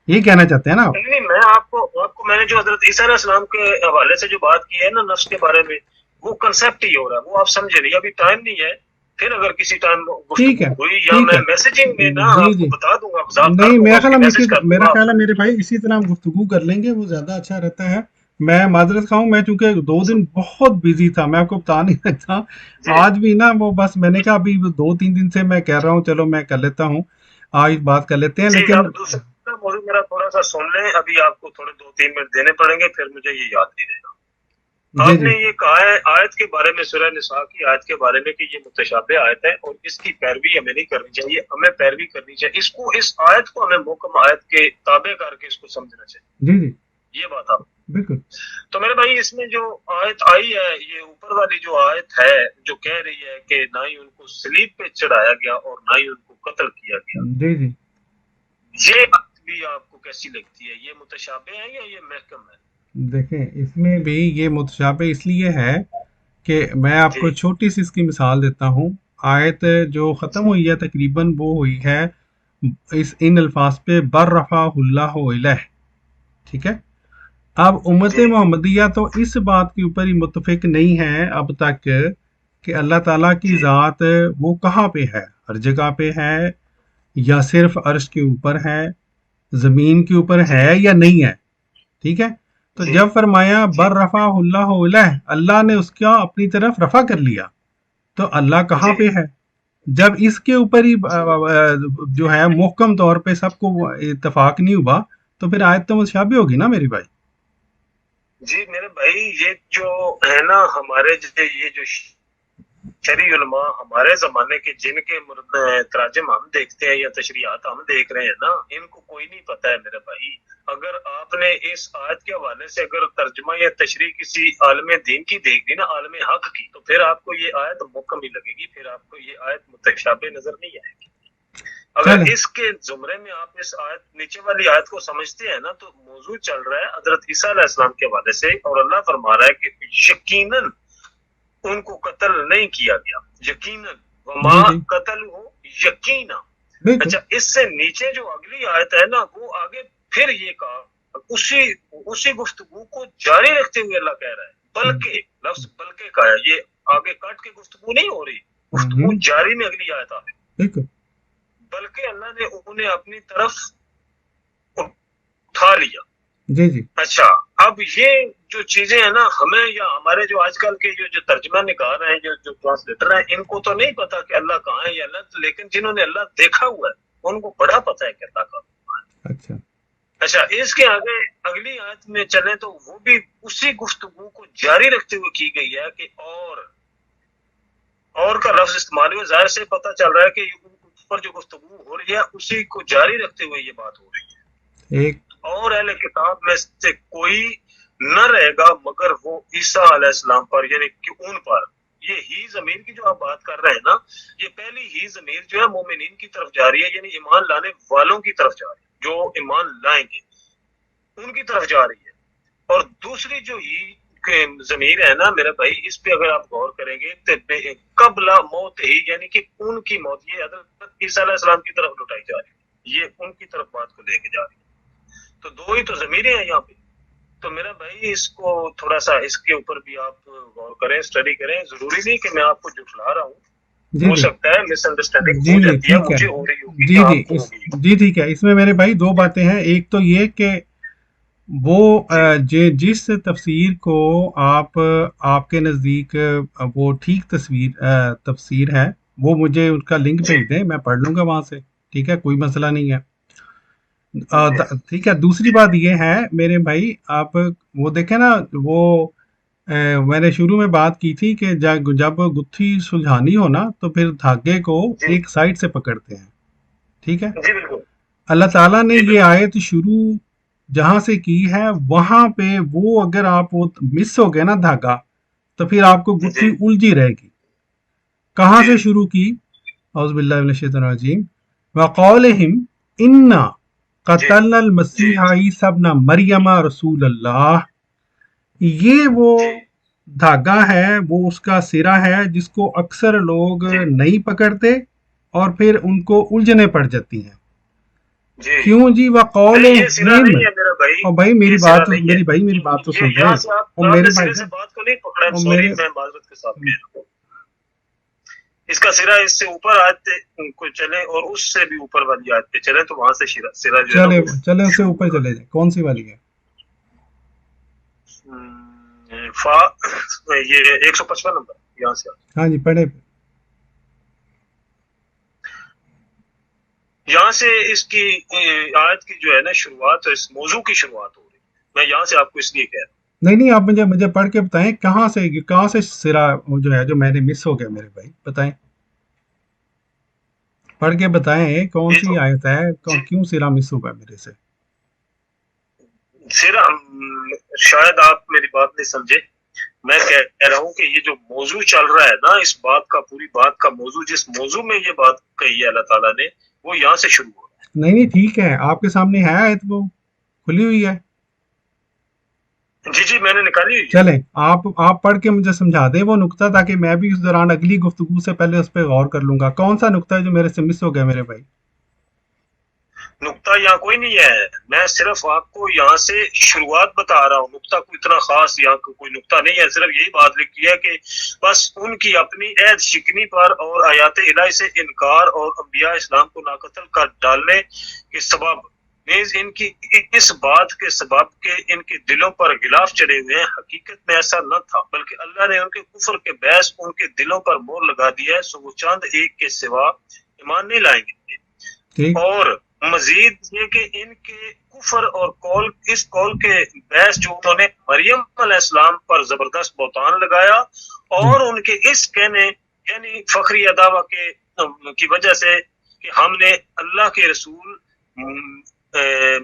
یہ کہنا چاہتے ہیں نا آپ؟ نہیں، میں آپ کو میں نے جو حضرت عیسیٰ علیہ السلام کے حوالے سے جو بات کی ہے نا نفس کے بارے میں، وہ کنسیپٹ ہی ہو رہا ہے، وہ آپ سمجھے نہیں، ابھی ٹائم نہیں ہے، پھر اگر کسی ٹائم ٹھیک گفتگو ہے ہوئی یا ٹھیک میں ہے، میسیجنگ میں نا جی آپ کو جی، بتا دوں گا، وضاحت کر نہیں دوں گا، میرا اس خیال کی ہے میسج کر دوں میرا گا آپ خیال ہے کو۔ میرے بھائی اسی طرح ہم گفتگو کر لیں گے، وہ زیادہ اچھا رہتا ہے۔ میں معذرت خواہوں، میں چونکہ 2 دن بہت بزی تھا، میں آپ کو بتا نہیں سکتا، جی آج بھی نا وہ بس میں نے کہا ابھی 2-3 دن سے میں کہہ رہا ہوں چلو میں کر لیتا ہوں، آج بات کر لیتے ہیں، جی، لیکن آپ دوسرا موضوع میرا تھوڑا سا سن لیں، ابھی آپ کو تھوڑے 2-3 منٹ دینے پڑیں گے، پھر مجھے یہ یاد نہیں رہے گا۔ جی آپ جی نے یہ کہا ہے آیت کے بارے میں، سورہ نساء کی آیت کے بارے میں، کہ یہ متشابہ آیت ہے اور اس کی پیروی ہمیں نہیں کرنی چاہیے، ہمیں پیروی کرنی چاہیے، اس آیت کو ہمیں محکم آیت کے تابع کر کے اس کو سمجھنا چاہیے، جی جی یہ بات آپ۔ بالکل تو میرے بھائی اس میں جو آیت آئی ہے، یہ اوپر والی جو آیت ہے جو کہہ رہی ہے کہ نہ ہی ان کو صلیب پہ چڑھایا گیا اور نہ ہی ان کو قتل کیا گیا، جی جی، یہ بات بھی آپ کو کیسی لگتی ہے؟ یہ متشابہ ہے یا یہ محکم ہے؟ دیکھیں اس میں بھی یہ متشابہ اس لیے ہے کہ میں آپ جی کو چھوٹی سی اس کی مثال دیتا ہوں، آیت جو ختم ہوئی ہے تقریباً وہ ہوئی ہے ان الفاظ پہ برفع اللہ الیہ، ٹھیک ہے؟ اب امت جی محمدیہ تو اس بات کے اوپر ہی متفق نہیں ہے اب تک کہ اللہ تعالیٰ کی جی ذات وہ کہاں پہ ہے، ہر جگہ پہ ہے یا صرف عرش کے اوپر ہے، زمین کے اوپر جی ہے یا نہیں ہے، ٹھیک ہے؟ تو جی جب فرمایا جی بر رفع اللہ علیہ، اللہ نے اس کا اپنی طرف رفع کر لیا، تو اللہ کہاں جی پہ ہے؟ جب اس کے اوپر ہی جی جو ہے محکم طور پہ سب کو اتفاق نہیں ہوا، تو پھر آیت تو متشابہ ہوگی نا میری بھائی۔ جی میرے بھائی، یہ جو ہے نا ہمارے یہ جو شرعی علماء ہمارے زمانے کے جن کے تراجم ہم دیکھتے ہیں یا تشریحات ہم دیکھ رہے ہیں نا، ان کو کوئی نہیں پتا ہے میرے بھائی۔ اگر آپ نے اس آیت کے حوالے سے اگر ترجمہ یا تشریح کسی عالم دین کی دیکھ لی نا، عالم حق کی، تو پھر آپ کو یہ آیت محکم ہی لگے گی، پھر آپ کو یہ آیت متشابہ نظر نہیں آئے گی۔ اگر چلیں اس کے زمرے میں آپ اس آیت نیچے والی آیت کو سمجھتے ہیں نا، تو موضوع چل رہا ہے حضرت عیسیٰ علیہ السلام کے حوالے سے، اور اللہ فرما رہا ہے کہ یقیناً ان کو قتل نہیں کیا گیا، یقیناً وما جی جی قتل ہو یقینا۔ بالکل، اچھا، اس سے نیچے جو اگلی آیت ہے نا، وہ آگے پھر یہ کہا، اسی گفتگو کو جاری رکھتے ہوئے اللہ کہہ رہا ہے، بلکہ لفظ بلکہ کا ہے، یہ آگے کٹ کے گفتگو نہیں ہو رہی، گفتگو جاری میں اگلی آیت آ رہی، بالکل بلکہ اللہ نے انہیں اپنی طرف اٹھا لیا۔ جی جی اچھا، اب یہ جو چیزیں ہیں نا، ہمیں یا ہمارے جو آج کل کے جو ترجمہ نگار ہیں، جو ٹرانسلیٹر ہیں، ان کو تو نہیں پتا کہ اللہ کہاں ہے یا اللہ، لیکن جنہوں نے اللہ دیکھا ہوا ہے ان کو بڑا پتا ہے کہ اللہ کہاں ہے۔ اچھا اچھا، اس کے آگے اگلی آیت میں چلیں تو وہ بھی اسی گفتگو کو جاری رکھتے ہوئے کی گئی ہے کہ اور کا لفظ استعمال ہوئے، ظاہر سے پتہ چل رہا ہے کہ اوپر جو گفتگو ہو رہی ہے اسی کو جاری رکھتے ہوئے یہ بات ہو رہی ہے۔ ایک اور اہل کتاب میں سے کوئی نہ رہے گا مگر وہ عیسیٰ علیہ السلام پر، یعنی کہ ان پر، یہ ہی ضمیر کی جو آپ بات کر رہے ہیں نا، یہ پہلی ہی ضمیر جو ہے مومنین کی طرف جا رہی ہے، یعنی ایمان لانے والوں کی طرف جا رہی ہے، جو ایمان لائیں گے ان کی طرف جا رہی ہے، اور دوسری جو ہی ضمیر ہے نا میرا بھائی، اس پہ اگر آپ غور کریں گے تو قبل موت ہی، یعنی کہ ان کی موت، یہ حضرت عیسیٰ علیہ السلام کی طرف لوٹائی جا رہی ہے، یہ ان کی طرف بات کو لے کے جا رہی ہے، تو دو ہی تو ضمیریں ہیں یہاں پہ. تو میرا بھائی اس کو تھوڑا سا اس کے اوپر بھی آپ غور کریں، اسٹڈی کریں. ضروری نہیں کہ میں آپ کو جھٹلا رہا ہوں، جی ہو جی سکتا ہے مس انڈرسٹینڈنگ جی ہو جی جاتی ہے، ٹھیک ہے. مجھے ہو رہی ہوگی جی یا جی آپ کو ہوگی. جی ٹھیک ہے. اس میں میرے بھائی دو باتیں ہیں. ایک تو یہ کہ وہ جس تفسیر کو آپ کے نزدیک وہ ٹھیک تفسیر ہے، وہ مجھے اس کا لنک بھیج دیں، میں پڑھ لوں گا وہاں سے. ٹھیک ہے، کوئی مسئلہ نہیں ہے. ٹھیک ہے. دوسری بات یہ ہے میرے بھائی، آپ وہ دیکھیں نا، وہ میں نے شروع میں بات کی تھی کہ جب گتھی سلجھانی ہو نا تو پھر دھاگے کو ایک سائڈ سے پکڑتے ہیں. ٹھیک ہے. جی بالکل. اللہ تعالیٰ نے یہ آیت شروع جہاں سے کی ہے، وہاں پہ وہ اگر آپ وہ مس ہو گئے نا دھاگا، تو پھر آپ کو گتھی الجھی رہے گی. کہاں سے شروع کی؟ اعوذ باللہ من الشیطان الرجیم. وقولہم انا قتلنا المسیح عیسی ابن مریم رسول اللہ. یہ وہ دھاگا ہے، وہ اس کا سرا ہے جس کو اکثر لوگ نہیں پکڑتے اور پھر ان کو الجھنے پڑ جاتی ہیں. کیوں جی؟ وقول اور بھائی میری بات تو سن لیں. اور میرے بھائی بات کو نہیں پکڑا، سوری میں معذرت کے ساتھ کہہ رہا ہوں. اس کا سرا اس سے اوپر آیت کو چلے اور اس سے بھی اوپر والی آیت پہ چلے تو وہاں سے سرا جو ہے چلے اس سے اوپر چلے جائیں. کون سی والی ہے؟ یہ 155 نمبر یہاں سے. ہاں جی پڑھے. یہاں سے اس کی آیت کی جو ہے نا شروعات، اس موضوع کی شروعات ہو رہی. میں یہاں سے آپ کو اس لیے کہہ رہا ہوں. نہیں آپ مجھے پڑھ کے بتائیں کہاں سے سرا جو ہے جو میں نے مس ہو گیا میرے بھائی، بتائیں، پڑھ کے بتائیں کون سی آیت ہے، کیوں سرا مس ہو گیا میرے سے. سرا شاید آپ میری بات نہیں سمجھے. میں کہہ رہا ہوں کہ یہ جو موضوع چل رہا ہے نا، اس بات کا، پوری بات کا موضوع، جس موضوع میں یہ بات کہی ہے اللہ تعالیٰ نے، وہ یہاں سے شروع ہو رہا ہے. نہیں ٹھیک ہے، آپ کے سامنے ہے آیت، وہ کھلی ہوئی ہے. جی میں نے نکالی ہوئی. چلیں آپ پڑھ کے مجھے سمجھا دیں وہ نقطہ، تاکہ میں بھی اس دوران اگلی گفتگو سے پہلے اس پہ غور کر لوں گا. کون سا نقطہ ہے جو میرے سے مس ہو گیا میرے بھائی؟ نقطہ یہاں کوئی نہیں ہے، میں صرف آپ کو یہاں سے شروعات بتا رہا ہوں. نقطہ کوئی اتنا خاص یہاں کوئی نقطہ نہیں ہے. صرف یہی بات لکھی ہے کہ بس ان کی اپنی عہد شکنی پر اور آیات الہی سے انکار اور انبیاء اسلام کو ناقتل کر ڈالنے کے سبب، ان کی اس بات کے سبب کہ ان کے دلوں پر غلاف چڑھے ہوئے ہیں. حقیقت میں ایسا نہ تھا، بلکہ اللہ نے ان کے کفر کے باعث ان کے دلوں پر مہر لگا دیا ہے، سو وہ چاند ایک کے سوا ایمان نہیں لائیں گے. اور مزید یہ کہ ان کے کفر اور اس قول کے باعث جو انہوں نے مریم علیہ السلام پر زبردست بہتان لگایا، اور ان کے اس کہنے یعنی فخری دعویٰ کی وجہ سے کہ ہم نے اللہ کے رسول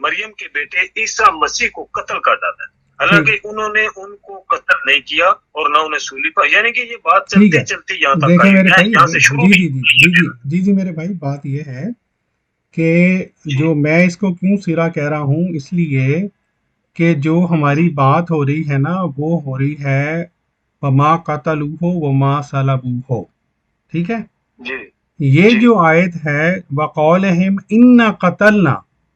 مریم کے بیٹے عیسیٰ مسیح کو قتل کر ڈالا ہے، حالانکہ انہوں نے ان کو قتل نہیں کیا اور نہ انہیں سولی پر. یعنی کہ یہ بات چلتی چلتی یہاں تک آئی، یہاں سے شروع. جی میرے بھائی، بات یہ ہے کہ جو میں اس کو کیوں سرا کہہ رہا ہوں، اس لیے کہ جو ہماری بات ہو رہی ہے نا، وہ ہو رہی ہے وما قتلوہ وما صلبوہ. ٹھیک ہے. یہ جو آیت ہے وقولہم انا قتلنا،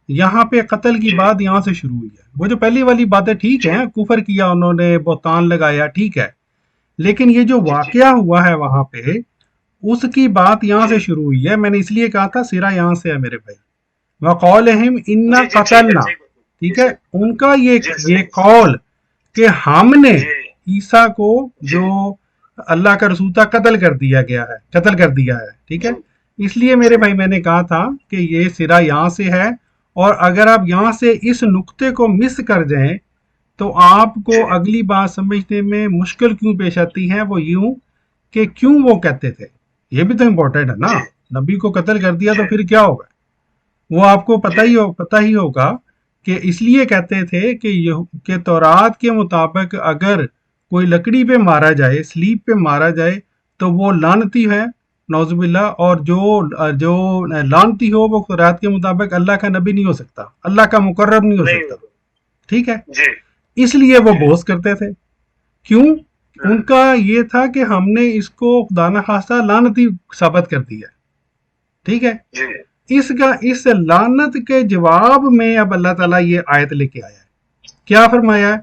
یہاں پہ قتل کی بات یہاں سے شروع ہوئی ہے. وہ جو پہلی والی باتیں ٹھیک ہے، کفر کیا انہوں نے، بہتان لگایا، ٹھیک ہے، لیکن یہ جو واقعہ ہوا ہے وہاں پہ، اس کی بات یہاں سے شروع ہوئی ہے. میں نے اس لیے کہا تھا سرا یہاں سے ہے میرے بھائی. وقولہم انا قتلنا، ٹھیک ہے، ان کا یہ قول کہ ہم نے عیسیٰ کو جو اللہ کا رسول تھا قتل کر دیا ہے. ٹھیک ہے. اس لیے میرے بھائی میں نے کہا تھا کہ یہ سرا یہاں سے ہے. اور اگر آپ یہاں سے اس نقطے کو مس کر جائیں تو آپ کو اگلی بات سمجھنے میں مشکل کیوں پیش آتی ہے. وہ یوں کہ کیوں وہ کہتے تھے، یہ بھی تو امپورٹنٹ ہے نا. نبی کو قتل کر دیا تو پھر کیا ہوگا؟ وہ آپ کو پتہ ہی ہوگا کہ اس لیے کہتے تھے کہ تورات کے مطابق اگر کوئی لکڑی پہ مارا جائے، سلیب پہ مارا جائے، تو وہ لعنتی ہے، نعوذ باللہ. اور جو لعنتی ہو وہ تورات کے مطابق اللہ کا نبی نہیں ہو سکتا، اللہ کا مقرب نہیں ہو سکتا. ٹھیک ہے. اس لیے وہ بحث کرتے تھے کیوں؟ ان کا یہ تھا کہ ہم نے اس کو خدا نخواستہ لعنتی ثابت کر دیا، ٹھیک ہے؟ جی اس لعنت کے جواب میں اب اللہ تعالیٰ یہ آیت لے کے آیا ہے، کیا فرمایا ہے؟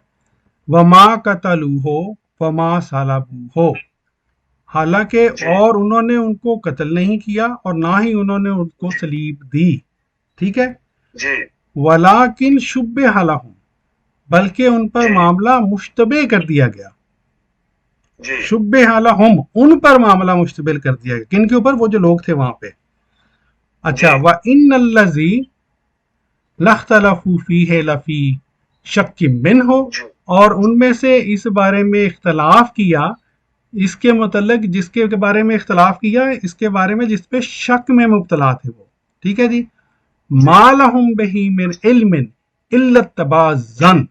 وما قتلوہ وما صلبوہ، حالانکہ اور انہوں نے ان کو قتل نہیں کیا اور نہ ہی انہوں نے ان کو صلیب دی، ٹھیک ہے؟ جی ولیکن شبہ لہم، بلکہ ان پر معاملہ مشتبہ کر دیا گیا، جی شبہ لہم، ان پر معاملہ مشتبہ کر دیا گیا، کن کے اوپر؟ وہ جو لوگ تھے وہاں پہ۔ اچھا، وَإِنَّ الَّذِي لَاخْتَلَفُوا فِيهِ لَفِي شَكٍّ مِّنْهُ، اور ان میں سے اس بارے میں اختلاف کیا، اس کے متعلق جس کے بارے میں اختلاف کیا، اس کے بارے میں جس پہ شک میں مبتلا تھے وہ، ٹھیک ہے جی؟ مَا لَهُم بِهِ مِنْ عِلْمٍ إِلَّا اتِّبَاعَ الظَّنِّ،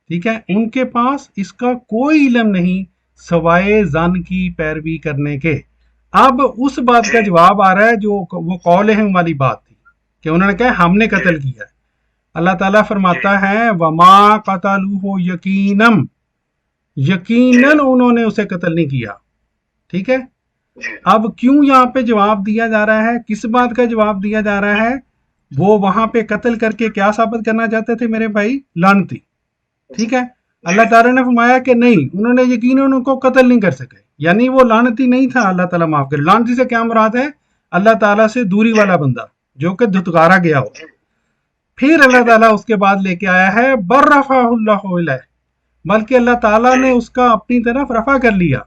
ٹھیک ہے؟ ان کے پاس اس کا کوئی علم نہیں سوائے ظن کی پیروی کرنے کے۔ اب اس بات کا جواب آ رہا ہے جو وہ قولہم والی بات تھی کہ انہوں نے کہا ہم نے قتل کیا ہے۔ اللہ تعالیٰ فرماتا ہے وما قتلوہ یقیناً، یقیناً انہوں نے اسے قتل نہیں کیا، ٹھیک ہے؟ اب کیوں یہاں پہ جواب دیا جا رہا ہے؟ کس بات کا جواب دیا جا رہا ہے؟ وہ وہاں پہ قتل کر کے کیا ثابت کرنا چاہتے تھے میرے بھائی؟ لعنتی، ٹھیک ہے؟ اللہ تعالیٰ نے فرمایا کہ نہیں، انہوں نے یقیناً ان کو قتل نہیں کر سکے، یعنی وہ لعنتی نہیں تھا، اللہ تعالیٰ معاف کرے۔ لعنتی سے کیا مراد ہے؟ اللہ تعالیٰ سے دوری والا بندہ جو کہ دھتکارا گیا ہو۔ پھر اللہ تعالیٰ اس کے بعد لے کے آیا ہے برفع اللہ علیہ، بلکہ اللہ تعالیٰ نے اس کا اپنی طرف رفع کر لیا۔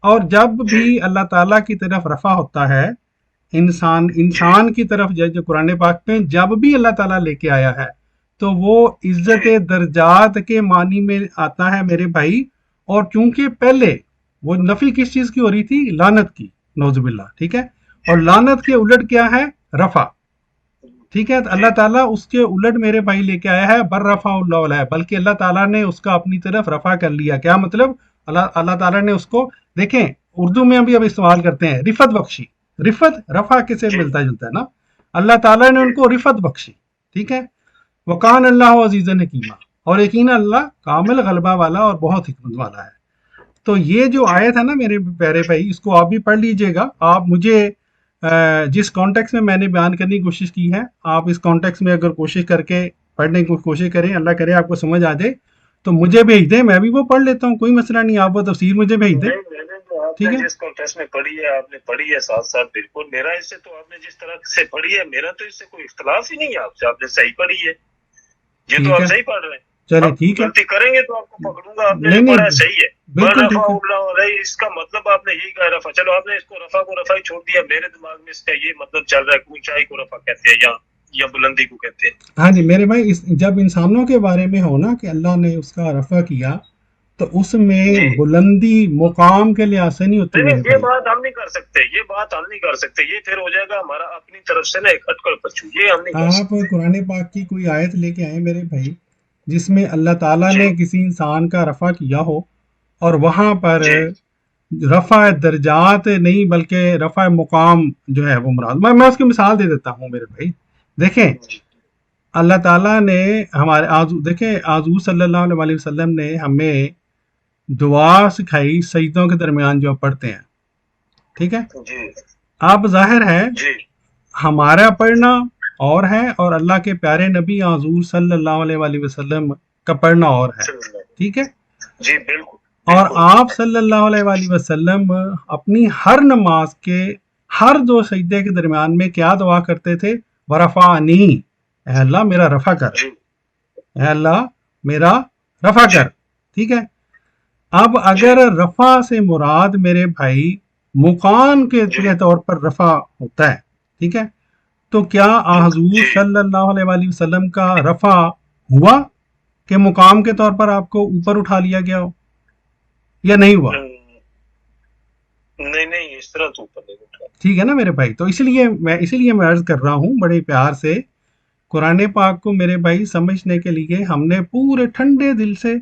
اور جب بھی اللہ تعالیٰ کی طرف رفع ہوتا ہے انسان کی طرف، جو قرآن پاک میں جب بھی اللہ تعالیٰ لے کے آیا ہے تو وہ عزت درجات کے معنی میں آتا ہے میرے بھائی۔ اور چونکہ پہلے وہ نفی کس چیز کی ہو رہی تھی؟ لعنت کی، نعوذ باللہ، ٹھیک ہے؟ اور لعنت کے الٹ کیا ہے؟ رفع، ٹھیک ہے؟ تو اللہ تعالیٰ اس کے الٹ میرے بھائی لے کے آیا ہے برفع اللہ علیہ، بلکہ اللہ تعالیٰ نے اس کا اپنی طرف رفع کر لیا۔ کیا مطلب؟ اللہ تعالیٰ نے اس کو، دیکھیں اردو میں اب استعمال کرتے ہیں رفت بخشی، رفت رفع کے سے ملتا جلتا ہے نا، اللہ تعالیٰ نے ان کو رفت بخشی، ٹھیک ہے؟ وَقَانَ اللَّهُ عَزِيزًا حَكِيمًا، اور یقینا اللہ کامل غلبہ والا اور بہت حکمت والا ہے۔ تو یہ جو آیت ہے نا میرے پیارے بھائی، اس کو آپ بھی پڑھ لیجئے گا۔ آپ مجھے جس کانٹیکس میں میں نے بیان کرنے کی کوشش کی ہے، آپ اس کانٹیکس میں اگر کوشش کر کے پڑھنے کی کوشش کریں، اللہ کرے آپ کو سمجھ آ جائے تو مجھے بھیج دیں، میں بھی وہ پڑھ لیتا ہوں، کوئی مسئلہ نہیں، آپ وہ تفسیر مجھے بھیج دیں، ٹھیک ہے؟ جس کانٹیکس میں پڑھی ہے آپ نے پڑھی ہے ساتھ ساتھ، بالکل میرا اس سے تو آپ نے جس طرح سے پڑھی ہے، میرا تو اس سے کوئی اختلاف ہی نہیں ہے آپ سے، آپ نے صحیح پڑھی ہے، یہ تو آپ صحیح پڑھ رہے ہیں۔ چلے ٹھیک ہے، غلطی کریں گے تو آپ کو پکڑوں گا، آپ نے نہیں جو پڑھا ہے نہیں صحیح ہے، بالکل ٹھیک رفع ہے، اللہ علیہ، اس کا مطلب آپ نے یہی کہا رفع، چلو آپ نے اس کو رفع ہی چھوڑ دیا، میرے دماغ میں اس کا یہ مطلب چل رہا ہے کہ اونچائی کو رفع کہتے ہیں یا بلندی کو کہتے ہیں۔ ہاں جی میرے بھائی، جب انسانوں کے بارے میں ہو نا کہ اللہ نے اس کا رفع کیا تو اس میں بلندی مقام کے لحاظ سے نہیں ہوتی میرے یہ بھائی۔ بات ہم نہیں کر سکتے، یہ بات ہم نہیں کر سکتے، یہ پھر ہو جائے گا ہمارا اپنی طرف سے نا ایک اٹکل پچو، یہ ہم نہیں کر آپ سکتے۔ قرآن پاک کی کوئی آیت لے کے آئے میرے بھائی جس میں اللہ تعالیٰ نے کسی انسان کا رفع کیا ہو اور وہاں پر رفع درجات نہیں بلکہ رفع مقام جو ہے وہ مراد، میں اس کی مثال دے دیتا ہوں میرے بھائی۔ دیکھیں اللہ تعالیٰ نے ہمارے دیکھیں حضور صلی اللہ علیہ وسلم نے ہمیں دعا سکھائی سجدوں کے درمیان جو پڑھتے ہیں، ٹھیک ہے؟ اب ظاہر ہے ہمارا پڑھنا اور ہے اور اللہ کے پیارے نبی حضور صلی اللہ علیہ وسلم کا پڑھنا اور ہے، ٹھیک ہے؟ جی بالکل۔ اور آپ صلی اللہ علیہ وسلم اپنی ہر نماز کے ہر دو سجدے کے درمیان میں کیا دعا کرتے تھے؟ ورفعنی، اے اللہ میرا رفع کر، اے اللہ میرا رفع کر، ٹھیک ہے؟ اب اگر رفع سے مراد میرے بھائی مقام کے طور پر رفع ہوتا ہے، ٹھیک ہے، تو کیا حضور صلی اللہ علیہ وسلم کا رفع ہوا کہ مقام کے طور پر آپ کو اوپر اٹھا لیا گیا ہو یا نہیں ہوا؟ نہیں اس طرح تو اوپر نہیں اٹھا، ٹھیک ہے نا میرے بھائی؟ تو اسی لیے میں عرض کر رہا ہوں بڑے پیار سے، قرآن پاک کو میرے بھائی سمجھنے کے لیے ہم نے پورے ٹھنڈے دل سے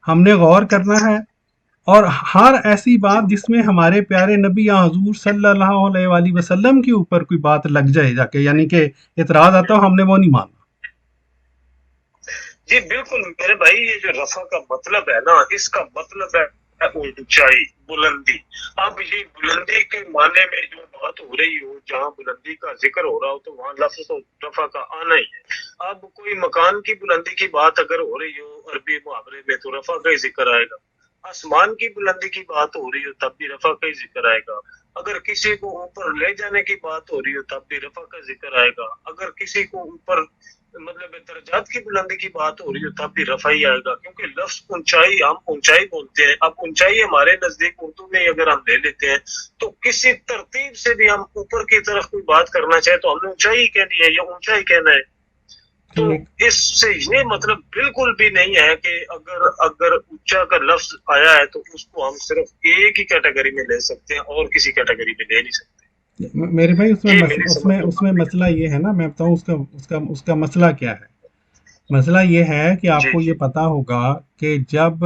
ہم نے غور کرنا ہے، اور ہر ایسی بات جس میں ہمارے پیارے نبی یا حضور صلی اللہ علیہ وسلم کے اوپر کوئی بات لگ جائے جا کے، یعنی کہ اعتراض آتا ہو، ہم نے وہ نہیں ماننا۔ جی بالکل میرے بھائی، یہ جو رفع کا مطلب ہے نا، اس کا مطلب ہے اونچائی، بلندی۔ اب یہ بلندی کے معنی میں جو بات ہو رہی ہو، جہاں بلندی کا ذکر ہو رہا ہو تو وہاں لفظ تو رفع کا آنا ہی ہے۔ اب کوئی مکان کی بلندی کی بات اگر ہو رہی ہو عربی محاورے میں تو رفع کا ہی ذکر آئے گا، آسمان کی بلندی کی بات ہو رہی ہو تب بھی رفع کا ہی ذکر آئے گا، اگر کسی کو اوپر لے جانے کی بات ہو رہی ہو تب بھی رفع کا ذکر آئے گا، اگر کسی کو اوپر مطلب درجات کی بلندی کی بات ہو رہی ہو تب بھی رفع ہی آئے گا، کیونکہ لفظ اونچائی ہم اونچائی بولتے ہیں۔ اب اونچائی ہمارے نزدیک اردو میں اگر ہم لے لیتے ہیں تو کسی ترتیب سے بھی ہم اوپر کی طرف کوئی بات کرنا چاہے تو ہم نے اونچائی کہنی ہے یا اونچا ہی کہنا ہے۔ تو ٹھیک، اس سے یہ مطلب بالکل بھی نہیں ہے کہ اگر اونچا کا لفظ آیا ہے تو اس کو ہم صرف ایک ہی کیٹیگری میں لے سکتے ہیں اور کسی کیٹیگری میں لے نہیں سکتے۔ میرے بھائی اس میں یہ میری سمجھ کے اس میں مسئلہ یہ ہے نا، میں بتاؤں اس کا مسئلہ کیا ہے۔ مسئلہ یہ ہے کہ آپ جی کو یہ پتا ہوگا کہ جب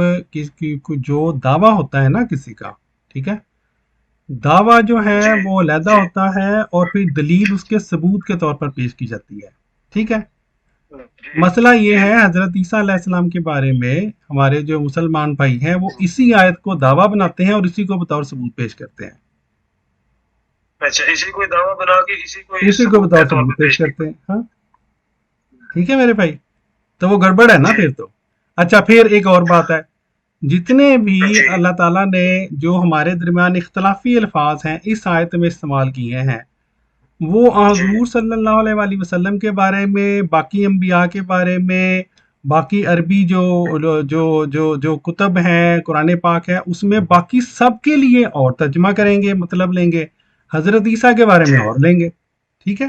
جو دعویٰ ہوتا ہے نا کسی کا، ٹھیک ہے، دعویٰ جو ہے جی وہ علیحدہ جی ہوتا ہے اور پھر دلیل اس کے ثبوت کے طور پر پیش کی جاتی ہے، ٹھیک ہے۔ جی مسئلہ یہ جی ہے حضرت عیسیٰ علیہ السلام کے بارے میں ہمارے جو مسلمان بھائی ہیں وہ اسی آیت کو دعویٰ بناتے ہیں اور اسی کو بطور ثبوت پیش کرتے ہیں، اچھا، اسی کوئی دعویٰ بنا کے اسی کو اسی کو ثبوت بطور کے طور ثبوت پہ پیش پیش کرتے نہیں ہیں، ہاں ٹھیک ہے میرے بھائی، تو وہ گڑبڑ ہے نا جی پھر تو۔ اچھا پھر ایک اور بات ہے، جتنے بھی جی اللہ تعالیٰ نے جو ہمارے درمیان اختلافی الفاظ ہیں اس آیت میں استعمال کیے ہیں، وہ جی حضور صلی اللہ علیہ وآلہ وسلم کے بارے میں، باقی انبیاء کے بارے میں، باقی عربی جو کتب ہیں، قرآن پاک ہے، اس میں باقی سب کے لیے اور ترجمہ کریں گے، مطلب لیں گے، حضرت عیسیٰ کے بارے میں جی اور لیں گے، ٹھیک ہے۔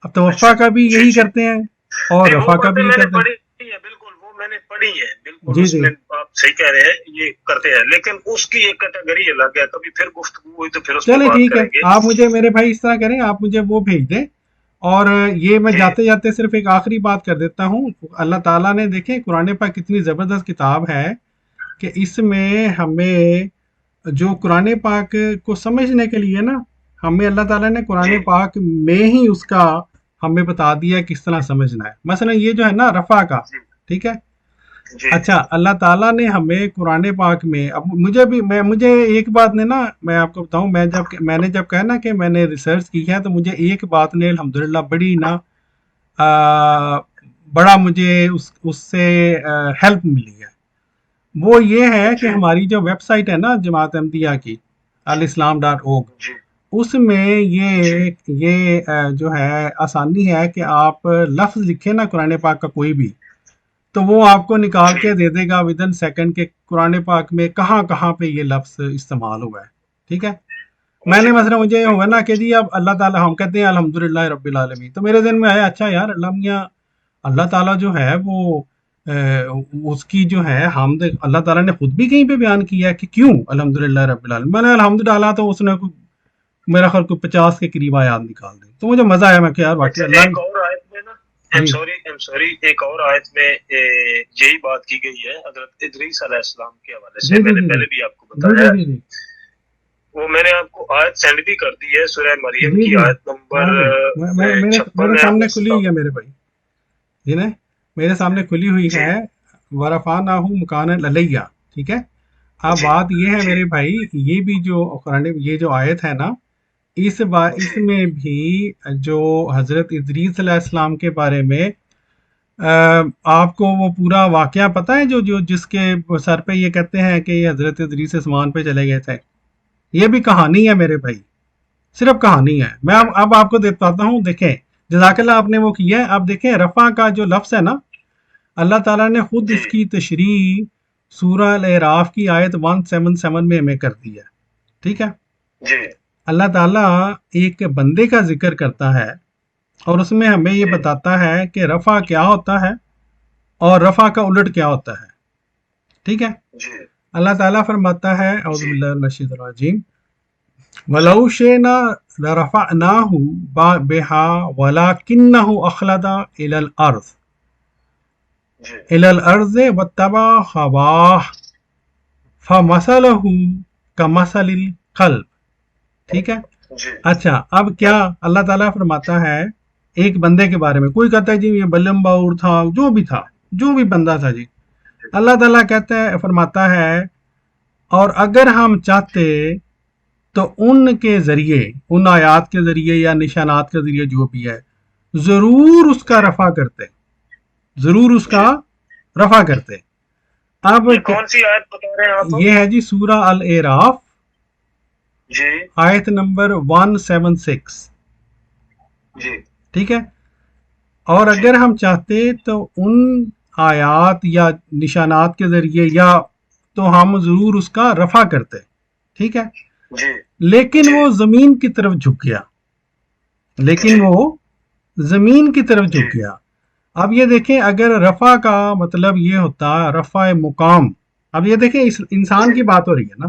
اب اچھا توفع کا بھی جی یہی جی کرتے ہیں اور نہیں، وہ رفع کا بھی باتیں یہی میں نے کرتے ہیں، پڑھی ہے، بالکل وہ میں نے پڑھی ہے، بالکل جی اس جی میں آپ صحیح کہہ رہے ہیں، یہ کرتے ہیں، لیکن اس کی ایک کیٹیگری الگ ہے، کبھی پھر گفتگو ہوئی تو پھر اس پہ چلے بات ٹھیک ہے۔ کریں گے۔ آپ مجھے میرے بھائی اس طرح کریں، آپ مجھے وہ بھیج دیں، اور یہ میں جی جاتے جاتے صرف ایک آخری بات کر دیتا ہوں۔ اللہ تعالیٰ نے دیکھیں قرآن پاک کتنی زبردست کتاب ہے کہ اس میں ہمیں جو قرآن پاک کو سمجھنے کے لیے نا، ہمیں اللہ تعالیٰ نے جی قرآن پاک میں ہی اس کا ہمیں بتا دیا کس طرح سمجھنا ہے۔ مثلا یہ جو ہے نا رفع کا، جی ٹھیک ہے، جی اچھا اللہ تعالیٰ نے ہمیں قرآن پاک میں، اب مجھے ایک بات نے نا، میں آپ کو بتاؤں، میں نے جب کہا نا کہ میں نے ریسرچ کی ہے تو مجھے ایک بات نے الحمدللہ بڑی نا بڑا مجھے اس سے ہیلپ ملی ہے۔ وہ یہ ہے کہ جی ہماری جو ویب سائٹ ہے نا جماعت احمدیہ کی alislam.org، جی اس میں جی یہ جو ہے آسانی ہے کہ آپ لفظ لکھیں نا قرآن پاک کا کوئی بھی، تو وہ آپ کو نکال جی کے دے دے گا ودن سیکنڈ کے قرآن پاک میں کہاں کہاں پہ یہ لفظ استعمال ہوا ہے، ٹھیک ہے۔ میں نے جی مثلا مجھے ہوا بالکل نا کہ جی اب اللہ تعالیٰ ہم کہتے ہیں الحمدللہ رب العالمین، تو میرے ذہن میں آیا اچھا یار اللہ تعالیٰ جو ہے وہ اس کی جو ہے حمد اللہ تعالیٰ نے خود بھی کہیں پہ بیان کیا ہے کہ کیوں الحمدللہ رب العالمین، میں نے الحمد ڈالا تو اس نے میرا خیال کو 50 کے قریب آیات نکال دی، تو مجھے مزہ آیا، میں کہ یار واقعی اچھا، اللہ ایک اور آیت میں نا، جی ایم سوری ایک اور آیت میں یہی بات کی گئی ہے حضرت ادریس علیہ السلام کے حوالے جی سے، میں جی نے جی پہلے بھی آپ کو جی بتایا جی ہے، جی جی وہ میں نے آپ کو آیت سینڈ بھی کر دی ہے، سورہ مریم جی کی جی آیت نمبر ہاں جی، میرے 56 ہے، سامنے اور کھلی ہوئی ہے میرے بھائی، جی نا، میرے سامنے کھلی ہوئی جی ہے، ورفعناہ مکانا علیہ، ٹھیک ہے۔ اب جی بات یہ ہے جی میرے بھائی، یہ بھی جو قرآن یہ جو آیت ہے نا، اس جی میں بھی جو حضرت ادریس علیہ السلام کے بارے میں آپ کو وہ پورا واقعہ پتہ ہے جو جس کے سر پہ یہ کہتے ہیں کہ یہ حضرت ادریس آسمان پہ چلے گئے تھے، یہ بھی کہانی ہے میرے بھائی، صرف کہانی ہے۔ میں اب آپ کو بتاتا ہوں، دیکھیں جزاک اللہ آپ نے وہ کیا ہے، اب دیکھیں رفع کا جو لفظ ہے نا، اللہ تعالیٰ نے خود جی اس کی تشریح سورہ الاعراف کی آیت 177 میں ہمیں کر دی ہے، ٹھیک ہے۔ جی اللہ تعالیٰ ایک بندے کا ذکر کرتا ہے اور اس میں ہمیں یہ جی بتاتا ہے کہ رفع کیا ہوتا ہے اور رفع کا الٹ کیا ہوتا ہے، ٹھیک ہے۔ جی اللہ تعالیٰ فرماتا ہے اعوذ جی باللہ من الشیطان الرجیم وَلَوْ شِئْنَا لَرَفَعْنَاهُ بِهَا وَلَكِنَّهُ أَخْلَدَ جی إِلَى الْأَرْضِ وَاتَّبَعَ هَوَاهُ فَمَثَلُهُ كَمَثَلِ الْكَلْبِ، ٹھیک ہے۔ جی اچھا اب کیا اللہ تعالیٰ فرماتا ہے ایک بندے کے بارے میں، کوئی کہتا ہے جی یہ بلم باور تھا، جو بھی تھا، جو بھی بندہ تھا جی. اللہ تعالیٰ کہتا ہے فرماتا ہے اور اگر ہم چاہتے تو ان کے ذریعے ان آیات کے ذریعے یا نشانات کے ذریعے جو بھی ہے ضرور اس کا رفع کرتے ضرور اس کا رفع کرتے. اب یہ کون سی آیت بتا رہے ہیں آپ؟ یہ ہے جی سورہ الاعراف جی آیت نمبر 176. جی ٹھیک ہے. اور اگر ہم چاہتے تو ان آیات یا نشانات کے ذریعے یا تو ہم ضرور اس کا رفع کرتے. ٹھیک ہے. جی لیکن وہ زمین کی طرف جھک گیا لیکن وہ زمین کی طرف جھک گیا. اب یہ دیکھیں اگر رفع کا مطلب یہ ہوتا رفع مقام. اب یہ دیکھیں اس انسان کی بات ہو رہی ہے نا.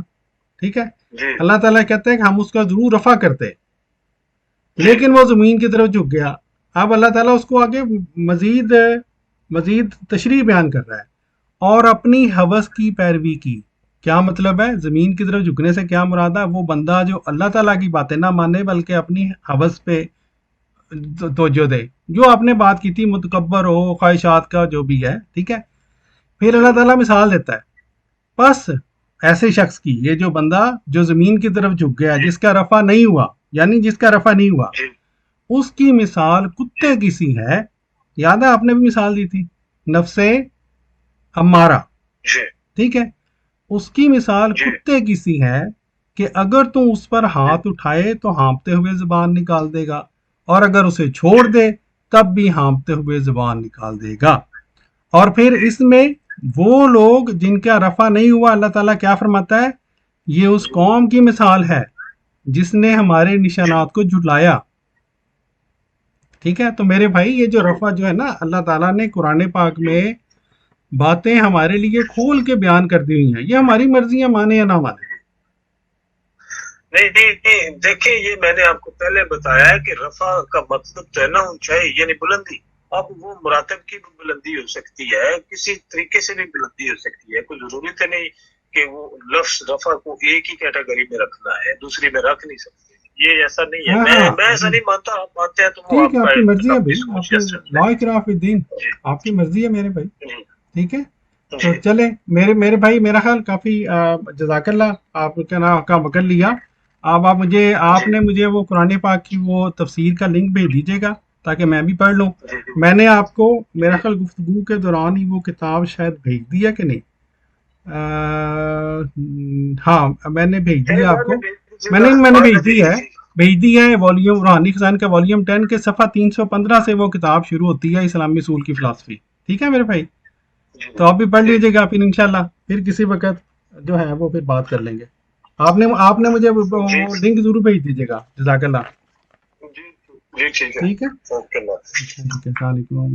ٹھیک ہے. جی اللہ تعالیٰ کہتے ہیں کہ ہم اس کا ضرور رفع کرتے لیکن وہ زمین کی طرف جھک گیا. اب اللہ تعالیٰ اس کو آگے مزید تشریح بیان کر رہا ہے اور اپنی ہوس کی پیروی کی. کیا مطلب ہے زمین کی طرف جھکنے سے کیا مراد ہے؟ وہ بندہ جو اللہ تعالیٰ کی باتیں نہ مانے بلکہ اپنی ہوس پہ توجہ دے, جو آپ نے بات کی تھی متکبر ہو خواہشات کا جو بھی ہے. ٹھیک ہے. پھر اللہ تعالیٰ مثال دیتا ہے بس ایسے شخص کی, یہ جو بندہ جو زمین کی طرف جھک گیا جس کا رفع نہیں ہوا, یعنی جس کا رفع نہیں ہوا, اس کی مثال کتے کی سی ہے. یاد ہے آپ نے بھی مثال دی تھی نفس امارہ. ٹھیک ہے. اس کی مثال کتے کی سی ہے کہ اگر تم اس پر ہاتھ اٹھائے تو ہانپتے ہوئے زبان نکال دے گا اور اگر اسے چھوڑ دے تب بھی ہانپتے ہوئے زبان نکال دے گا. اور پھر اس میں وہ لوگ جن کا رفع نہیں ہوا اللہ تعالیٰ کیا فرماتا ہے یہ اس قوم کی مثال ہے جس نے ہمارے نشانات کو جھٹلایا. ٹھیک ہے. تو میرے بھائی یہ جو رفع جو ہے نا اللہ تعالیٰ نے قرآن پاک میں باتیں ہمارے لیے کھول کے بیان کر دی ہوئی ہیں. یہ ہماری مرضی ہے مانے یا نہ مانے. نہیں دیکھیں یہ میں نے آپ کو پہلے بتایا ہے کہ رفع کا مطلب جو ہے نا اونچائی یعنی بلندی. اب وہ مراتب کی بھی بلندی ہو سکتی ہے, کسی طریقے سے بھی بلندی ہو سکتی ہے. کوئی ضروری تو نہیں کہ وہ لفظ رفع کو ایک ہی کیٹیگری میں رکھنا ہے دوسری میں رکھ نہیں سکتے. یہ ایسا نہیں ہے. میں ایسا نہیں مانتا, آپ مانتے ہیں تو وہ ٹھیک ہے. آپ کی مرضی ہے بھائی, لا اکراہ فی الدین, آپ کی مرضی ہے میرے بھائی. ٹھیک ہے. تو چلے میرے بھائی میرا خیال کافی جزاک اللہ آپ کا وقت لیا. اب آپ نے مجھے وہ قرآن پاک کی وہ تفسیر کا لنک بھیج دیجیے گا تاکہ میں بھی پڑھ لوں. میں نے آپ کو میرا خیال گفتگو کے دوران ہی وہ کتاب شاید بھیج دی ہے کہ نہیں. ہاں میں نے بھیج دی ہے آپ کو. میں نے بھیج دی ہے والیوم روحانی خزان کا والیوم 10 کے صفحہ 315 سے وہ کتاب شروع ہوتی ہے اسلامی اصول کی فلسفی. ٹھیک ہے میرے بھائی. تو آپ بھی پڑھ لیجیے گا پھر انشاءاللہ پھر کسی وقت جو ہے وہ پھر بات کر لیں گے. آپ نے مجھے لنک ضرور بھیج دیجیے گا. جزاک اللہ. ٹھیک ہے. ٹھیک ہے. السلام علیکم.